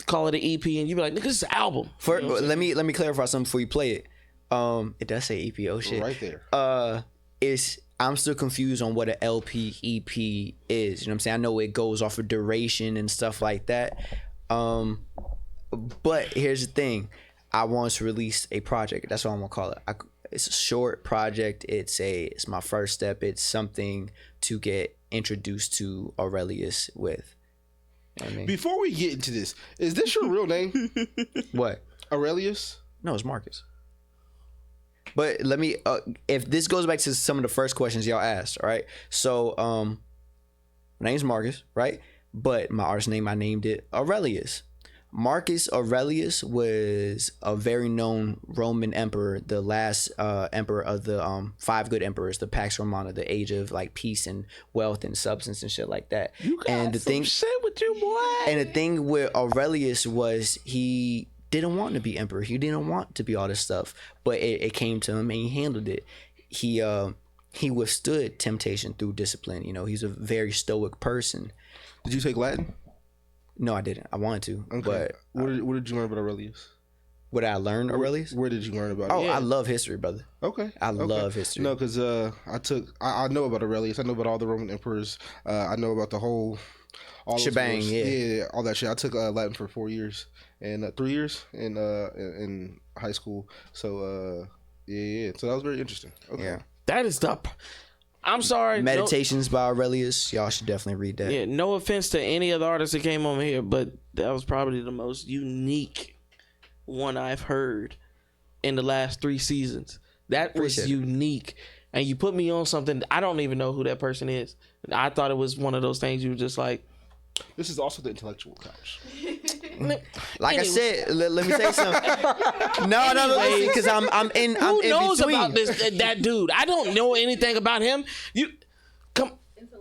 call it an EP, and you be like, "Nigga, this is an album." For, you know let me clarify something before you play it. It does say EP. Oh shit, right there. I'm still confused on what an LP EP is. You know what I'm saying? I know it goes off of duration and stuff like that. But here's the thing. I want to release a project. That's what I'm gonna call it. It's a short project. It's my first step. It's something to get introduced to Aurelius with. You know what I mean? Before we get into this, is this your real name? What? Aurelius? No, it's Marcus. But let me, if this goes back to some of the first questions y'all asked, all right? So, my name's Marcus, right? But my artist name, I named it Aurelius. Marcus Aurelius was a very known Roman emperor, the last emperor of the 5 good emperors, the Pax Romana, the age of like peace and wealth and substance and shit like that. You got some shit with you, boy. And the thing with Aurelius was he didn't want to be emperor. He didn't want to be all this stuff, but it came to him and he handled it. He withstood temptation through discipline. You know, he's a very stoic person. Did you take Latin? No, I didn't. I wanted to. Okay. But What did you learn about Aurelius? What did I learn, Aurelius? Where did you learn about it? Oh, I love history, brother. Okay. I love history. No, because I know about Aurelius. I know about all the Roman emperors. I know about the whole all shebang. Yeah, all that shit. I took Latin for 4 years and 3 years in high school. So yeah. So that was very interesting. Okay. Yeah. That is the. I'm sorry. Meditations by Aurelius. Y'all should definitely read that. Yeah, no offense to any of the artists that came on here, but that was probably the most unique one I've heard in the last 3 seasons. That was unique. And you put me on something, I don't even know who that person is. I thought it was one of those things you were just like. This is also the intellectual couch. Like I said, let me say something. No, because I'm in. Who in knows between. about that dude? I don't know anything about him. You come,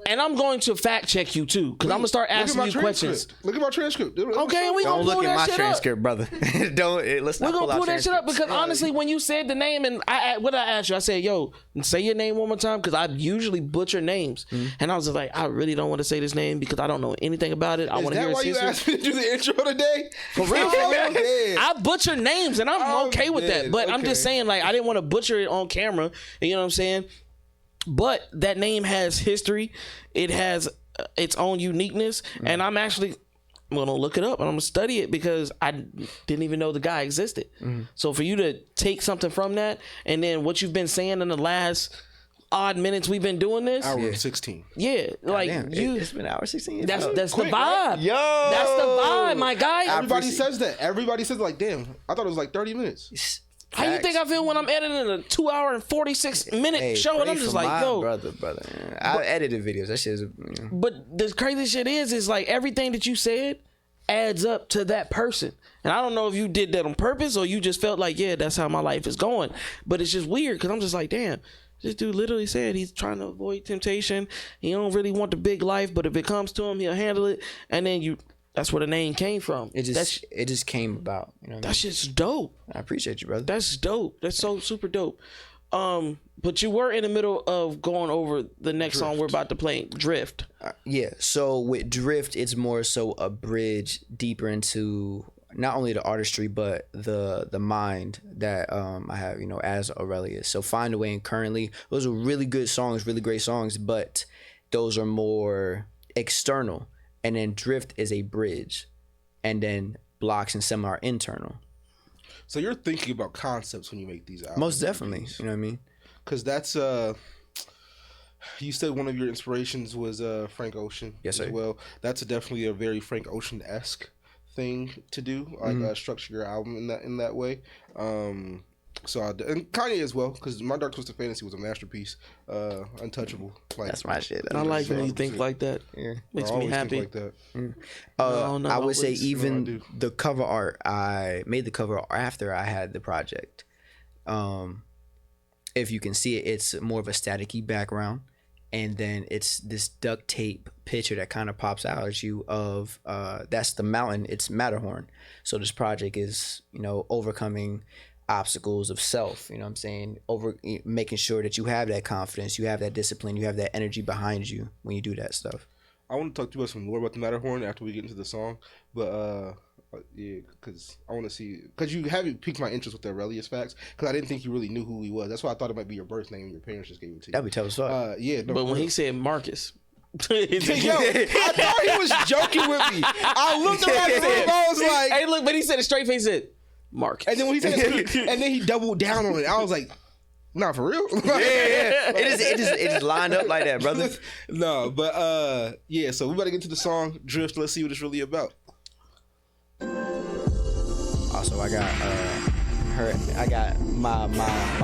and I'm going to fact check you too, because I'm gonna start asking you questions. Look at my transcript. Okay, we Don't gonna look pull at that my shit transcript, brother. Let's not We're pull gonna out pull that shit up transcripts. because honestly, when you said the name and what did I asked you, I said, "Yo, say your name one more time," because I usually butcher names, and I was just like, I really don't want to say this name because I don't know anything about it. I want to hear his history. Is that why you asked me to do the intro today? For real? I butcher names and I'm okay with that, but I'm just saying, like, I didn't want to butcher it on camera. You know what I'm saying? But that name has history. It has its own uniqueness, and I'm gonna look it up and I'm gonna study it because I didn't even know the guy existed. So for you to take something from that, and then what you've been saying in the last odd minutes we've been doing this, hour 16. Yeah, like it's been hour 16. That's Quick, the vibe. right? Yo, that's the vibe, my guy. Everybody says that. Everybody says like, damn, I thought it was like 30 minutes. How you think I feel when I'm editing a 2 hour and 46-minute show and I'm just like, yo, brother. I edited videos. That shit is. But the crazy shit is like everything that you said adds up to that person. And I don't know if you did that on purpose or you just felt like, yeah, that's how my life is going. But it's just weird because I'm just like, damn, this dude literally said he's trying to avoid temptation. He don't really want the big life, but if it comes to him, he'll handle it. And then that's where the name came from. It just came about. You know what that shit's dope. I appreciate you, brother. That's dope. That's so super dope. But you were in the middle of going over the next song we're about to play, Drift. Yeah. So with Drift, it's more so a bridge deeper into not only the artistry but the mind that I have, you know, as Aurelius. So Find a Way and Currently, those are really good songs, really great songs, but those are more external. And then Drift is a bridge, and then Blocks and Some are internal. So you're thinking about concepts when you make these albums. Most definitely. You know what I mean? Because that's you said one of your inspirations was Frank Ocean. Yes, sir. As well, that's definitely a very Frank Ocean-esque thing to do, like structure your album in that way. And Kanye as well, because My Dark Twisted Fantasy was a masterpiece, untouchable. Like, That's my shit. I like when you think like that. Yeah. Makes I me always happy. think like that. I would say always. even No, I do. the cover art, I made the cover art after I had the project. If you can see it, it's more of a staticky background, and then it's this duct tape picture that kind of pops out at you of that's the mountain. It's Matterhorn. So this project is, you know, overcoming obstacles of self, you know what I'm saying, making sure that you have that confidence, you have that discipline, you have that energy behind you when you do that stuff. I want to talk to you about some more about the Matterhorn after we get into the song, but yeah, because I want to see, because you piqued my interest with the Aurelius facts, because I didn't think you really knew who he was. That's why I thought it might be your birth name and your parents just gave it to you. That'd be tough as fuck. Yeah, no, But when he said Marcus, Yo, I thought he was joking with me. I looked around the room, I was like, hey, look, but he said it straight face. He said Marcus. and then when he said it, and then he doubled down on it. I was like, not for real. It just lined up like that, brother. No, but yeah. So we better get to the song Drift. Let's see what it's really about. Also, I got I got my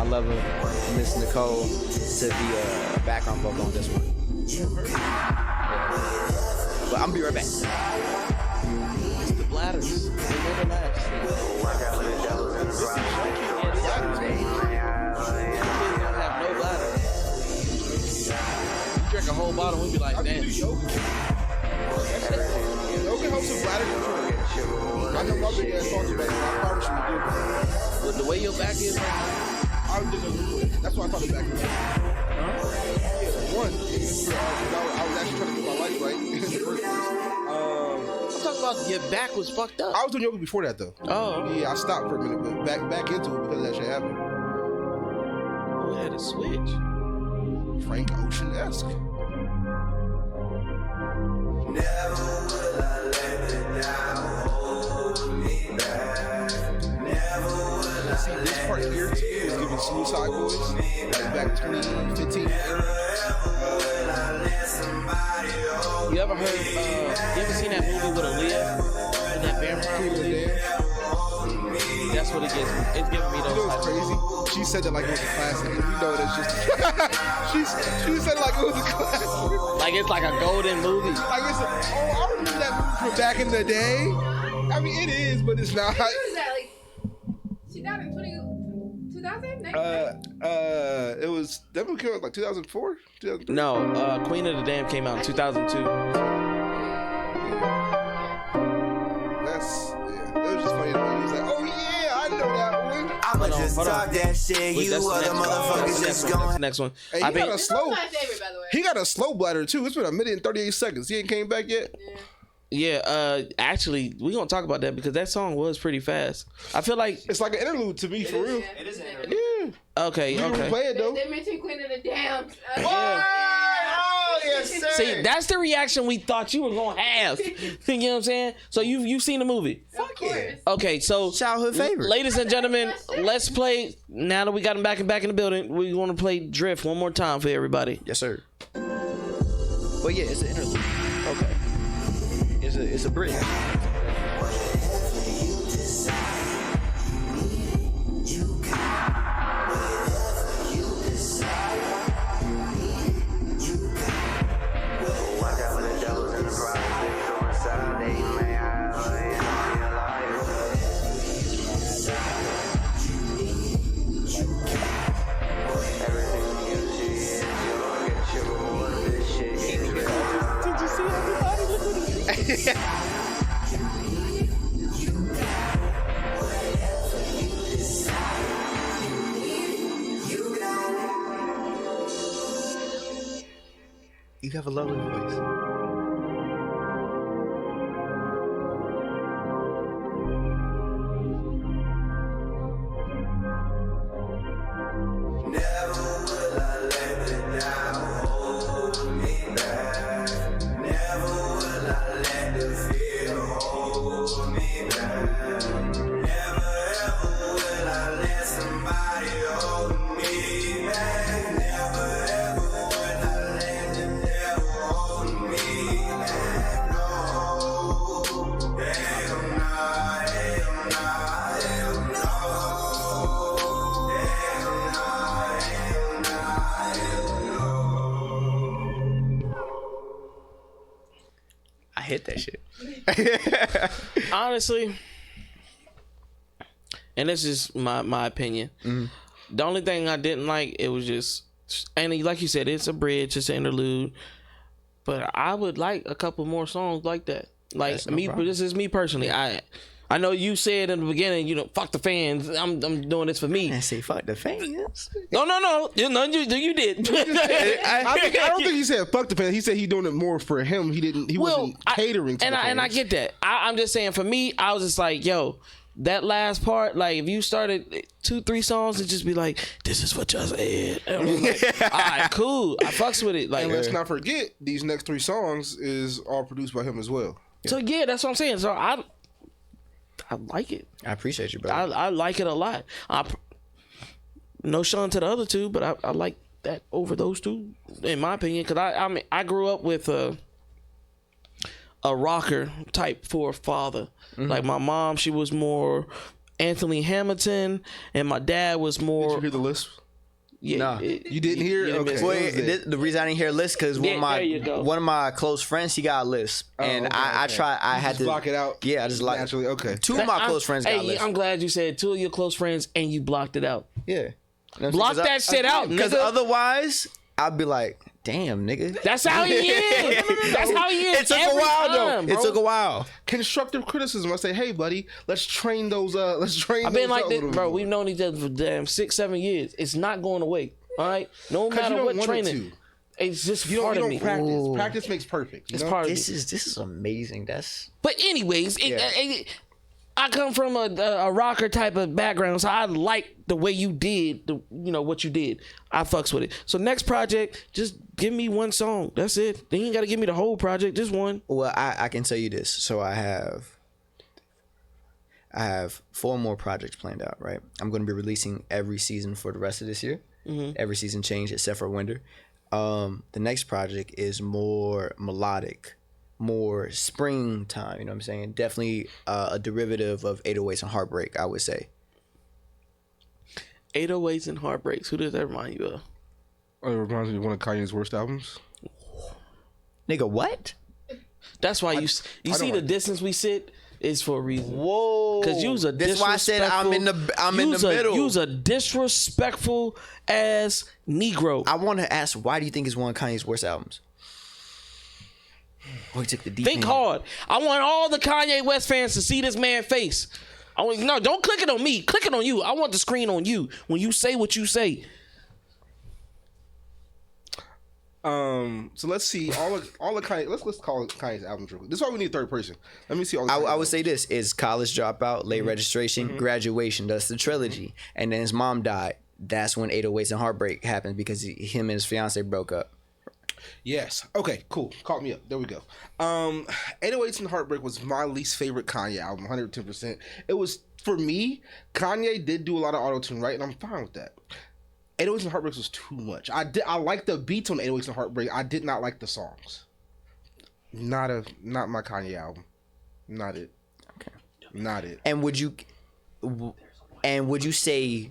lover, Miss Nicole, to be a background vocal on this one. But I'm gonna be right back. It's the bladders. They never last. Have no bladder. You drink a whole bottle, we'd be like, damn. Yoga helps with bladder control. I know my big ass talks about it. I promise you to do it. With the way your back is, I did it. That's why I thought it back in the day. One, I was actually trying to get my life right. I'm talking about your back was fucked up. I was doing yoga before that though. Oh. Yeah, I stopped for a minute, but back into it because that shit happened. We had a switch. Frank Ocean-esque. Never will I let it down, hold me back. Never will I See, this part here is giving Suicide Boys, like back 2015 era. You ever heard, you ever seen that movie with Aaliyah and that vampire movie? That's what it gives me. It's giving me You those know types what's crazy? She said that like it was a classic, and we know that's just. she said like it was a classic. Like it's like a golden movie. Like it's I remember that movie from back in the day. I mean, it is, but it's not. When was that? Like, she died in 2000? It was that movie came out like 2004, 2003. No, Queen of the Dam came out in 2002. That's yeah. It was just funny. It was like, oh yeah, I know that one. I'ma just hold on. talk that shit. Wait, You that's the other next one. motherfuckers That's just the gon' next one. Hey, I he got think a slow. my favorite, by the way. He got a slow bladder too. It's been a minute and 38 seconds. He ain't came back yet. Yeah. actually, we're gonna talk about that because that song was pretty fast. I feel like It's like an interlude to me, for real. It is an Yeah. okay. You can play it though. They mentioned Queen of the Dam. Oh yes, sir. See, that's the reaction we thought you were gonna have. You know what I'm saying? So you've seen the movie. Fuck yeah. Okay, so Childhood favorite. ladies and gentlemen, let's play. Now that we got him back in the building, we want to play Drift one more time for everybody. Yes, sir. But yeah, it's an interlude. Okay. It's a bridge. Did you see everybody looking at me? You have a lovely voice. Never will I let it down, hold me back. Never will I let the fear hold me back. Never ever hit that shit. Honestly, and this is my opinion. The only thing I didn't like, it was just, and like you said, it's a bridge, it's an interlude. But I would like a couple more songs like that. Like me, this is me personally. I know you said in the beginning, you know, fuck the fans. I'm doing this for me. I say fuck the fans. No. You did. I don't think he said fuck the fans. He said he doing it more for him. He wasn't catering to the fans. And I get that. I'm just saying, for me, I was just like, yo, that last part, like, if you started 2-3 songs and just be like, this is what y'all said. And I was like, all right, cool. I fucks with it. Like, And let's not forget, these next 3 songs is all produced by him as well. So yeah, that's what I'm saying. So I like it. I appreciate you, bro. I like it a lot. No shun to the other 2, but I like that over those 2, in my opinion. Because I grew up with a rocker type for a father. Like my mom, she was more Anthony Hamilton, and my dad was more. Did you hear the lisp? Yeah, Nah. You didn't hear it? Okay. Wait, the reason I didn't hear lisp because there you go. one of my close friends, he got a lisp, and okay, I okay. tried. I had Just to block it out. Yeah, I just like Naturally, okay. 2 of my close friends got lisp. I'm glad you said 2 of your close friends and you blocked it out. Yeah, Block that shit out, because nigga. otherwise I'd be like, damn, nigga. That's how he is. That's how he is. It took a every while time, though. bro. It took a while. Constructive criticism. I say, hey, buddy, let's train those. I've been like this, bro. We've known each other for damn 6-7 years. It's not going away. All right, no matter what training. It's just You part of don't me. practice. Ooh. Practice makes perfect. It's part of me. This is amazing. That's But anyways, I come from a rocker type of background, so I like the way you did, what you did. I fucks with it. So next project, just give me 1 song. That's it. Then you ain't got to give me the whole project, just 1. well. I can tell you this. So I have 4 more projects planned out. Right, I'm going to be releasing every season for the rest of this year. Every season change except for winter. The next project is more melodic, more springtime. You know what I'm saying? Definitely a derivative of 808s and Heartbreak, I would say. 808s and Heartbreaks. Who does that remind you of? It reminds me of one of Kanye's worst albums. Nigga, what? That's why you see the distance we sit is for a reason. Whoa! Because you's a That's why I said I'm in the middle. You's a disrespectful ass Negro. I want to ask, why do you think it's one of Kanye's worst albums? Oh, he took the deep Think end. hard. I want all the Kanye West fans to see this man's face. No, don't click it on me. Click it on you. I want the screen on you when you say what you say. So let's see all of Kanye. Let's call it Kanye's albums real quick. This is why we need a third person. Let me see all. I would say this is College Dropout, Late Registration, Graduation. That's the trilogy. And then his mom died. That's when 808s and Heartbreak happened because him and his fiance broke up. Yes. Okay. Cool. Caught me up. There we go. 808s and Heartbreak was my least favorite Kanye album. 110%. It was, for me. Kanye did do a lot of auto-tune, right, and I'm fine with that. 808s and Heartbreaks was too much. I liked the beats on 808s and Heartbreak. I did not like the songs. Not my Kanye album. Not it. Okay. Not it. And would you say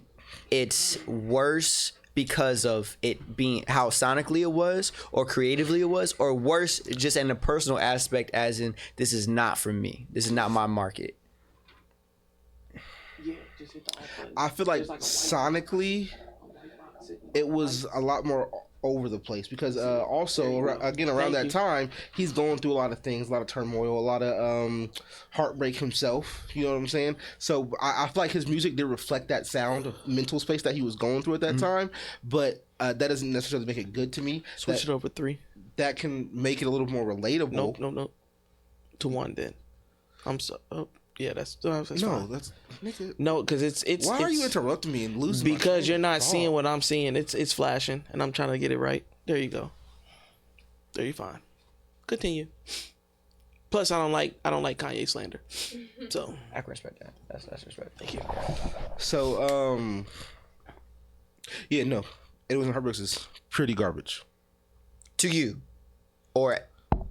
it's worse because of it being how sonically it was, or creatively it was, or worse just in the personal aspect, as in this is not for me. This is not my market. I feel like sonically, it was a lot more over the place because also around that time he's going through a lot of things, a lot of turmoil, a lot of heartbreak himself. You know what I'm saying? So I feel like his music did reflect that sound of mental space that he was going through at that time, but that doesn't necessarily make it good to me. Switch it over 3. That can make it a little more relatable. Nope. To 1 then. I'm so. Oh, yeah, that's No, fine. that's nigga. No, because it's. Why are you interrupting me and losing? Because you're not seeing what I'm seeing. It's flashing, and I'm trying to get it right. There you go. There you fine. Continue. Plus, I don't like Kanye slander. So I can respect that. That's respect. thank you. So yeah, no, it was in Heartbreaks is pretty garbage. To you, or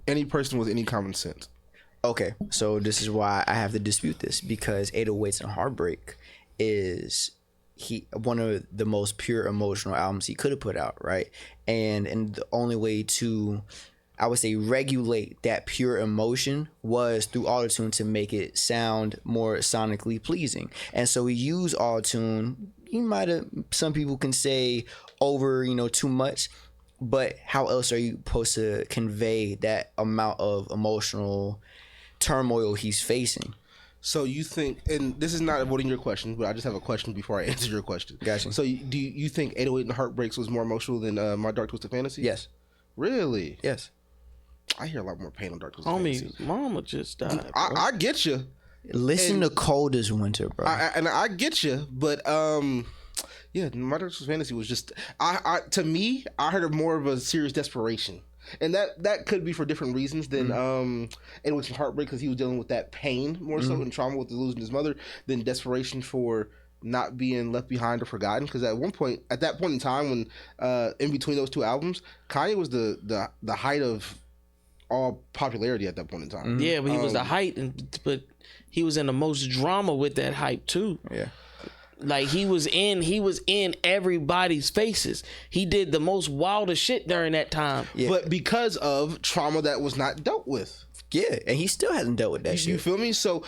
Any person with any common sense. okay, so this is why I have to dispute this, because 808s and Heartbreak is one of the most pure emotional albums he could have put out, right? And the only way to I would say, regulate that pure emotion was through autotune to make it sound more sonically pleasing. And so he used autotune. He might have, some people can say over, too much, but how else are you supposed to convey that amount of emotional turmoil he's facing? So you think, and this is not avoiding your question, but I just have a question before I answer your question. Gotcha. So do you think 808 and Heartbreaks was more emotional than My Dark Twisted Fantasy? Yes. Really? Yes. I hear a lot more pain on Dark Twisted Fantasy. Homie, mama just died. Bro. I get you. Listen to Cold as Winter, bro. I get you, but yeah, My Dark Twisted Fantasy was just to me, I heard of more of a serious desperation. And that could be for different reasons than it was Heartbreak, because he was dealing with that pain more so and trauma with losing his mother, than desperation for not being left behind or forgotten. Because at that point in time, when in between those two albums, Kanye was the height of all popularity at that point in time. Yeah, but he was the height, but he was in the most drama with that hype too. Yeah. Like he was in everybody's faces. He did the most wildest shit during that time. Yeah. But because of trauma that was not dealt with. Yeah, and he still hasn't dealt with that shit. You feel me? So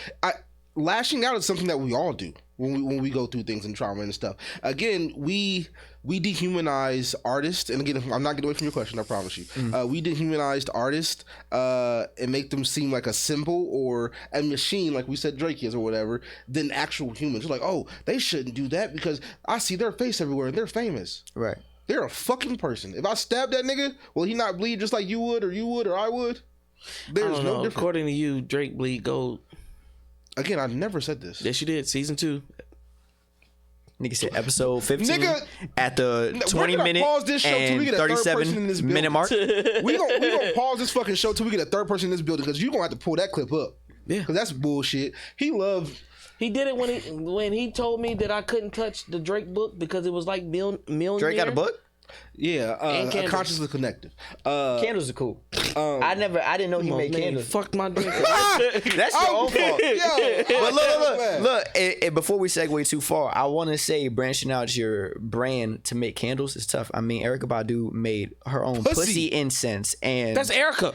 lashing out is something that we all do when we go through things and trauma and stuff. Again, we dehumanize artists, and again, I'm not getting away from your question, I promise you. We dehumanized artists and make them seem like a symbol or a machine, like we said Drake is or whatever, than actual humans. Like, oh, they shouldn't do that because I see their face everywhere and they're famous. Right. They're a fucking person. If I stab that nigga, will he not bleed just like you would or I would? There's I don't know. no difference. According to you, Drake bleed gold. Again, I never said this. Yes, you did. Season 2. Nigga said episode 15 Nigga, at the 20 minute pause this show till we and get a third person in 37 this minute mark. we gonna pause this fucking show till we get a third person in this building, because you're gonna have to pull that clip up. Yeah. Because that's bullshit. He did it when he told me that I couldn't touch the Drake book because it was like Millionaire. Drake got a book? Yeah, Candles. consciously connected. Candles are cool. I didn't know he made candles. Fuck my drink. That's your own fault. Yo, But look. And before we segue too far, I want to say branching out your brand to make candles is tough. I mean, Erykah Badu made her own pussy incense, and That's Erica.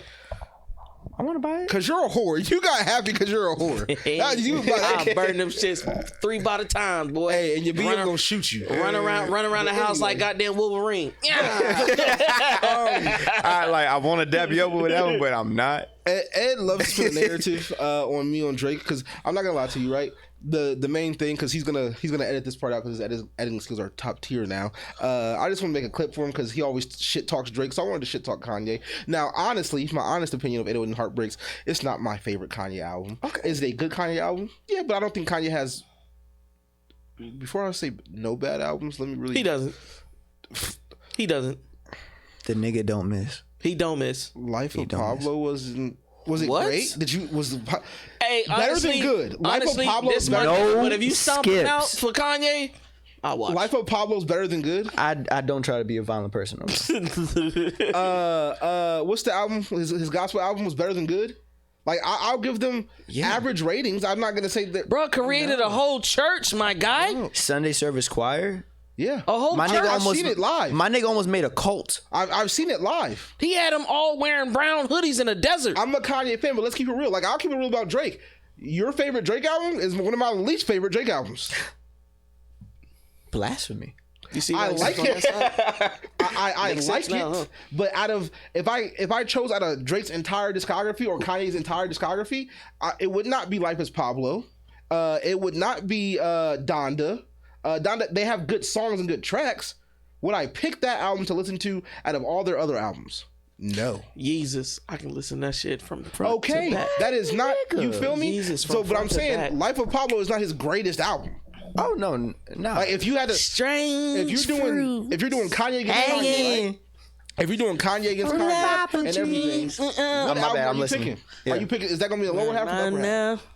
I want to buy it. Cause you're a whore. You got happy because you're a whore. I burn them shits 3 by the time, boy. Hey, and your BM gonna shoot you. Run around the house like goddamn Wolverine. I want to dab you up with that one, but I'm not. Ed loves to put a narrative on me on Drake, because I'm not gonna lie to you, right? The main thing, because he's gonna edit this part out because his editing skills are top tier now. I just want to make a clip for him because he always shit talks Drake, so I wanted to shit talk Kanye. Now, honestly, my honest opinion of 808 and Heartbreaks, it's not my favorite Kanye album. Okay, is it a good Kanye album? Yeah, but I don't think Kanye has. Before I say no bad albums, let me really. He doesn't. He doesn't. The nigga don't miss. He don't miss. Life of Pablo was it What? great? Hey, better honestly, than good? Life of honestly, Pablo this is one, better- but if you stomp him out skips. for Kanye, I'll watch. Life of Pablo's better than good. I don't try to be a violent person. What's the album? His gospel album was better than good. Like I'll give them average ratings. I'm not gonna say that. Bro created a whole church, my guy. Sunday service choir. Yeah, A whole My church. nigga I've almost seen it live. My nigga almost made a cult. I've seen it live. He had them all wearing brown hoodies in the desert. I'm a Kanye fan, but let's keep it real. Like I'll keep it real about Drake. Your favorite Drake album is one of my least favorite Drake albums. Blasphemy. You see, I like it. I Makes like sense now, it. huh? But if I chose out of Drake's entire discography or Kanye's entire discography, it would not be Life is Pablo. It would not be Donda. Donda, they have good songs and good tracks. Would I pick that album to listen to out of all their other albums? No. Jesus, I can listen to that shit from the front Okay, to back. that is not. You feel me? Jesus, so, from but I'm front to saying, back. Life of Pablo is not his greatest album. Oh no. Like if you had to, Strange if you're doing Kanye against Kanye, right? If you're doing Kanye against Kanye and everything, what my album bad, are I'm you listening. picking? Yeah. Are you picking? Is that gonna be the lower half or the upper half?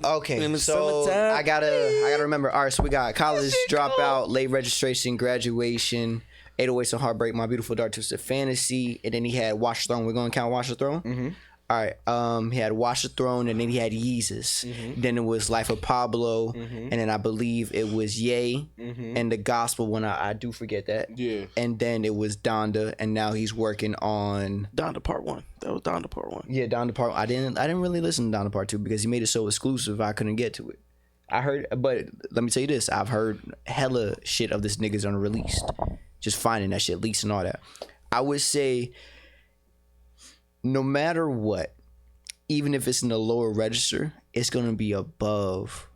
Okay, in the so summertime. I gotta remember. All right, so we got college dropout, late registration, graduation, 808s and Heartbreak, My Beautiful Dark Twisted Fantasy, and then he had Watch the Throne. We're gonna count Watch the Throne. All right. He had Watch the Throne, and then he had Yeezus. Then it was Life of Pablo, and then I believe it was Ye and the Gospel one. I do forget that. Yeah. And then it was Donda, and now he's working on Donda Part 1. That was Donda Part 1. Yeah, Donda Part. I didn't really listen to Donda Part 2 because he made it so exclusive I couldn't get to it. I heard, but let me tell you this: I've heard hella shit of this nigga's unreleased. Just finding that shit leaks and all that. I would say, no matter what, even if it's in the lower register, it's gonna be above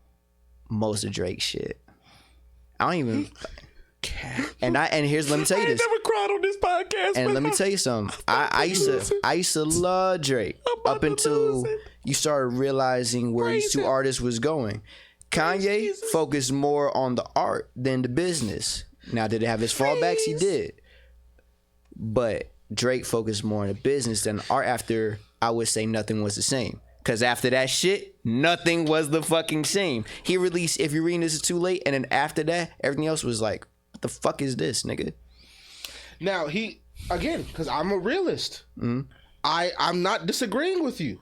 most of Drake's shit. I don't even. And let me tell you this. I never cried on this podcast. And let me tell you something. I used to love Drake up until you started realizing where these two artists was going. Kanye focused more on the art than the business. Now, did it have his fallbacks? He did. But Drake focused more on the business than art after, I would say, Nothing Was the Same. Because after that shit, nothing was the fucking same. He released If You're Reading This Is Too Late, and then after that, everything else was like, what the fuck is this, nigga? Now, because I'm a realist. I'm not disagreeing with you.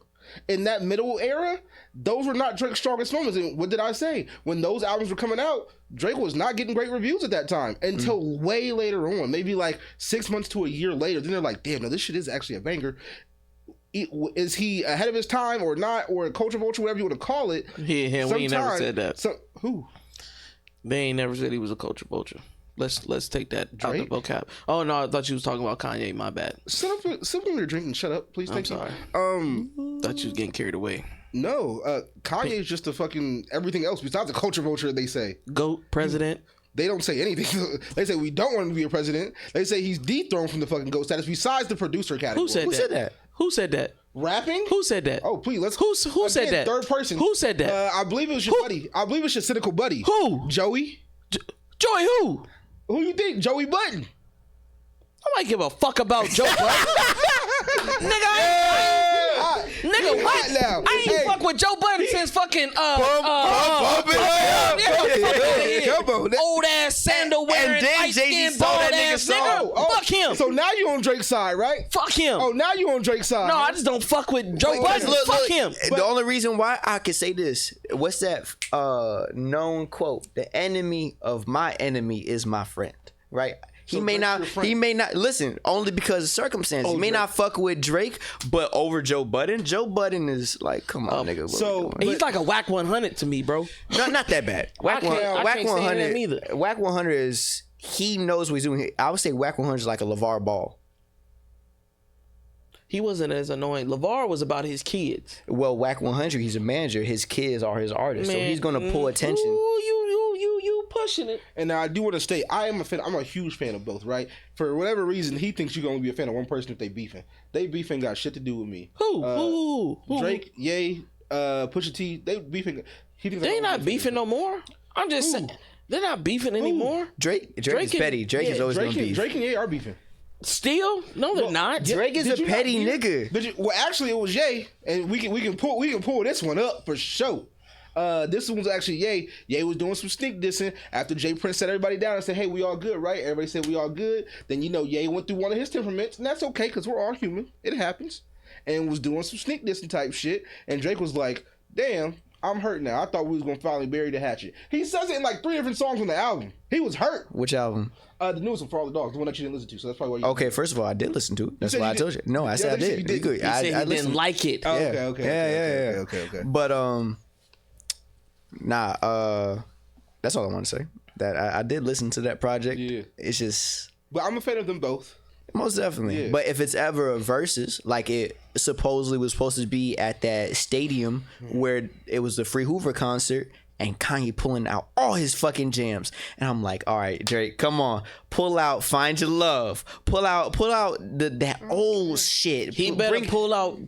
In that middle era, those were not Drake's strongest moments. And what did I say? When those albums were coming out, Drake was not getting great reviews at that time until way later on, maybe like 6 months to a year later. Then they're like, damn, no, this shit is actually a banger. Is he ahead of his time or not, or a culture vulture, whatever you want to call it? Yeah, we ain't never said that. Who? They ain't never said he was a culture vulture. Let's take that out the vocab. Oh no, I thought you was talking about Kanye. My bad. Sit when you're drinking. Shut up, please. I'm sorry. Thought you was getting carried away. No, Kanye is just a fucking everything else besides a culture vulture. They say GOAT president. They don't say anything. They say we don't want him to be a president. They say he's dethroned from the fucking GOAT status besides the producer category. Who said that? Who said that? Rapping? Who said that? Oh, please, let's. Who said that? Third person. Who said that? I believe it was your buddy. I believe it's your cynical buddy. Who? Joey. Joey who? Who you think? Joey Button. I might give a fuck about Joe Budden. Nigga, what? Now. I ain't fuck with Joe Budden since fucking Come on. old ass sandal wearing, And then light Jay-Z skin, saw bald that nigga ass song. nigga. Fuck him. So now you on Drake's side, right? Fuck him. Oh, now you on Drake's side. No, I just don't fuck with Joe Budden. Fuck him. The only reason why I can say this, what's that known quote? The enemy of my enemy is my friend, right? He may not listen only because of circumstances. He may not fuck with Drake, but over Joe Budden. Joe Budden is like, come on, nigga. So He's like a whack 100 to me, bro. Not that bad. I can't stand him either. Whack 100 is, he knows what he's doing. I would say Whack 100 is like a LeVar Ball. He wasn't as annoying. LeVar was about his kids. Well, Whack 100, he's a manager. His kids are his artists, so he's gonna pull attention. Ooh, you pushing it. And now I do want to state, I'm a huge fan of both, right? For whatever reason, he thinks you're going to be a fan of one person if they beefing. They beefing got shit to do with me. Who? Drake, Ye, Pusha T, they beefing. They ain't not beefing no more. I'm just saying. They're not beefing anymore. Drake is petty. Drake is always gonna beef. Drake and Ye are beefing. Still? No, they're not. Drake is a petty nigga. Well, actually, it was Ye, and we can pull this one up for sure. This one was actually Ye. Ye was doing some stink dissing after Jay Prince set everybody down and said, "Hey, we all good, right?" Everybody said we all good. Then Ye went through one of his temperaments, and that's okay because we're all human. It happens. And was doing some sneak dissing type shit. And Drake was like, "Damn, I'm hurt now. I thought we was gonna finally bury the hatchet." He says it in like 3 different songs on the album. He was hurt. Which album? The newest one, For All the Dogs, the one that you didn't listen to. So that's probably why you. Okay, first of all, I did listen to it. That's why I told you. No, I said I did. You did. I said he didn't like it. Oh, yeah. Okay. But that's all I want to say. That I did listen to that project. Yeah. It's just. But I'm a fan of them both. Most definitely. Yeah. But if it's ever a versus, like it supposedly was supposed to be at that stadium where it was the Free Hoover concert and Kanye pulling out all his fucking jams. And I'm like, all right, Drake, come on. Pull out Find Your Love. Pull out that old shit. He better pull out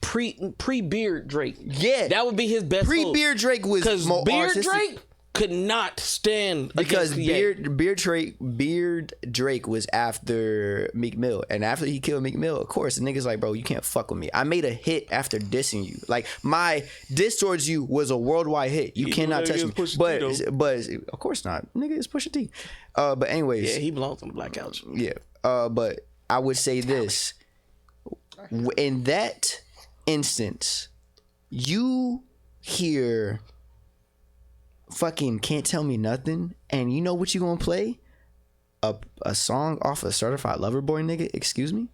pre-Beard Drake. Yeah. That would be his best. Pre-Beard Drake was because more Beard artistic. Drake could not stand Because against Beard Drake was after Meek Mill, and after he killed Meek Mill, of course the nigga's like, bro, you can't fuck with me. I made a hit after dissing you. Like my diss towards you was a worldwide hit. You cannot touch me. But of course not, nigga. It's Pusha T. But anyways, yeah, he belongs on the Black Couch. Yeah. But I would say this: in that instance, you hear fucking Can't Tell Me Nothing, and you know what you gonna play? A song off of Certified Lover Boy, nigga? Excuse me?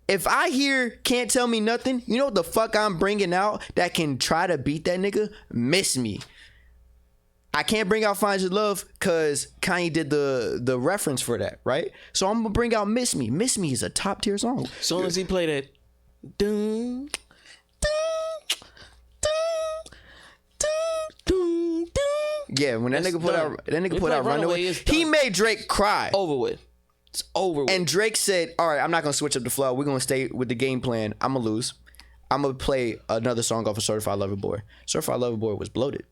If I hear Can't Tell Me Nothing, you know what the fuck I'm bringing out that can try to beat that nigga? Miss Me. I can't bring out Find Your Love because Kanye did the reference for that, right? So I'm gonna bring out Miss Me. Miss Me is a top tier song. As soon as he played that, dun, dun, dun, dun, dun, Yeah, when that That's nigga put done. out that nigga We put play out Runaway, Runaway, it's he done. made Drake cry. over with. It's over with. And Drake said, all right, I'm not going to switch up the flow. We're going to stay with the game plan. I'm going to lose. I'm going to play another song off of Certified Lover Boy. Certified Lover Boy was bloated.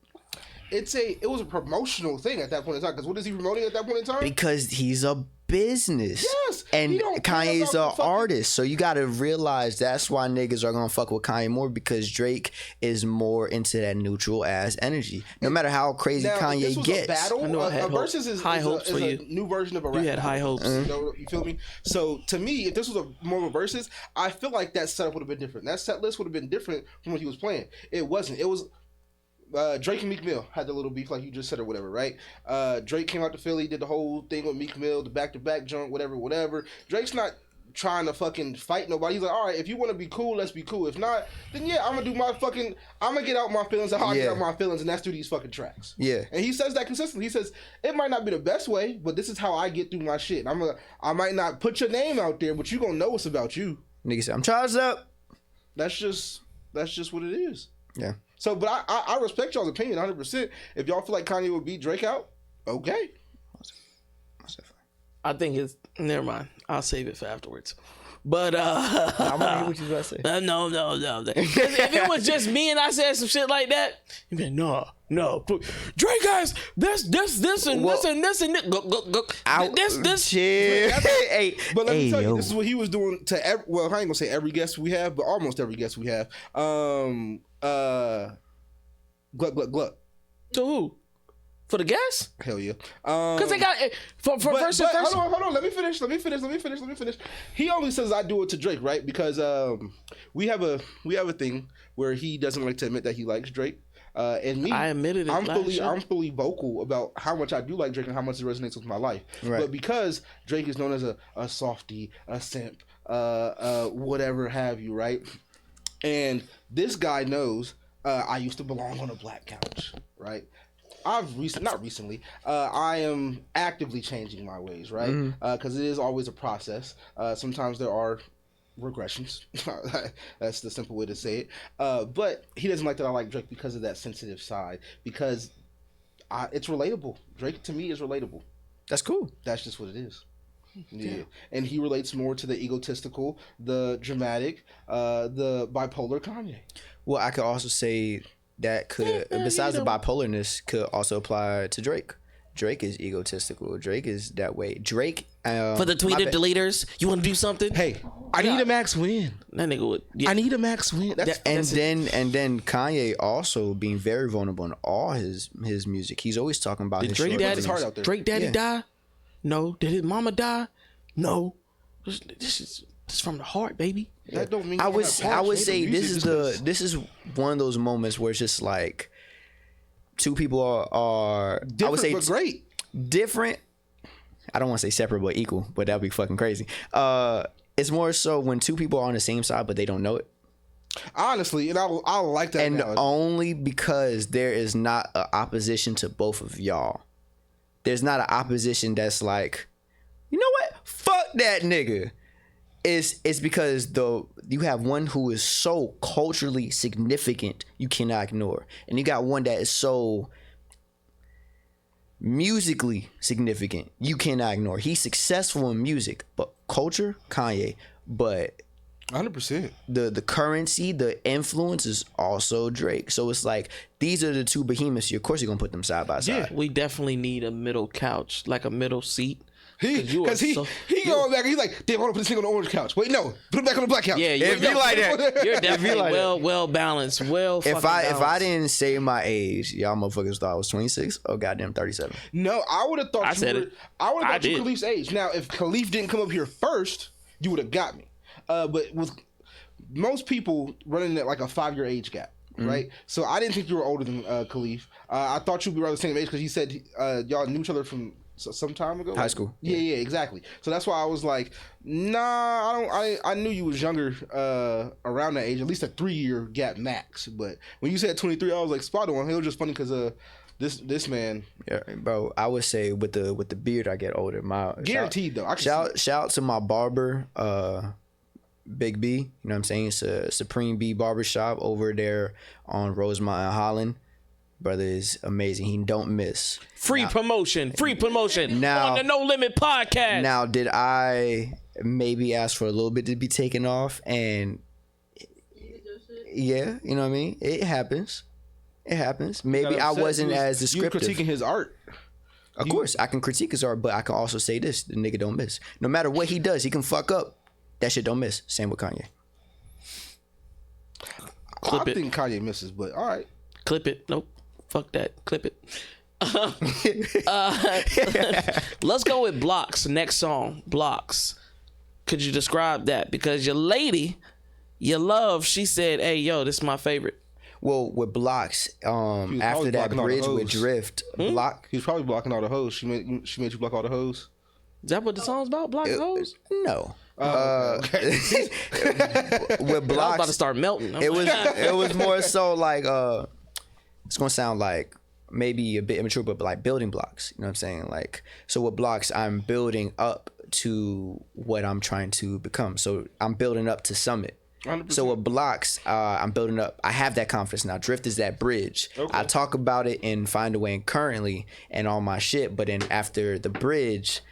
It was a promotional thing at that point in time. Because what is he promoting at that point in time? Because he's a business. Yes, And he don't care Kanye's about an the fucking- artist. So you got to realize that's why niggas are going to fuck with Kanye more, because Drake is more into that neutral ass energy. No matter how crazy Now, Kanye this was gets. a battle. I know I had A hope- versus is high is hopes a, for is you. a new version of a rap. You had high battle. hopes. You feel me? So to me, if this was a more of a versus, I feel like that setup would have been different. That set list would have been different from what he was playing. It wasn't. It was Drake and Meek Mill had the little beef like you just said or whatever, right? Drake came out to Philly, did the whole thing with Meek Mill, the back-to-back joint, whatever. Drake's not trying to fucking fight nobody. He's like, all right, if you want to be cool, let's be cool. If not, then yeah, I'm gonna get out my feelings and how I get Yeah. out my feelings, and that's through these fucking tracks. Yeah. And he says that consistently. He says, it might not be the best way, but this is how I get through my shit. I might not put your name out there, but you gonna know it's about you. Nigga said, I'm charged up. That's just what it is. Yeah. So, but I respect y'all's opinion 100%. If y'all feel like Kanye would beat Drake out, okay. I think it's never mind. I'll save it for afterwards. But I want to hear what you about to say. no. 'Cause if it was just me and I said some shit like that, you'd be like, no. Drake has this and this and this and this. Chill. Hey, But let me hey, tell you, yo. this is what he was doing to I ain't gonna say every guest we have, but almost every guest we have. Gluck. To who? For the guests? Hell yeah. Because they got for verse and verse. Hold on. Let me finish. He only says I do it to Drake, right? Because we have a thing where he doesn't like to admit that he likes Drake. And me, I admitted it I'm last year. fully vocal about how much I do like Drake and how much it resonates with my life. Right. But because Drake is known as a softie, a simp, whatever have you, right? And this guy knows I used to belong on a black couch, right? I am actively changing my ways, right? Because it is always a process. Sometimes there are regressions. That's the simple way to say it. But he doesn't like that I like Drake because of that sensitive side. Because it's relatable. Drake to me is relatable. That's cool. That's just what it is. Yeah. And he relates more to the egotistical, the dramatic, the bipolar Kanye. Well, I could also say that besides the bipolarness, could also apply to Drake. Drake is egotistical. Drake is that way. Drake For the tweeted deleters, you want to do something? Hey, I need a max win. That nigga would. Yeah. I need a max win. And then Kanye also being very vulnerable in all his music. He's always talking about his Drake shortcomings. his heart out there. Drake daddy Yeah. die? No. Did his mama die? No. This is from the heart, baby. That don't mean I you would don't have parts, say nigga. this Music is one of those moments where it's just like two people are different, I would say but great. different. I don't want to say separate but equal, but that'd be fucking crazy. It's more so when two people are on the same side but they don't know it, Honestly, and I like that. and analogy. only because there is not an opposition to both of y'all. There's not an opposition that's like, you know what? Fuck that nigga. It's because you have one who is so culturally significant you cannot ignore, and you got one that is so musically significant you cannot ignore. He's successful in music, but culture, Kanye, but 100%. the currency, the influence is also Drake. So it's like these are the two behemoths. Of course, you're gonna put them side by side. We definitely need a middle couch, like a middle seat. Because he going back. He's like, damn, I want to put this thing on the orange couch. Wait, no, put it back on the black couch. Yeah, If you like that, You're definitely like well balanced. Well, if I balanced. didn't say my age, y'all motherfuckers thought I was 26 or goddamn 37. No, I would have thought I you said were. it. I would I have thought you did. Khalif's age. Now, if Khalif didn't come up here first, you would have got me. But with most people running at like a 5-year age gap. Right, so I didn't think you were older than Khalif. I thought you'd be around the same age because he said y'all knew each other from some time ago. High school. Yeah, exactly. So that's why I was like, nah, I knew you was younger around that age, at least a 3-year gap max. But when you said 23, I was like, spot on. It was just funny because this man. Yeah, bro. I would say with the beard, I get older. Guaranteed though. Shout out to my barber, Big B, you know what I'm saying? It's a Supreme B barbershop over there on Rosemont and Holland. Brother is amazing. He don't miss. Free promotion now, on the No Limit podcast. Now, did I maybe ask for a little bit to be taken off? And yeah, you know what I mean? It happens. Maybe I wasn't as descriptive. You critiquing his art. Of course, I can critique his art, but I can also say this: the nigga don't miss. No matter what he does, he can fuck up. That shit don't miss. Same with Kanye. I think Kanye misses, but all right. Clip it. Nope. Fuck that. Clip it. Let's go with Blocks. Next song, Blocks. Could you describe that? Because your lady, your love, she said, "Hey, yo, this is my favorite." Well, with Blocks, after that bridge with Drift, Block. He was probably blocking all the hoes. She made you block all the hoes. Is that what the song's about? Blocking hoes? No. Okay. With Blocks, I was about to start melting. It was more so like it's gonna sound like maybe a bit immature, but like building blocks. You know what I'm saying? Like, so with Blocks, I'm building up to what I'm trying to become. So I'm building up to summit. 100%. So with Blocks, I'm building up. I have that confidence now. Drift is that bridge. Okay. I talk about it in Find a Way and Currently and all my shit, but then after the bridge,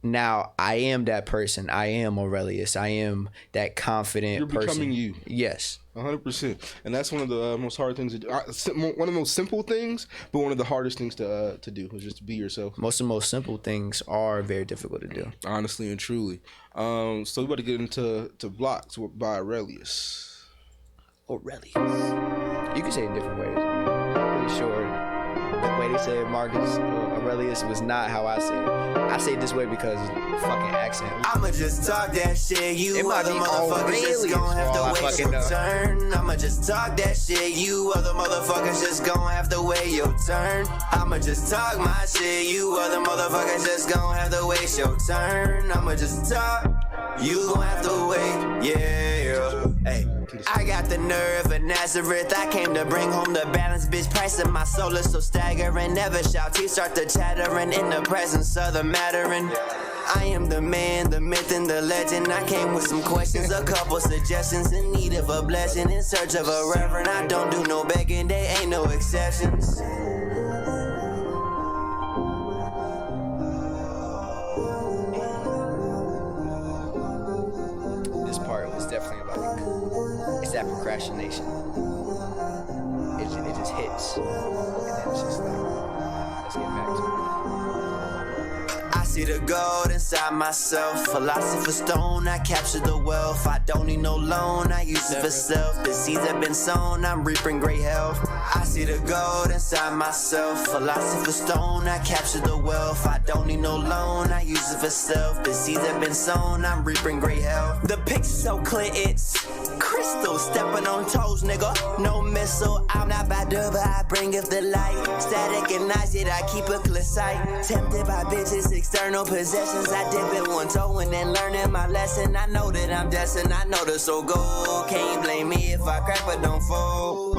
now I am that person. I am Aurelius. I am that confident person. You're becoming you. Yes. 100%. And that's one of the most hard things to do. One of the most simple things, but one of the hardest things to do is just be yourself. Most of the most simple things are very difficult to do. Honestly and truly. So we about to get into Blocks by Aurelius. Aurelius. You can say it in different ways. I'm pretty sure the way they say it, Marcus Aurelius, was not how I say it. I say it this way because fucking accent. I'ma just talk that shit, you other motherfuckers just gon' have to wait your turn. I'ma just talk that shit, you other motherfuckers just gon' have to wait your turn. I'ma just talk my shit, you other motherfuckers just gon' have to wait your turn. I'ma just talk, you gon' have to wait, yeah. Hey, I got the nerve of Nazareth. I came to bring home the balance, bitch. Price of my soul is so staggering. Never shout, teeth start to chattering in the presence of the mattering. I am the man, the myth, and the legend. I came with some questions, a couple suggestions, in need of a blessing, in search of a reverend. I don't do no begging, there ain't no exceptions. This part was definitely like, it's that procrastination. It just hits. And then it's just like, let's get back to it. I see the gold inside myself. Philosopher's stone, I capture the wealth. I don't need no loan, I use it for self. The seeds have been sown, I'm reaping great health. I see the gold inside myself. Philosopher's stone, I capture the wealth. I don't need no loan, I use it for self. The seeds have been sown, I'm reaping great health. The picture's so clear, it's crystal. Stepping on toes, nigga, no missile. I'm not bad, but I bring it the light. Static and nice, yet I keep a clear sight. Tempted by bitches, external possessions. I dip it one toe and then learning my lesson. I know that I'm destined, I know the soul gold. Can't blame me if I crack but don't fold.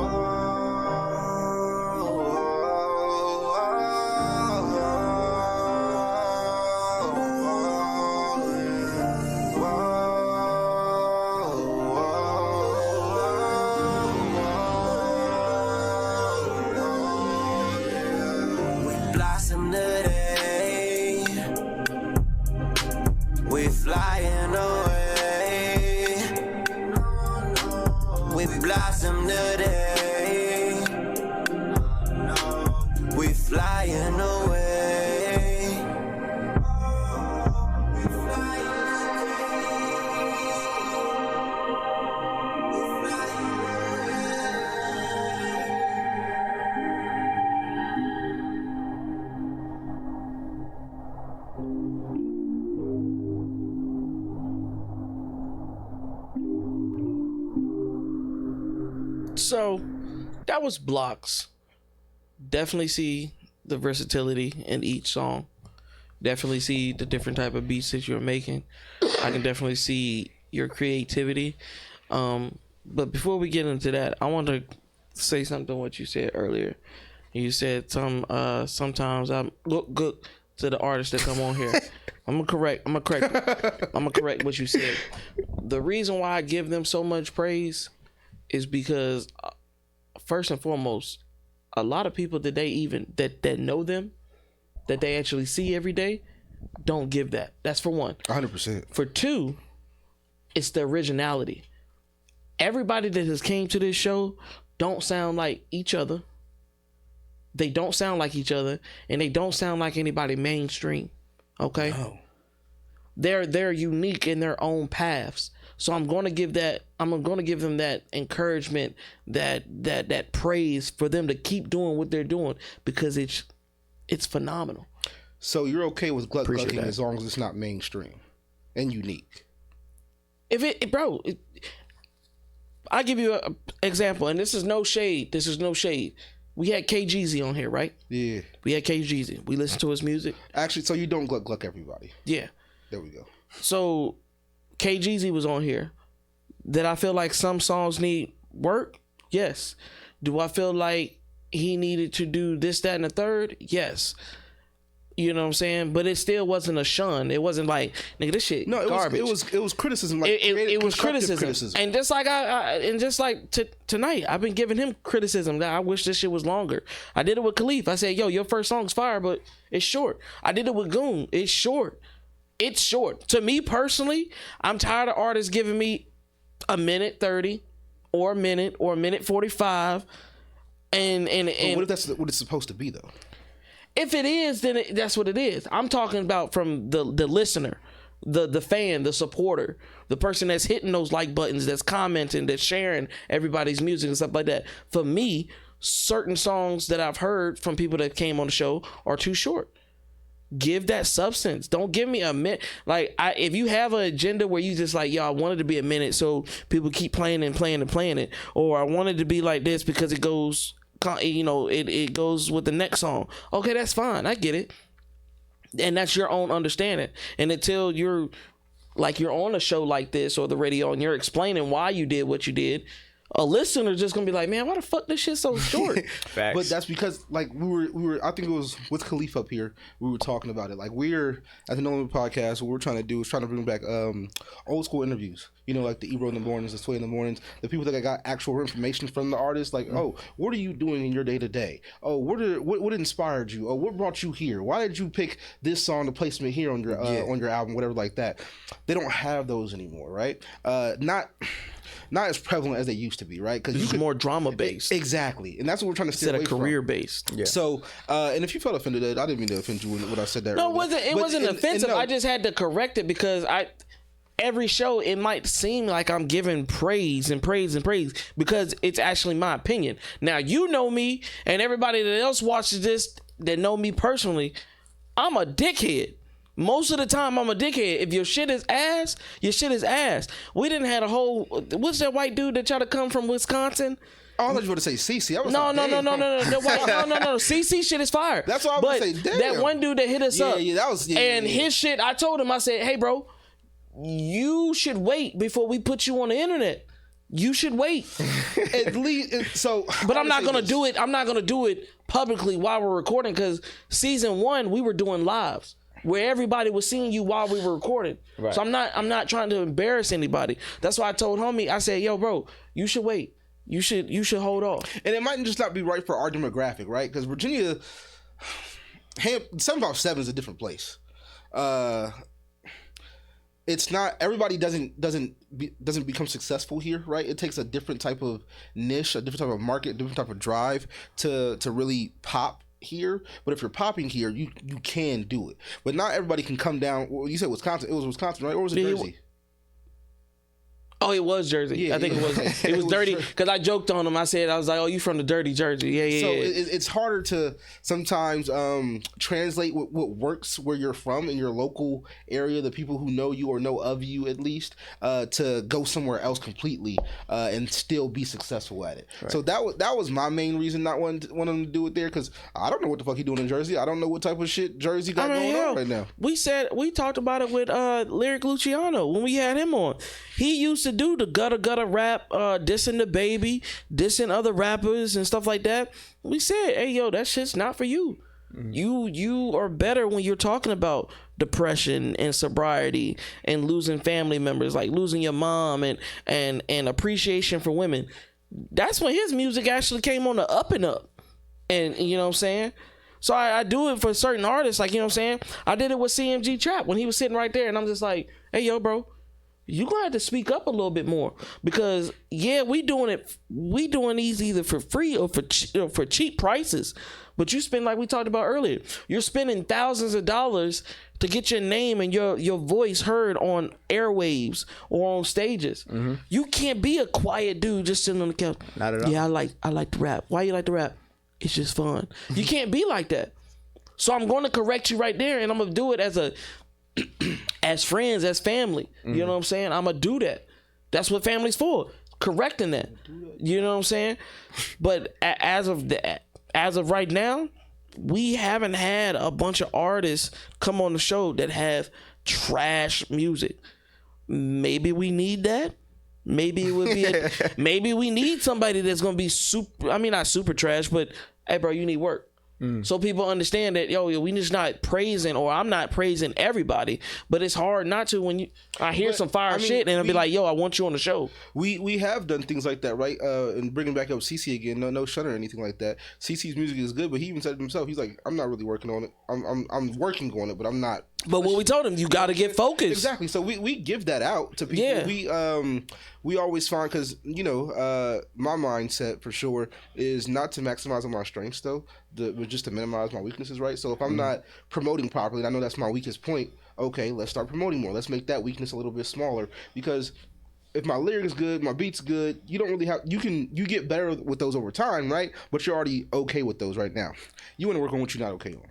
We flying away. We blossom today. We flying away. So that was Blocks. Definitely see the versatility in each song. Definitely see the different type of beats that you're making. I can definitely see your creativity. But before we get into that, I want to say something what you said earlier. You said sometimes I look good to the artists that come on here. I'm gonna correct what you said. The reason why I give them so much praise is because first and foremost, a lot of people that that know them, that they actually see every day, don't give that. That's for one. 100%. For two, it's the originality. Everybody that has came to this show don't sound like each other. They don't sound like each other, and they don't sound like anybody mainstream. Okay? No. They're unique in their own paths. So I'm going to give them that encouragement, that praise for them to keep doing what they're doing, because it's phenomenal. So you're okay with Appreciate glucking that. as long as it's not mainstream and unique. I'll give you an example, and this is no shade. We had KGZ on here, right? Yeah. We had KGZ. We listened to his music. Actually, so you don't gluck everybody. Yeah. There we go. So KGZ was on here. Did I feel like some songs need work? Yes. Do I feel like he needed to do this, that, and the third? Yes. You know what I'm saying? But it still wasn't a shun. It wasn't like, nigga, this shit garbage. It was criticism. Like It was constructive criticism. And just like tonight, I've been giving him criticism that I wish this shit was longer. I did it with Khalif. I said, yo, your first song's fire, but it's short. I did it with Goon. It's short. It's short. To me personally, I'm tired of artists giving me a minute 30 or a minute 45. And what if that's what it's supposed to be though? If it is, then that's what it is. I'm talking about from the listener, the fan, the supporter, the person that's hitting those like buttons, that's commenting, that's sharing everybody's music and stuff like that. For me, certain songs that I've heard from people that came on the show are too short. Give that substance. Don't give me a minute. Like, if you have an agenda where you just like, yo, I wanted to be a minute so people keep playing it, or I wanted to be like this because it goes, you know, it goes with the next song. Okay, that's fine. I get it. And that's your own understanding. And until you're on a show like this or the radio and you're explaining why you did what you did, a listener just gonna be like, man, why the fuck this shit so short? Facts. But that's because like we were I think it was with Khalif up here, we were talking about it. Like we're at the NoLimitPodcast, what we're trying to do is trying to bring back old school interviews. You know, like the Ebro in the mornings, the Sway in the mornings, the people that got actual information from the artists, like, oh, what are you doing in your day to day? Oh, what inspired you? Oh, what brought you here? Why did you pick this song, the placement here on your album, whatever like that? They don't have those anymore, right? Not as prevalent as they used to be, right? Because It's more drama based. Exactly, and that's what we're trying to stay Instead away of from. career based. Yeah. So, and if you felt offended, I didn't mean to offend you when I said that. No, earlier. it wasn't offensive. I just had to correct it because every show it might seem like I'm giving praise because it's actually my opinion. Now you know me, and everybody that else watches this that know me personally, I'm a dickhead. Most of the time I'm a dickhead. If your shit is ass, your shit is ass. We didn't have a whole, what's that white dude that tried to come from Wisconsin? Oh, I thought you were going to say CC. I was No. like, damn. No. CC shit is fire. That's what I was going to say. Damn. That one dude that hit us up. Yeah, that was. Yeah, and his shit, I told him, I said, hey, bro, you should wait before we put you on the internet. You should wait. At least, so. But I'm not going to do it. I'm not going to do it publicly while we're recording because season 1, we were doing lives where everybody was seeing you while we were recording. Right. So I'm not trying to embarrass anybody. That's why I told homie, I said, yo, bro, you should wait. You should hold off. And it might just not be right for our demographic, right? Because Virginia, 757 is a different place. It's not, everybody doesn't become successful here, right? It takes a different type of niche, a different type of market, different type of drive to really pop here. But if you're popping here, you can do it. But not everybody can come down. Well, you said Wisconsin. It was Wisconsin, right? Or was it Jersey? Oh, it was Jersey. Yeah, I think yeah. it was. It was dirty because I joked on him. I was like, "Oh, you from the dirty Jersey?" Yeah. So it's harder to sometimes translate what works where you're from in your local area, the people who know you or know of you at least, to go somewhere else completely and still be successful at it. Right. So that was my main reason not wanting to do it there, because I don't know what the fuck he doing in Jersey. I don't know what type of shit Jersey got going on right now. We talked about it with Lyric Luciano when we had him on. He used to do the gutter rap, dissing the baby, dissing other rappers and stuff like that. We said, hey, yo, that shit's not for you. You are better when you're talking about depression and sobriety and losing family members, like losing your mom and appreciation for women. That's when his music actually came on the up and up. And you know what I'm saying? So I do it for certain artists, like, you know what I'm saying? I did it with CMG Trap when he was sitting right there, and I'm just like, hey, yo, bro, you gonna have to speak up a little bit more, because we doing these either for free or for cheap prices. But you spend, like we talked about earlier, you're spending thousands of dollars to get your name and your voice heard on airwaves or on stages. Mm-hmm. You can't be a quiet dude just sitting on the couch. Not at all. Yeah, I like to rap. Why you like to rap? It's just fun. You can't be like that. So I'm going to correct you right there, and I'm gonna do it as friends, as family. You know what I'm saying? I'm gonna do that. That's what family's for. Correcting that. You know what I'm saying? But as of right now, we haven't had a bunch of artists come on the show that have trash music. Maybe we need that. Maybe it would be maybe we need somebody that's gonna be not super trash, but hey, bro, you need work. So people understand that, we just not praising, or I'm not praising everybody, but it's hard not to when I hear some fire shit and I'll be like, yo, I want you on the show. We have done things like that, right? And bringing back up CC again, no shunner or anything like that. CC's music is good, but he even said it himself. He's like, I'm not really working on it. I'm working on it, but I'm not. But what we told him, you got to get focused. Exactly. So we give that out to people. Yeah. We always find, because my mindset for sure is not to maximize on my strengths though, but just to minimize my weaknesses, right? So if I'm not promoting properly, and I know that's my weakest point, okay, let's start promoting more. Let's make that weakness a little bit smaller, because if my lyric is good, my beat's good, you don't really have, you get better with those over time, right? But you're already okay with those right now. You want to work on what you're not okay on.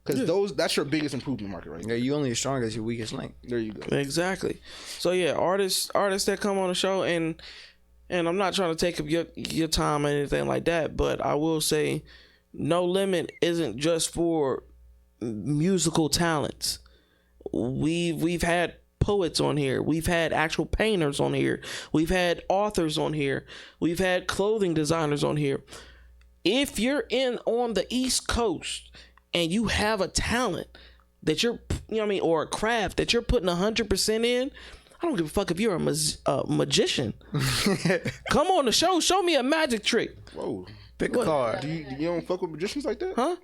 Because that's your biggest improvement market right now. Yeah, you only as strong as your weakest link. There you go. Exactly. So yeah, artists that come on the show, and I'm not trying to take up your time or anything like that, but I will say No Limit isn't just for musical talents. We've had poets on here. We've had actual painters on here. We've had authors on here. We've had clothing designers on here. If you're on the East Coast and you have a talent that you're, or a craft that you're putting 100% in, I don't give a fuck if you're a magician. Come on the show. Show me a magic trick. Whoa. Pick a card. Do you don't fuck with magicians like that? Huh?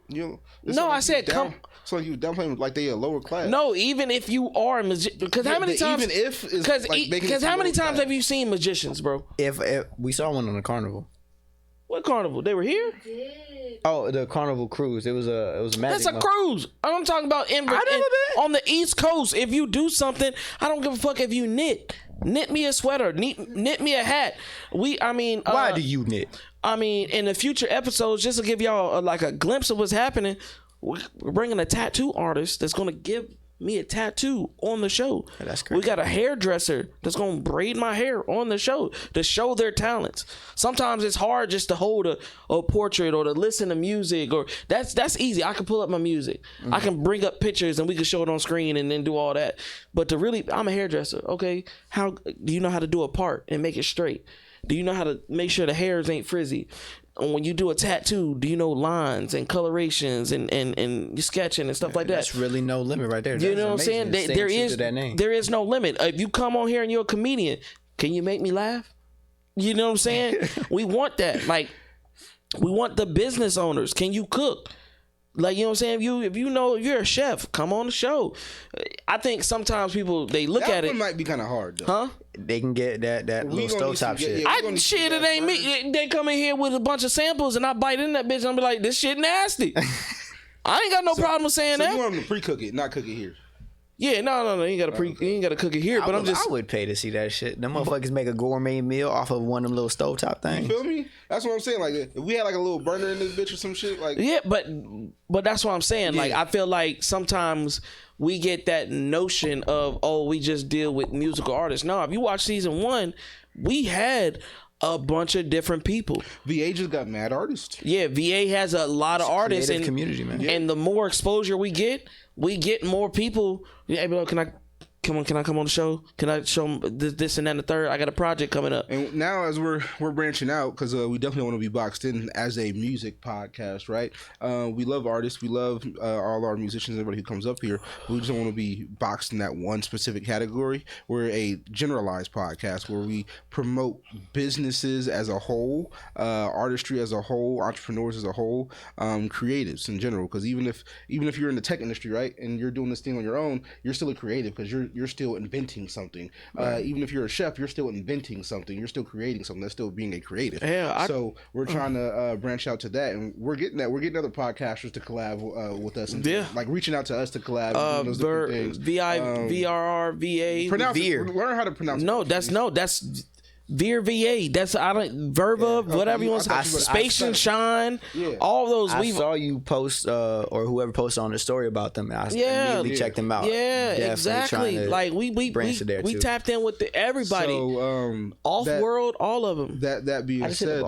No, I said come. It's like you downplaying like they a lower class. No, even if you are a magician, because how many times? Even if because how many times have you seen magicians, bro? If we saw one on the carnival. What carnival? They were here? Oh, the carnival cruise. It was a magic. That's a cruise. I'm talking about on the East Coast. If you do something, I don't give a fuck if you knit me a sweater, knit me a hat. Why do you knit? In the future episodes, just to give y'all like a glimpse of what's happening, we're bringing a tattoo artist that's gonna give me a tattoo on the show. That's crazy. We got a hairdresser that's gonna braid my hair on the show to show their talents. Sometimes it's hard just to hold a portrait or to listen to music, or that's easy. I can pull up my music. Mm-hmm. I can bring up pictures and we can show it on screen and then do all that. But I'm a hairdresser. Okay, how do you know how to do a part and make it straight? Do you know how to make sure the hairs ain't frizzy? And when you do a tattoo, do you know lines and colorations and sketching and stuff like that? That's really No Limit right there. You know what I'm saying? There is no limit. If you come on here and you're a comedian, can you make me laugh? You know what I'm saying? We want that. Like, we want the business owners. Can you cook? Like, you know what I'm saying? If you're a chef, come on the show. I think sometimes people, they look at it. That might be kind of hard, though. Huh? They can get that little stovetop shit. It ain't me. They come in here with a bunch of samples and I bite in that bitch and I'm be like, this shit nasty. I ain't got no problem with saying that. You want them to pre-cook it, not cook it here. Yeah, no. You ain't gotta cook it here. But I would pay to see that shit. Them motherfuckers make a gourmet meal off of one of them little stovetop things. You feel me? That's what I'm saying. Like, if we had like a little burner in this bitch or some shit, like yeah, but that's what I'm saying. Like, I feel like sometimes we get that notion of, oh, we just deal with musical artists. No, if you watch season 1, we had a bunch of different people. VA just got mad artists. Yeah, VA has a lot of artists and community, man. And the more exposure we get more people. Hey, bro, can I come on the show? Can I show them this and that and the third? I got a project coming up. And now as we're branching out, because we definitely want to be boxed in as a music podcast, right? We love artists. We love all our musicians, everybody who comes up here. We just don't want to be boxed in that one specific category. We're a generalized podcast where we promote businesses as a whole, artistry as a whole, entrepreneurs as a whole, creatives in general. Because even if you're in the tech industry, right, and you're doing this thing on your own, you're still a creative because you're still inventing something. Right. Even if you're a chef, you're still inventing something. You're still creating something. That's still being a creative. Yeah, so we're trying to branch out to that, and we're getting that. We're getting other podcasters to collab with us, and like reaching out to us to collab. Those different things. VRR, VA. Pronounce it. Learn how to pronounce. That's Veer VA. That's Verva, whatever you want to say. Space and Shine. Yeah. All those. I saw you post or whoever posted on the story about them. I immediately checked them out. Yeah, exactly. Like we tapped in with everybody. So off world, all of them. That being said,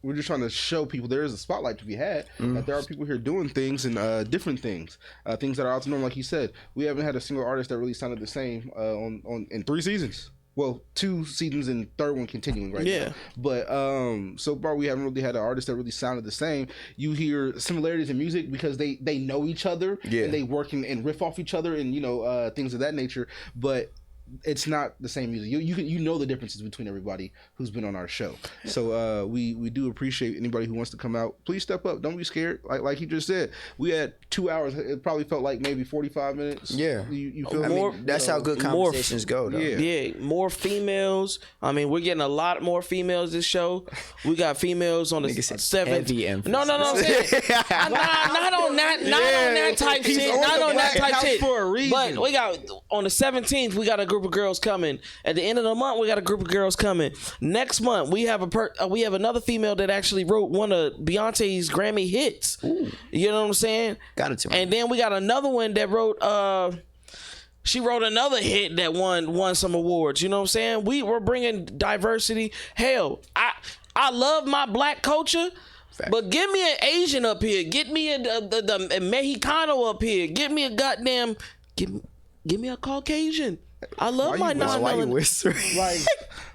we're just trying to show people there is a spotlight to be had. That there are people here doing things and different things, things that are out to norm. Like you said, we haven't had a single artist that really sounded the same in 3 seasons. Well, 2 seasons and third one continuing right now. But so far we haven't really had an artist that really sounded the same. You hear similarities in music because they know each other and they work and riff off each other and things of that nature. But it's not the same music. You know the differences between everybody who's been on our show. So we do appreciate anybody who wants to come out. Please step up. Don't be scared. Like he just said, we had 2 hours. It probably felt like maybe 45 minutes. Yeah, you feel more. That's how good conversations go. Though. Yeah, more females. I mean, we're getting a lot more females this show. We got females on the 7th. No. I'm saying, not on that type shit. Not on that type shit. For a reason. But we got on the 17th. We got a group of girls coming. At the end of the month, we got a group of girls coming. Next month, we have another female that actually wrote one of Beyonce's Grammy hits. Ooh. You know what I'm saying? Got it to me. And then we got another one that wrote. She wrote another hit that won some awards. You know what I'm saying? We're bringing diversity. I love my black culture. Fact. But give me an Asian up here. Get me a Mexicano up here. Get me a goddamn. Give me a Caucasian. I love my non-melanin. Why you whispering?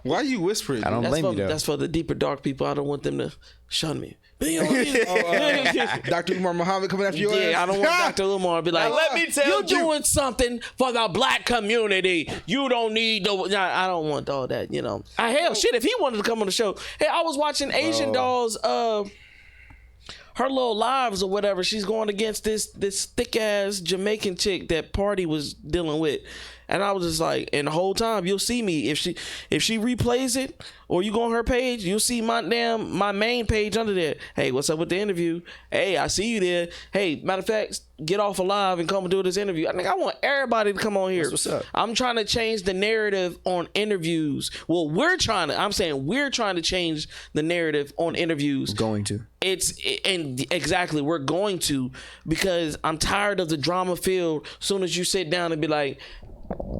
Why you whispering? I don't blame you though. That's for the deeper dark people. I don't want them to shun me. Dr. Umar Muhammad coming after you. Yeah, I don't want Dr. Umar to be like, let me tell you, you're doing something for the black community. You don't need I don't want all that, Shit, if he wanted to come on the show. Hey, I was watching Asian Doll's her little lives or whatever. She's going against this thick ass Jamaican chick that Party was dealing with. And I was just like, and the whole time you'll see me if she replays it or you go on her page, you'll see my main page under there. Hey, what's up with the interview? Hey, I see you there. Hey, matter of fact, get off alive and come and do this interview. I think I want everybody to come on here. That's what's up. I'm trying to change the narrative on interviews. Well, we're trying to change the narrative on interviews. Going to. Exactly, we're going to, because I'm tired of the drama filled. Soon as you sit down and be like,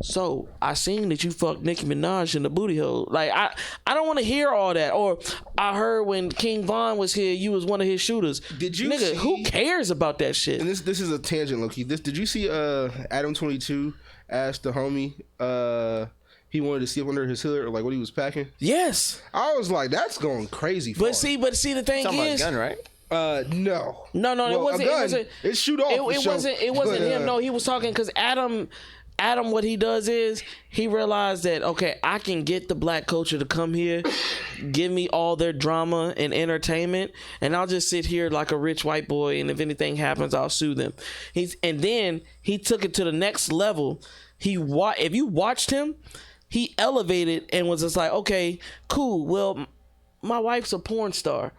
so I seen that you fucked Nicki Minaj in the booty hole. Like I don't want to hear all that. Or I heard when King Von was here, you was one of his shooters. Did you see, who cares about that shit? And this is a tangent, low-key. Did you see Adam 22 asked the homie he wanted to see up under his hood or like what he was packing? Yes. I was like, that's going crazy far. But see the thing is, about a gun, right? No. No, it wasn't. It shoot off. It wasn't him. No, he was talking because Adam, what he does is he realized that, okay, I can get the black culture to come here, give me all their drama and entertainment, and I'll just sit here like a rich white boy, and if anything happens, I'll sue them. And then he took it to the next level. If you watched him, he elevated and was just like, okay, cool. Well, my wife's a porn star,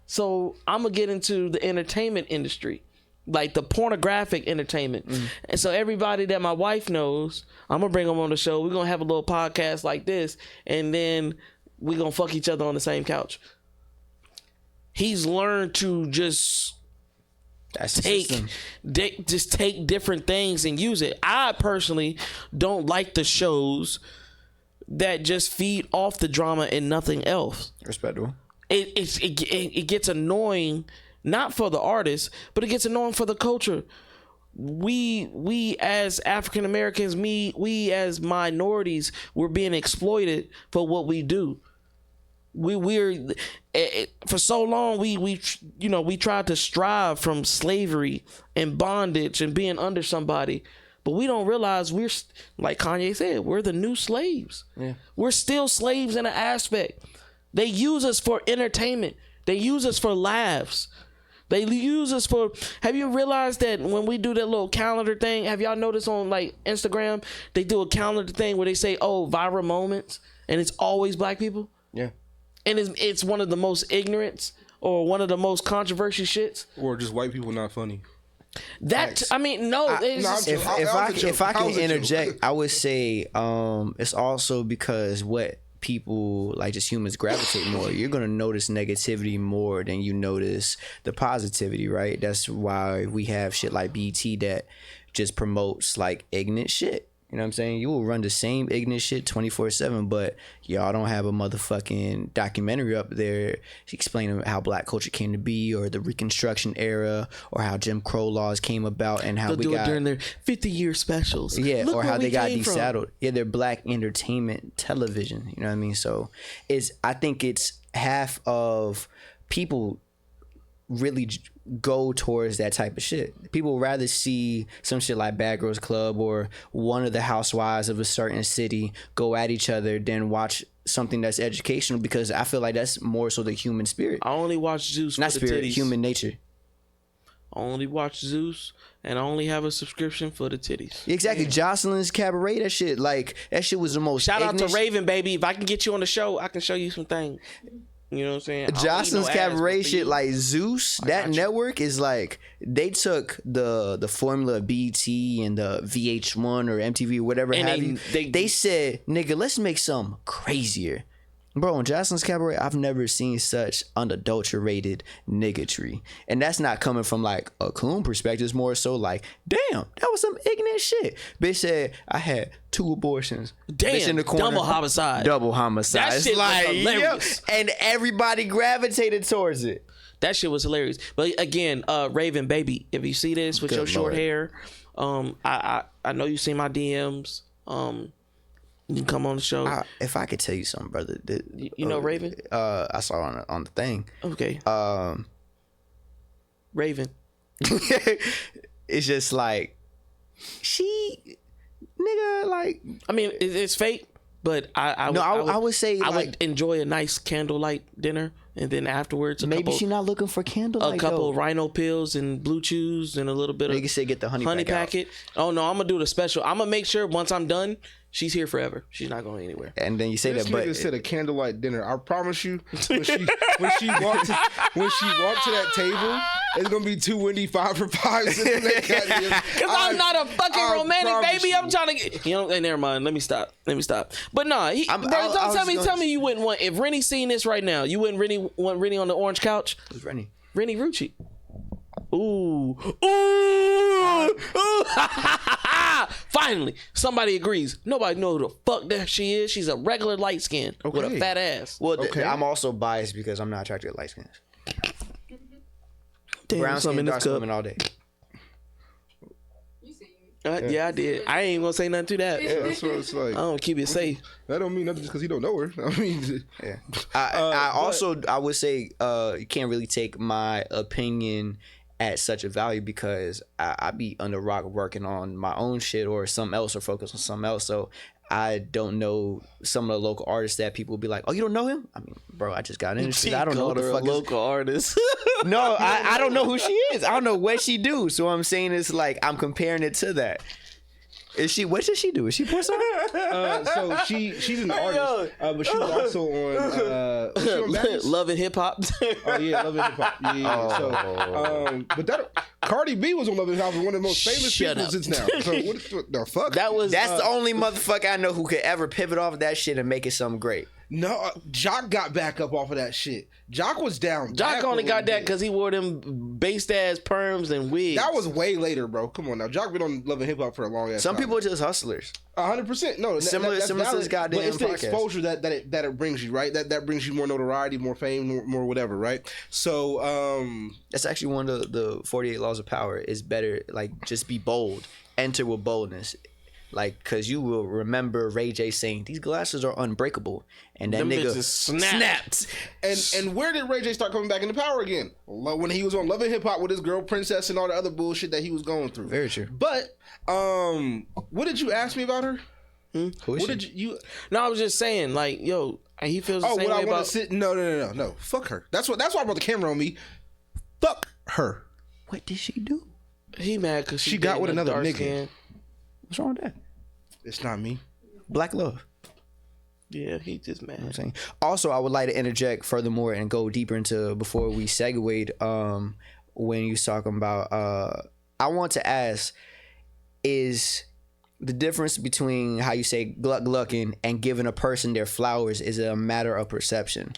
so I'm going to get into the entertainment industry. like the pornographic entertainment. And so everybody that my wife knows, I'm gonna bring them on the show. We're gonna have a little podcast like this, and then we're gonna fuck each other on the same couch. He's learned to just take different things and use it. I personally don't like the shows that just feed off the drama and nothing else. Respectable. It gets annoying, not for the artists, but it gets annoying for the culture. We as African Americans, we as minorities, we're being exploited for what we do. We're for so long we tried to strive from slavery and bondage and being under somebody, but we don't realize we're, like Kanye said, we're the new slaves. Yeah. We're still slaves in an aspect. They use us for entertainment. They use us for laughs. They use us for, have you realized that when we do that little calendar thing, have y'all noticed on like Instagram, they do a calendar thing where they say, oh, viral moments, and it's always black people? Yeah. And it's one of the most ignorant or one of the most controversial shits. Or just white people not funny. That, I mean, no. If I can interject, I would say it's also because what people, like just humans, gravitate more. You're going to notice negativity more than you notice the positivity, right? That's why we have shit like BT that just promotes like ignorant shit. You know what I'm saying? You will run the same ignorant shit 24/7, but y'all don't have a motherfucking documentary up there explaining how black culture came to be, or the Reconstruction era, or how Jim Crow laws came about, and how they'll do it during their 50-year specials. Yeah, Look or how they got desaddled. From. Yeah, they're black entertainment television. You know what I mean? So I think it's half of people really go towards that type of shit. People would rather see some shit like Bad Girls Club or one of the housewives of a certain city go at each other than watch something that's educational, because I feel like that's more so the human spirit. I only watch Zeus not for spirit, the titties. human nature. I only watch Zeus, and I only have a subscription for the titties. Exactly. Jocelyn's Cabaret, that shit was the most Shout out to Raven, baby. If I can get you on the show, I can show you some things. You know what I'm saying? Jocelyn's Cabaret shit, like Zeus, that network is like, they took the formula of BT and the VH1 or MTV or whatever and have you. They said, nigga, let's make something crazier. Bro, in Jocelyn's Cabaret, I've never seen such unadulterated niggatry. And that's not coming from like a coon perspective. It's more so like, damn, that was some ignorant shit. Bitch said, I had 2 abortions. Damn, bitch in the corner, double homicide. Double homicide. That shit was hilarious. And everybody gravitated towards it. That shit was hilarious. But again, Raven, baby, if you see this with your short hair, I know you see my DMs. You can come on the show. If I could tell you something, brother. You know Raven? I saw her on the thing. Okay. Raven. It's just like, nigga, like. I mean, it's fake, but I would say I like, would enjoy a nice candlelight dinner, and then afterwards maybe she's not looking for candlelight. A couple Rhino pills and Blue Chews and a little bit of. Nigga say get the honey packet. Oh no, I'm gonna do the special. I'm gonna make sure once I'm done, she's here forever. She's not going anywhere. And then you say this that, but nigga said a candlelight dinner. I promise you, when she walked to that table, it's gonna be 2 Wendy 5 for 5. Because I'm not a fucking romantic, baby. I'm trying to get. Never mind. Let me stop. But nah, don't tell me you wouldn't want. If Rennie seen this right now, you wouldn't want Rennie on the orange couch. Who's Rennie? Rennie Rucci. Ooh. Finally, somebody agrees. Nobody knows who the fuck that she is. She's a regular light skin with a fat ass. Well, I'm also biased because I'm not attracted to light skins. Brown skin, dark skin women all day. Yeah, I did. I ain't gonna say nothing to that. Yeah, that's what it's like. I don't keep it safe. That don't mean nothing just because you don't know her. I mean, yeah. I would say you can't really take my opinion at such a value because I be under rock working on my own shit or something else or focus on something else. So I don't know some of the local artists that people will be like, oh, you don't know him? I mean, bro, I just got in this shit. I don't know what the fuck local artist. No, I don't know who she is. I don't know what she do. So I'm saying it's like I'm comparing it to that. Is she? What does she do? Is she porn star? So she's an artist, but she was also on. Was she on Madness? Love and Hip Hop. Oh yeah, Love and Hip Hop. Yeah. So, but that Cardi B was on Love and Hip Hop, one of the most famous Shut people up. since now. So what the fuck? That's the only motherfucker I know who could ever pivot off that shit and make it something great. No, Jock got back up off of that shit. Jock was down. Jock only got that because he wore them based ass perms and wigs. That was way later, bro. Come on now. Jock been on Love and Hip Hop for a long ass time. Some people are just hustlers. 100%. No, Similar to this goddamn but it's the podcast. exposure that it brings you, right? That brings you more notoriety, more fame, more whatever, right? So, That's actually one of the 48 laws of power. Is better, like, just be bold. Enter with boldness. Like, cause you will remember Ray J saying these glasses are unbreakable, and that Them nigga bitches snapped. and where did Ray J start coming back into power again? When he was on Love and Hip Hop with his girl Princess and all the other bullshit that he was going through. Very true. But what did you ask me about her? Who is What she? did you? No, I was just saying, like, yo, he feels the Oh, same what way I want about. to sit? No. Fuck her. That's why I brought the camera on me. Fuck her. What did she do? He mad because She got with another nigga. Skin. What's wrong with that? It's not me. Black love. Yeah, he just mad. I'm saying. Also, I would like to interject furthermore and go deeper into before we segued. When you was talking about, I want to ask, is the difference between how you say gluck glucking and giving a person their flowers is a matter of perception?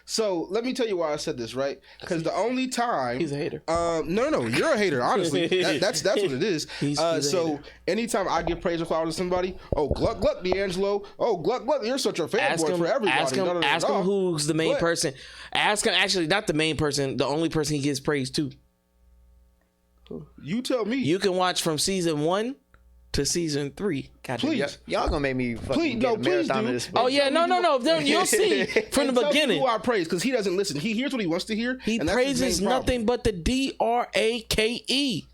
So let me tell you why I said this, right? Because the only time He's a hater. No, you're a hater. Honestly, that's what it is. He's a So hater. anytime I give praise or flowers to somebody, oh gluck gluck, D'Angelo. Oh gluck gluck, you're such a fanboy for everybody. Ask him who's the main person. Ask him, actually, not the main person, the only person he gives praise to. You tell me. You can watch from season 1 to season 3. Please. Y'all gonna make me fucking Please, get no, a please marathon do. of this. Oh yeah, no. You'll see from And the tell me beginning. who I praise, because he doesn't listen. He hears what he wants to hear. He and that's his praises main problem. nothing but the DRAKE.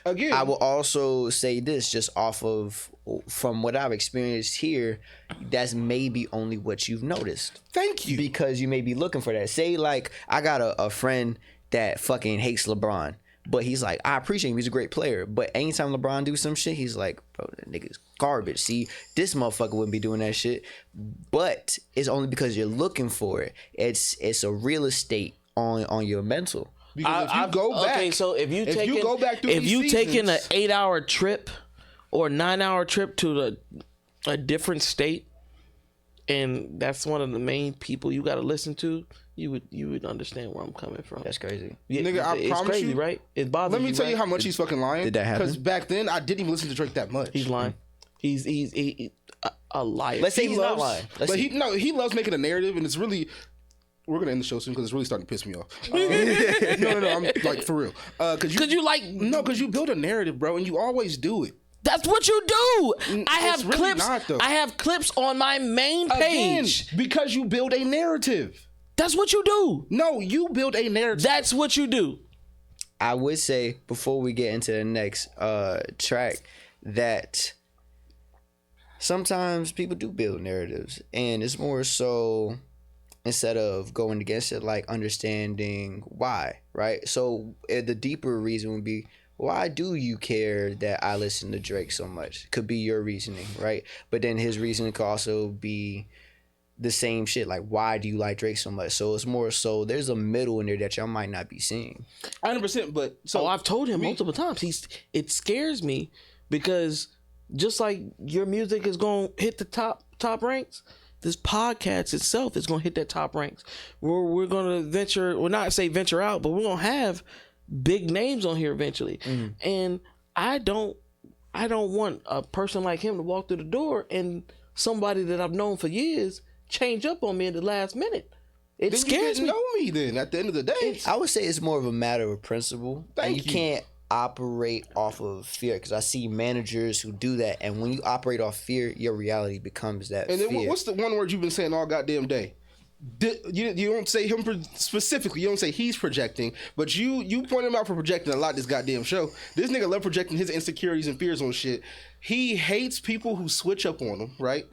Again, I will also say this, just off of from what I've experienced here, that's maybe only what you've noticed. thank you. Because you may be looking for that. Say like I got a friend that fucking hates LeBron, but he's like, I appreciate him, he's a great player, but anytime LeBron do some shit, he's like, bro, that nigga's garbage. See, this motherfucker wouldn't be doing that shit. But it's only because you're looking for it. It's a real estate on your mental. Because if you go back, okay, so if you go back through if these you taking an seasons- 8-hour trip or 9-hour trip to a different state, and that's one of the main people you got to listen to, you would understand where I'm coming from. That's crazy. Yeah, Nigga, I it's promise crazy, you- right? It bothers let me tell you right? how much he's fucking lying. Did that happen? Because back then I didn't even listen to Drake that much. He's lying. He's a liar. Let's say He he's loves, not lying. Let's but see. he loves making a narrative, and it's really. We're gonna end the show soon because it's really starting to piss me off. No, I'm like for real. Because you like because you build a narrative, bro, and you always do it. That's what you do. I have It's really clips. not, though. I have clips on my main page. Again, because you build a narrative. That's what you do. No, you build a narrative. That's what you do. I would say before we get into the next track that sometimes people do build narratives, and it's more so instead of going against it, like understanding why, right? So the deeper reason would be, why do you care that I listen to Drake so much? Could be your reasoning, right? But then his reasoning could also be the same shit. Like, why do you like Drake so much? So it's more so there's a middle in there that y'all might not be seeing. 100%. But so I've told him multiple times. It scares me because just like your music is going to hit the top ranks, this podcast itself is going to hit that top ranks. We're going to venture, well, not say venture out, but we're going to have big names on here eventually. And I don't want a person like him to walk through the door and somebody that I've known for years change up on me in the last minute. It then scares you me. didn't know me then at the end of the day. I would say it's more of a matter of principle. Thank and you. you can't operate off of fear, because I see managers who do that, and when you operate off fear, your reality becomes that And then fear. what's the one word you've been saying all goddamn day? You don't say him specifically. You don't say he's projecting, but you point him out for projecting a lot this goddamn show. This nigga love projecting his insecurities and fears on shit. He hates people who switch up on him, right?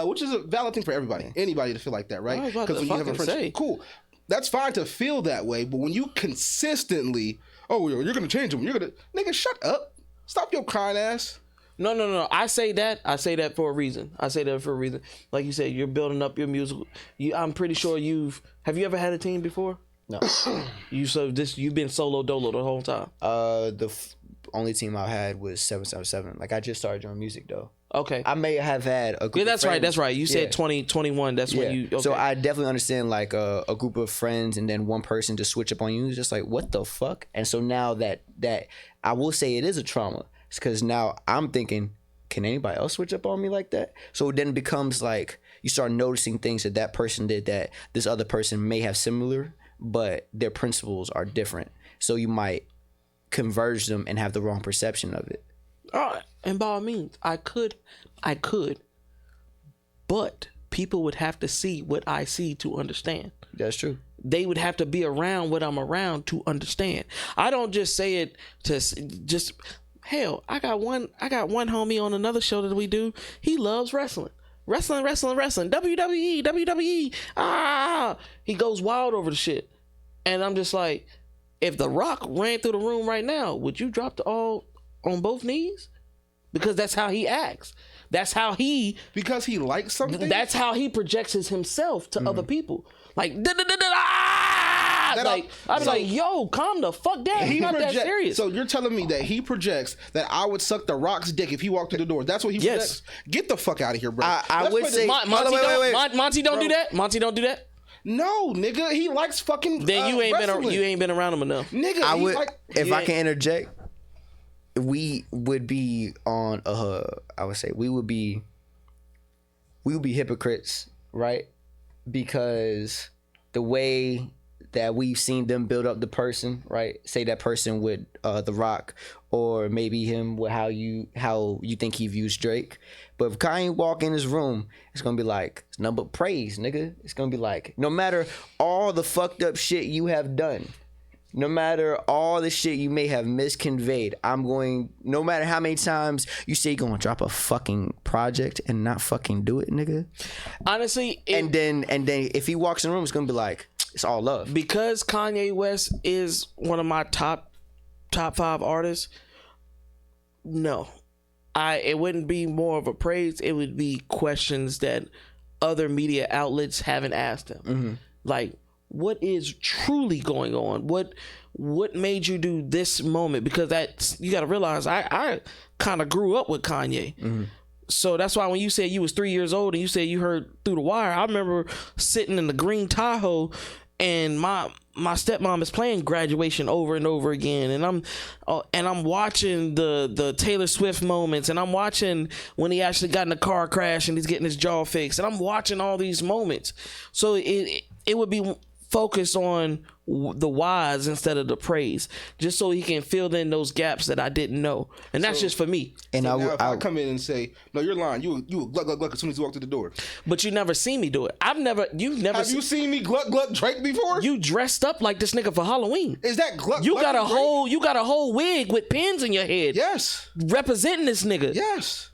Which is a valid thing for everybody, anybody to feel like that, I right? was about to When you have a fucking friendship, say. cool, that's fine to feel that way. But when you consistently, oh, you're gonna change him, you're gonna, nigga, shut up, stop your crying ass. No. I say that for a reason. Like you said, you're building up your musical. I'm pretty sure have you ever had a team before? No. You've been solo dolo the whole time. Only team I had was 777. Like I just started doing music though. Okay. I may have had a group. Yeah, that's of friends. right. That's right. You said 2021. That's when you. Okay. So I definitely understand like a group of friends and then one person to switch up on you. It's just like what the fuck. And so now that I will say it is a trauma. It's because now I'm thinking, can anybody else switch up on me like that? So it then becomes like you start noticing things that person did that this other person may have similar, but their principles are different. So you might converge them and have the wrong perception of it. And by all means, I could, but people would have to see what I see to understand. That's true. They would have to be around what I'm around to understand. I don't just say it to just. Hell, I got one homie on another show that we do. He loves wrestling. WWE. He goes wild over the shit. And I'm just like, if The Rock ran through the room right now, would you drop the all on both knees? Because that's how he acts. Because he likes something? That's how he projects himself to other people. Like, I'd be like, yo, calm the fuck down. He's not that serious. So you're telling me that he projects that I would suck The Rock's dick if he walked through the door. That's what he projects? Get the fuck out of here, bro. I would say... Monty don't do that? Monty don't do that? No, nigga. He likes fucking Then you wrestling. ain't been around him enough. Nigga, I can interject, we would be on I would say we would be hypocrites, right? Because the way that we've seen them build up the person, right? Say that person with The Rock, or maybe him with how you think he views Drake. But if Kanye walk in his room, it's gonna be like it's nothing but praise, nigga. It's gonna be like no matter all the fucked up shit you have done, no matter all the shit you may have misconveyed, no matter how many times you say you're gonna drop a fucking project and not fucking do it, nigga. Honestly, and then if he walks in the room, it's gonna be like it's all love. Because Kanye West is one of my top 5 artists. No, it wouldn't be more of a praise. It would be questions that other media outlets haven't asked him. Mm-hmm. Like, what is truly going on? What made you do this moment? Because you got to realize I kind of grew up with Kanye. Mm-hmm. So that's why when you said you was 3 years old and you said you heard Through the Wire, I remember sitting in the green Tahoe and my stepmom is playing Graduation over and over again, and I'm watching the Taylor Swift moments, and I'm watching when he actually got in a car crash and he's getting his jaw fixed, and I'm watching all these moments. So it would be focused on the whys instead of the praise, just so he can fill in those gaps that I didn't know, and that's just for me. And if I come in and say, "No, you're lying. You gluck gluck gluck" as soon as you walk through the door. But you never seen me do it. You've never. Have you seen me gluck gluck Drake before? You dressed up like this nigga for Halloween. Is that gluck? You got a whole wig with pins in your head. Yes. Representing this nigga. Yes.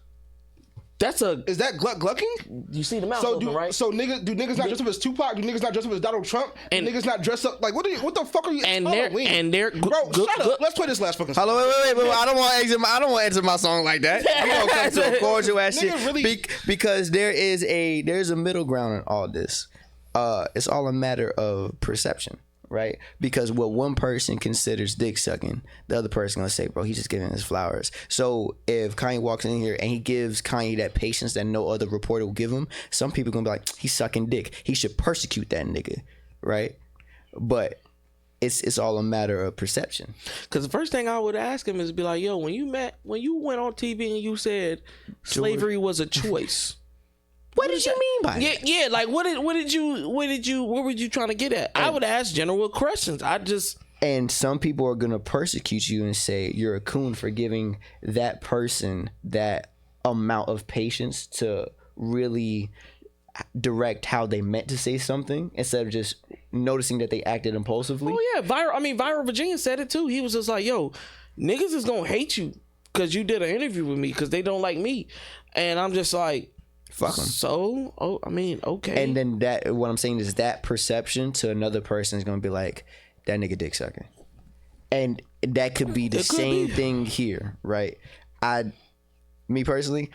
Is that gluck glucking? You see the mouth open, right? So niggas not dress up as Tupac? Do niggas not dress up as Donald Trump? And niggas not dress up like what the fuck are you? And they're bro, shut up. Let's play this last fucking song. Hello, wait. I don't want to exit my song like that. I'm gonna come to a cordial ass shit really... because there's a middle ground in all this. It's all a matter of perception. Right? Because what one person considers dick sucking, the other person gonna say, bro, he's just giving his flowers. So if Kanye walks in here and he gives Kanye that patience that no other reporter will give him, some people gonna be like, he's sucking dick. He should persecute that nigga. Right? But it's all a matter of perception. Because the first thing I would ask him is be like, yo, when you went on TV and you said slavery was a choice. What did you mean by that? Yeah, like what were you trying to get at? I would ask general questions. And some people are gonna persecute you and say you're a coon for giving that person that amount of patience to really direct how they meant to say something instead of just noticing that they acted impulsively. Oh yeah, Viral Virginia said it too. He was just like, yo, niggas is gonna hate you because you did an interview with me because they don't like me. And I'm just like, fuck them. So, okay. And then what I'm saying is that perception to another person is going to be like, that nigga dick sucking. And that could be the same thing here, right? me personally,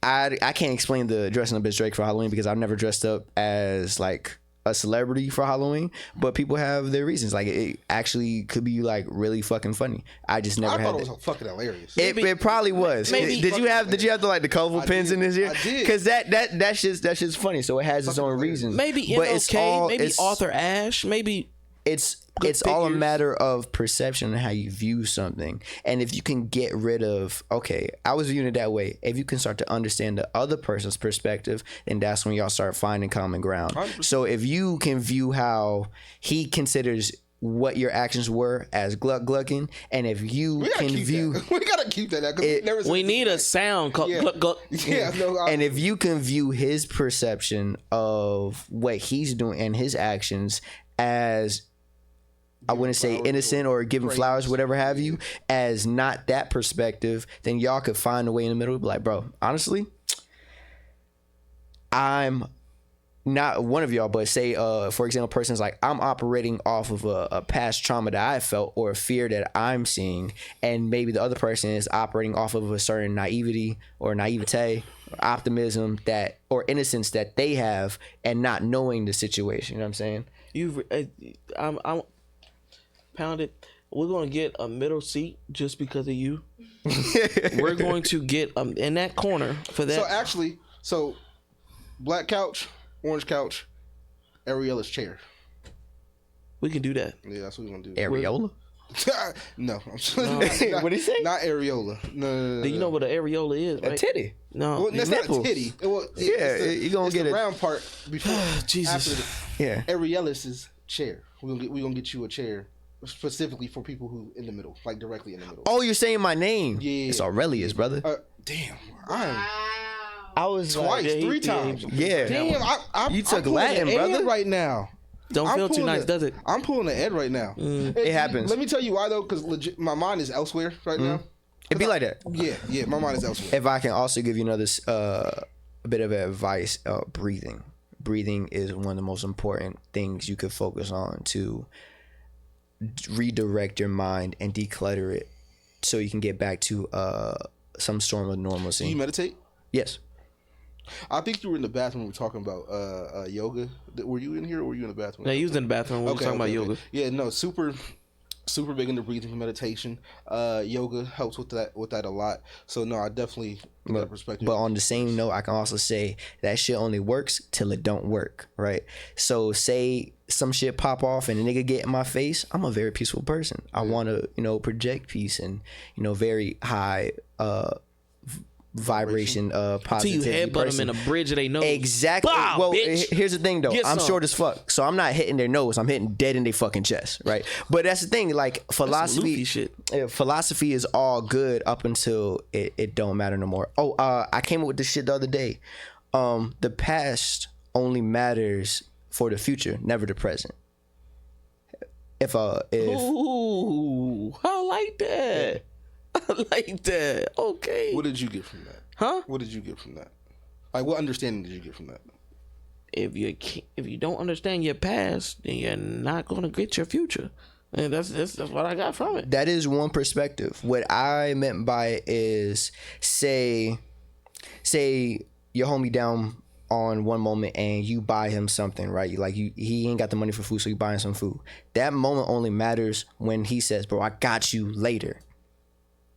I can't explain the dressing up as Drake for Halloween because I've never dressed up as like a celebrity for Halloween, but people have their reasons. Like it actually could be like really fucking funny. I just never I had thought it that. was fucking hilarious. It probably was. Maybe- Did you have the like the colorful pins in this year? I did. Because that's just funny. So it has its own reasons. Maybe but MLK, maybe it's Arthur Ashe, maybe it's good all a figures. matter of perception and how you view something. And if you can get rid of, okay, I was viewing it that way. If you can start to understand the other person's perspective, then that's when y'all start finding common ground. 100%. So if you can view how he considers what your actions were as glucking, and if you We gotta can keep view that. We gotta keep that. Because It- never said we this need a before. sound called Yeah. gluck, gluck. Yeah, no, and if you can view his perception of what he's doing and his actions as, I wouldn't say flowers innocent or giving praise. flowers, whatever have you, as not that perspective, then y'all could find a way in the middle. Be like, bro, honestly, I'm not one of y'all, but say, for example, person's like, I'm operating off of a past trauma that I felt or a fear that I'm seeing, and maybe the other person is operating off of a certain naivety or naivete, or optimism that or innocence that they have, and not knowing the situation. You know what I'm saying? I'm pounded. We're gonna get a middle seat just because of you. We're going to get in that corner for that. So actually, black couch, orange couch, Ariella's chair. We can do that. Yeah, that's what we're gonna do. Areola? No, I'm What'd he say? Not areola. No. Do you know what an areola is? A Right? titty. No. Well, that's not a nipples. titty. Well, Yeah, it's you gonna it's get the it. round part before. Jesus. After the Yeah. Ariella's chair. We're gonna get you a chair specifically for people who in the middle, like directly in the middle. Oh, you're saying my name? Yeah. It's Aurelius, brother. Damn, I'm I was twice, yeah, he- 3 yeah, times. Yeah. Damn, I'm You took pulling Latin, an Ed brother. right now. Don't I'm feel too pulling nice, a- does it? I'm pulling an Ed right now. It happens. Let me tell you why though, because legit, my mind is elsewhere right now. It'd be like that. Yeah, my mind is elsewhere. If I can also give you another a bit of advice, breathing. Breathing is one of the most important things you could focus on to redirect your mind and declutter it so you can get back to some sort of Do you normalcy. meditate? Yes. I think you were in the bathroom. We were talking about yoga. Were you in here or were you in the bathroom? No, he was in the bathroom. We were talking about yoga. Yeah, no, super big into breathing and meditation. Yoga helps with that a lot. So no, I definitely get that perspective. But on the same note, I can also say that shit only works till it don't work, right? So say some shit pop off and a nigga get in my face, I'm a very peaceful person. I want to, project peace and, very high vibration Till you positivity headbutt person. them in a bridge of their nose. Exactly. Bow, Well, bitch. here's the thing though. Get I'm some. short as fuck, so I'm not hitting their nose. I'm hitting dead in their fucking chest, right? But that's the thing. Like philosophy, Luffy shit. philosophy is all good up until it don't matter no more. Oh, I came up with this shit the other day. The past only matters for the future, never the present. If Ooh, I like that. I like that. Okay. what did you get from that? Huh? What did you get from that? Like, what understanding did you get from that? If you don't understand your past, then you're not gonna get your future. And that's what I got from it. that is one perspective. What I meant by it is say your homie down on one moment and you buy him something, right? Like he ain't got the money for food, so you buy him some food. That moment only matters when he says, bro, I got you later.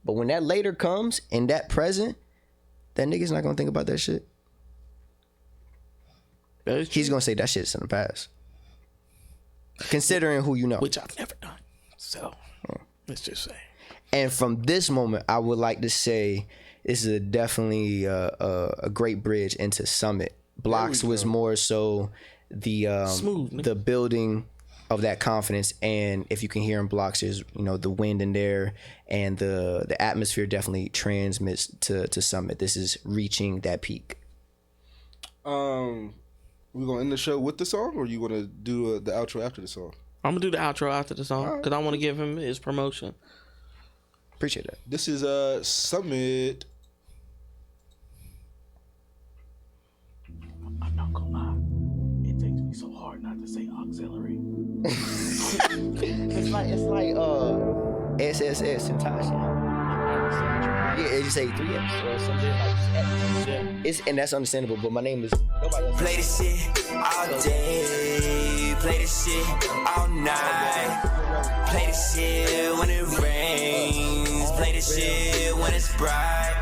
But when that later comes in that present, that nigga's not gonna think about that shit. That is He's true. gonna say that shit's in the past. Considering who you know. Which I've never done. So let's just say. And from this moment, I would like to say this is definitely a great bridge into Summit. Blocks was more so the Smooth, nigga. the building of that confidence, and if you can hear in Blocks, there's the wind in there, and the atmosphere definitely transmits to Summit. This is reaching that peak. We gonna end the show with the song, or you gonna do the outro after the song? I'm gonna do the outro after the song because I want to give him his promotion. Appreciate that. This is Summit. I'm not gonna lie. It takes me so hard not to say auxiliary. It's like SSS Sentasha. Yeah, you say 3X or something like X. And that's understandable, but my name is nobody else. Play this shit all day. Play this shit all night. Play this shit when it rains. Play this shit when it's bright.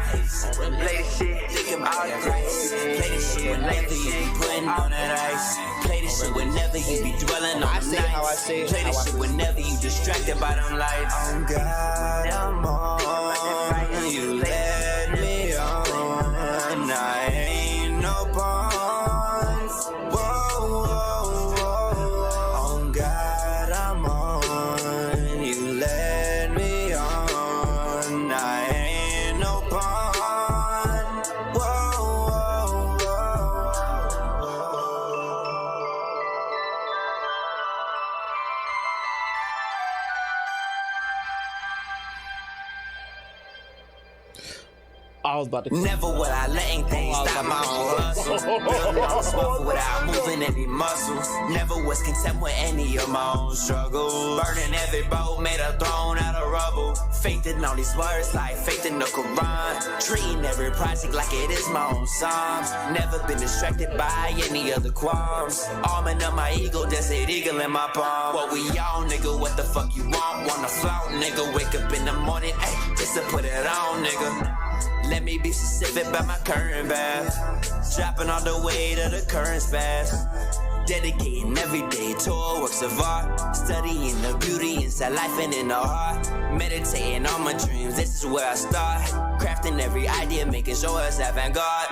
Play this shit all day. Play this shit whenever you be putting on that ice. Play this shit whenever you be dwelling on the nights. Play this shit whenever you distracted by them lights. Oh God, I'm on. You let me on. I ain't no pawn. Whoa, whoa, whoa. Oh God, I'm on. You let me on. I ain't no pawn. Whoa, whoa, whoa. I was about to. Never will I let anything stop my own hustle. Building on smoke without moving any muscles. Never was content with any of my own struggles. Burning every boat, made a throne out of rubble. Faith in all these words like faith in the Quran. Treating every project like it is my own psalms. Never been distracted by any other qualms. Arming up my ego, desert eagle in my palm. What we all, nigga, what the fuck you want? Wanna flaunt, nigga, wake up in the morning, ayy, just to put it on, nigga. Let me be specific about my current bath. Dropping all the weight of the current's fast. Dedicating every day to works of art. Studying the beauty inside life and in the heart. Meditating on my dreams, this is where I start. Crafting every idea, making sure it's avant-garde.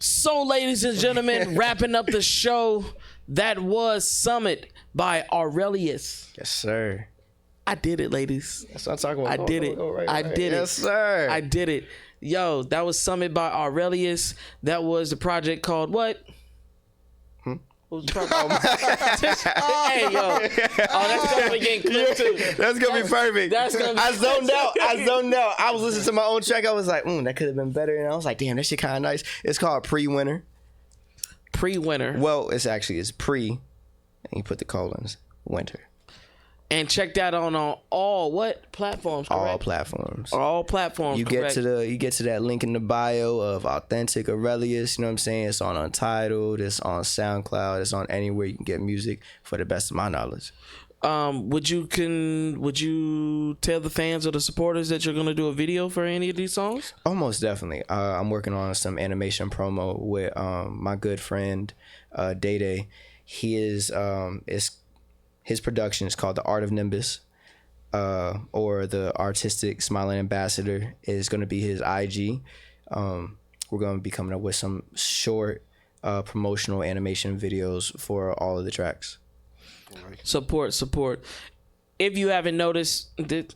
So, ladies and gentlemen, wrapping up the show, that was Summit by Aurelius. Yes, sir. I did it, ladies. That's what I'm talking about. I did it. I did it. Yes, sir. I did it. Yo, that was Summit by Aurelius. That was the project called what? What was the project? Hey, yo. Oh, that's gonna be getting clipped too. That's gonna be perfect. That's gonna be I zoned out. I was listening to my own track. I was like, that could have been better. And I was like, damn, that shit kind of nice. It's called Pre-Winter. Pre-winter. Well, it's pre, and you put the colons, winter. And check that on all what platforms? Correct? All platforms. All platforms. You correct. get to that link in the bio of Authentic Aurelius. You know what I'm saying? It's on Untitled. It's on SoundCloud. It's on anywhere you can get music. For the best of my knowledge. Would you tell the fans or the supporters that you're gonna do a video for any of these songs? Oh, most definitely. I'm working on some animation promo with my good friend Day Day. He is his production is called The Art of Nimbus, or the Artistic Smiling Ambassador is going to be his IG. We're going to be coming up with some short promotional animation videos for all of the tracks. Support. If you haven't noticed, that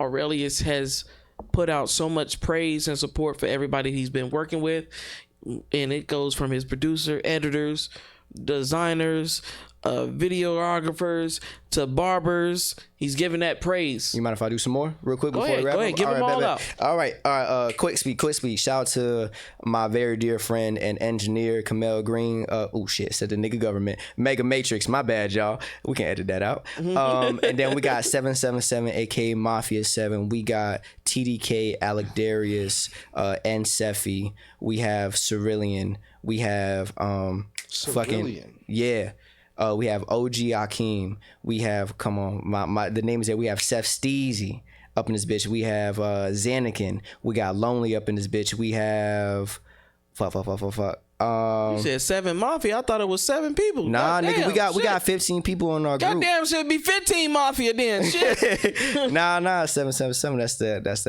Aurelius has put out so much praise and support for everybody he's been working with, and it goes from his producer, editors, designers, videographers to barbers. He's giving that praise. You mind if I do some more real quick before we wrap up? Go ahead, give them all out. All right. Quick speed. Shout out to my very dear friend and engineer, Kamel Green. Said the nigga government. Mega Matrix, my bad, y'all. We can edit that out. And then we got 777, aka Mafia 7. We got TDK, Alec Darius, and Sefi. We have Cerillion. We have Civilian. Yeah. We have OG Akeem. We have, the name is there. We have Seth Steezy up in this bitch. We have Xanakin. We got Lonely up in this bitch. We have fuck. You said 7 Mafia. I thought it was 7 people. Nah, God nigga, damn, we got 15 people on our group. Goddamn, should be 15 Mafia then. Shit. Nah, 777. That's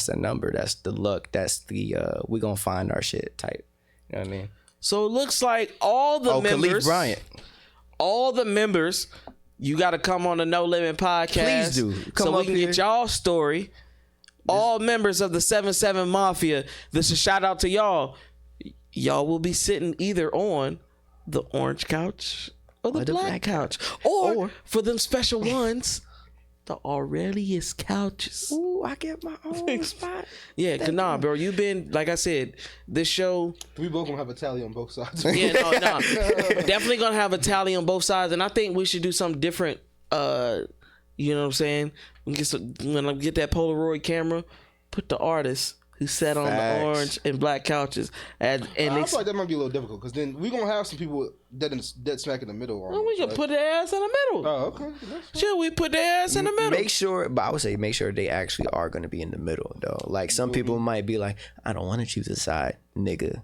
the number. That's the look. That's the we gonna find our shit type. You know what I mean? So it looks like all the members. Khalif Bryant. All the members, you got to come on the No Limit podcast. Please do. Come so we up can here. get y'all story. All members of the 77 Mafia. This is a shout out to y'all. Y'all will be sitting either on the orange couch or the black couch. Or for them special ones, the Aurelius couches. Ooh, I get my own spot. Yeah, cause nah, bro, you been, like I said, this show. We both gonna have a tally on both sides. Yeah, no. Definitely gonna have a tally on both sides, and I think we should do something different. You know what I'm saying? When I get that Polaroid camera, put the artist who sat on the orange and black couches, and I feel like that might be a little difficult because then we gonna have some people dead smack in the middle. well, we can put their ass in the middle. Oh, okay. Should we put their ass in the middle? I would say make sure they actually are going to be in the middle, though. Like, some people might be like, I don't want to choose a side, nigga.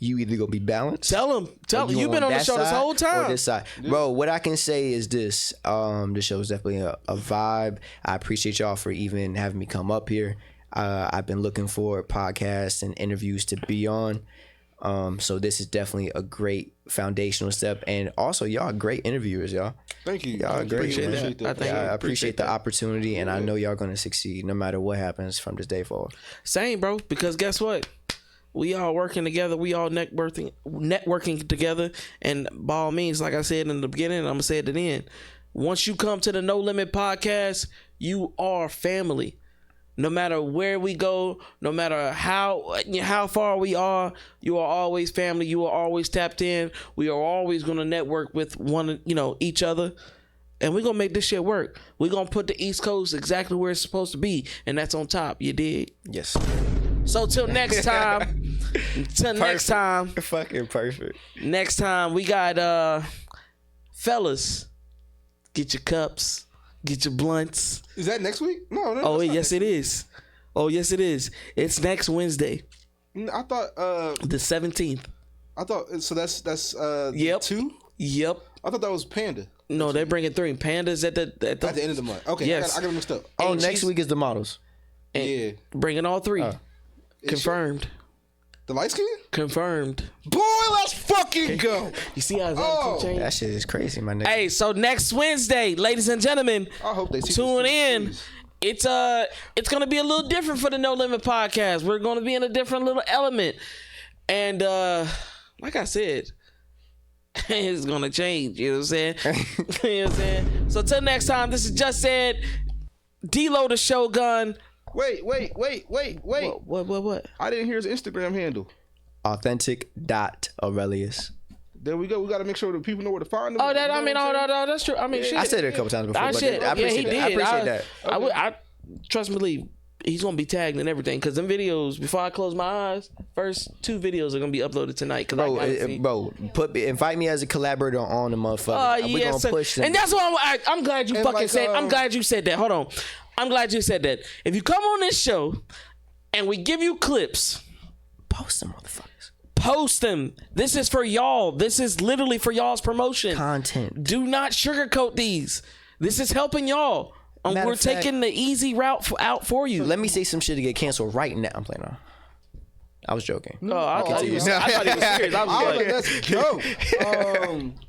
You either going to be balanced. Tell them. You've been on the show this whole time. Or this side. Yeah. Bro, what I can say is this. This show is definitely a vibe. I appreciate y'all for even having me come up here. I've been looking for podcasts and interviews to be on. So this is definitely a great foundational step, and also y'all are great interviewers, y'all. Thank you. Y'all are great. Appreciate that. I appreciate the opportunity, and I know y'all gonna succeed no matter what happens from this day forward. Same, bro. Because guess what? We all working together. We all networking together, and by all means, like I said in the beginning, I'm gonna say it at the end. Once you come to the No Limit podcast, you are family. No matter where we go, no matter how far we are, you are always family. You are always tapped in. We are always going to network with each other. And we're going to make this shit work. We're going to put the East Coast exactly where it's supposed to be. And that's on top. You dig? Yes. So till next time. Next time. Fucking perfect. Next time we got fellas, get your cups. Get your blunts. Is that next week? No. Oh, yes, it is. Oh, yes, it is. It's next Wednesday. I thought the 17th. I thought so. That's Yep. 2. Yep. I thought that was Panda. No, they're bringing 3. Pandas at the At the end of the month. Okay. Yes. I got it mixed up. Oh, And next she's- week is the models. Yeah. Bringing all 3. Confirmed. The light skin? Confirmed. Boy, let's fucking go. You see how it's changed? That shit is crazy, my nigga. Hey, so next Wednesday, ladies and gentlemen, I hope they see tune this, in. please. It's gonna be a little different for the No Limit podcast. We're gonna be in a different little element, and like I said, it's gonna change. You know what I'm saying? You know what I'm saying? So till next time, this is Just Said, D-Lo the Shogun. Wait. What? I didn't hear his Instagram handle. Authentic.Aurelius. There we go. We got to make sure that people know where to find him. Oh, that, I mean, You know what I'm no, that's true. I mean, shit. I said it a couple times before, I but shit. I appreciate he that. did. I appreciate that. I trust me, Lee. He's gonna be tagged and everything because them videos. Before I close my eyes, first 2 videos are gonna be uploaded tonight. Bro, invite me as a collaborator on the motherfucker. We yes, gonna push them. and that's why I'm glad you And fucking like, said. I'm glad you said that. Hold on, I'm glad you said that. If you come on this show and we give you clips, post them, motherfuckers. post them. This is for y'all. This is literally for y'all's promotion. Content. Do not sugarcoat these. This is helping y'all. Matter We're of fact- taking the easy route out for you. Let me say some shit to get canceled right now. I'm playing on. I was joking. Oh, I thought he was serious. I was like, Let's go.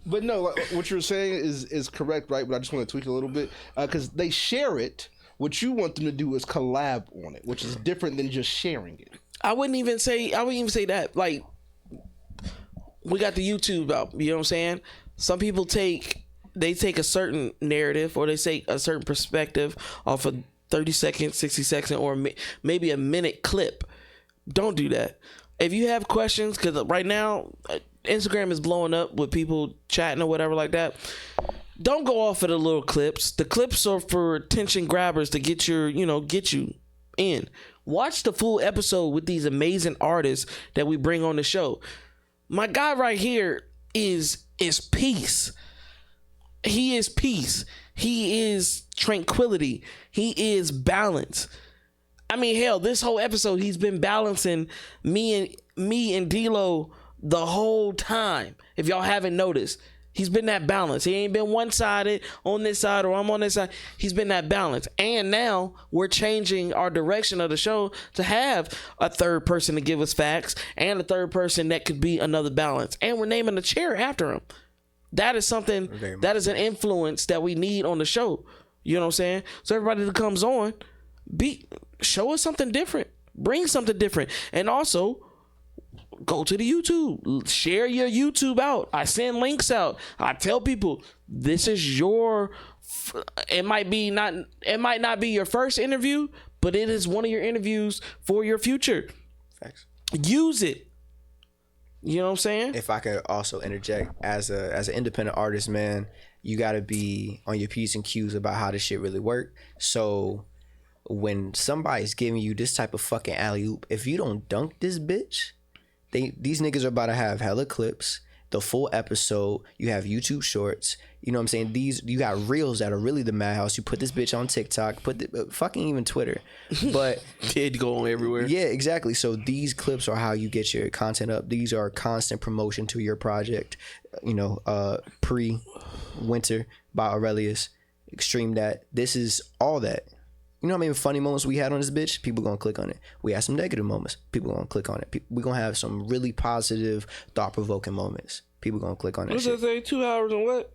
But no, like, what you're saying is correct, right? But I just want to tweak a little bit because they share it. What you want them to do is collab on it, which is different than just sharing it. I wouldn't even say that. Like, we got the YouTube out. You know what I'm saying? Some people take a certain narrative or they take a certain perspective off a 30-second, 60-second, or maybe a minute clip. Don't do that. If you have questions, because right now Instagram is blowing up with people chatting or whatever like that. Don't go off of the little clips. The clips are for attention grabbers to get you in. Watch the full episode with these amazing artists that we bring on the show. My guy right here, is peace. He is peace. He is tranquility. He is balance. I mean, hell, this whole episode, he's been balancing me and D-Lo the whole time. If y'all haven't noticed, he's been that balance. He ain't been one-sided on this side or I'm on this side. He's been that balance. And now we're changing our direction of the show to have a third person to give us facts and a third person that could be another balance. And we're naming the chair after him. That is something, that is an influence that we need on the show. You know what I'm saying? So everybody that comes on, show us something different. Bring something different. And also, go to the YouTube. Share your YouTube out. I send links out. I tell people, this is your... It might not be your first interview, but it is one of your interviews for your future. Facts. Use it. You know what I'm saying? If I could also interject, as an independent artist, man, you got to be on your P's and Q's about how this shit really work. So when somebody's giving you this type of fucking alley-oop, if you don't dunk this bitch, these niggas are about to have hella clips, the full episode. You have YouTube shorts. You know what I'm saying? You got reels that are really the madhouse. You put this bitch on TikTok, fucking even Twitter. But Did go on everywhere. Yeah, exactly. So these clips are how you get your content up. These are constant promotion to your project. You know, pre-winter by Aurelius. Extreme that. This is all that. You know how many funny moments we had on this bitch? People gonna click on it. We had some negative moments. People gonna click on it. We gonna have some really positive, thought-provoking moments. People gonna click on it. What does that say? 2 hours and what?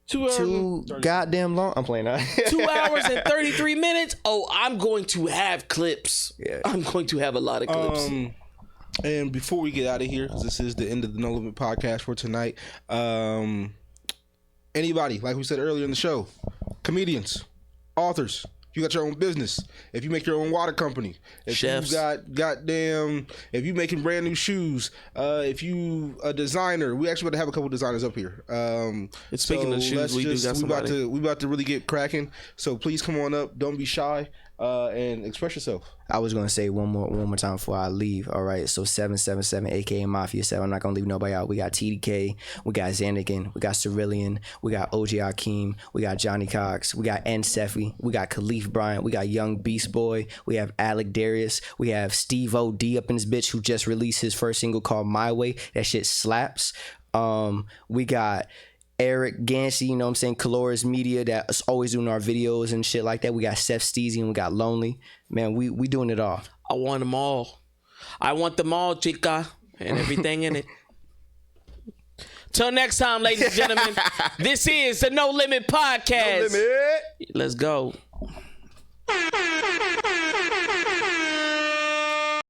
2 hours. Too goddamn long. I'm playing that. 2 hours and 33 minutes. Oh, I'm going to have clips. Yeah. I'm going to have a lot of clips. And before we get out of here, 'cause this is the end of the No Limit podcast for tonight. Anybody, like we said earlier in the show, comedians, authors, you got your own business. If you make your own water company, if Chefs. you got if you making brand new shoes, if you a designer, we actually about to have a couple designers up here. Speaking of shoes, we about to really get cracking. So please come on up. Don't be shy. And express yourself. I was gonna say one more time before I leave. All right, so 777, aka Mafia 7. I'm not gonna leave nobody out. We got TDK, we got Xanakin, we got Cerillion, we got OG Akeem, we got Johnny Cox, we got N Sefi, we got Khalif Bryant, we got Young Beast Boy, we have Alec Darius, we have Steve O.D. up in this bitch who just released his first single called My Way. That shit slaps. We got Eric Gansey, you know what I'm saying, Caloris Media, that's always doing our videos and shit like that. We got Seth Steezy and we got Lonely. Man, we doing it all. I want them all. I want them all, chica, and everything in it. Till next time, ladies and gentlemen, this is the No Limit Podcast. No Limit. Let's go.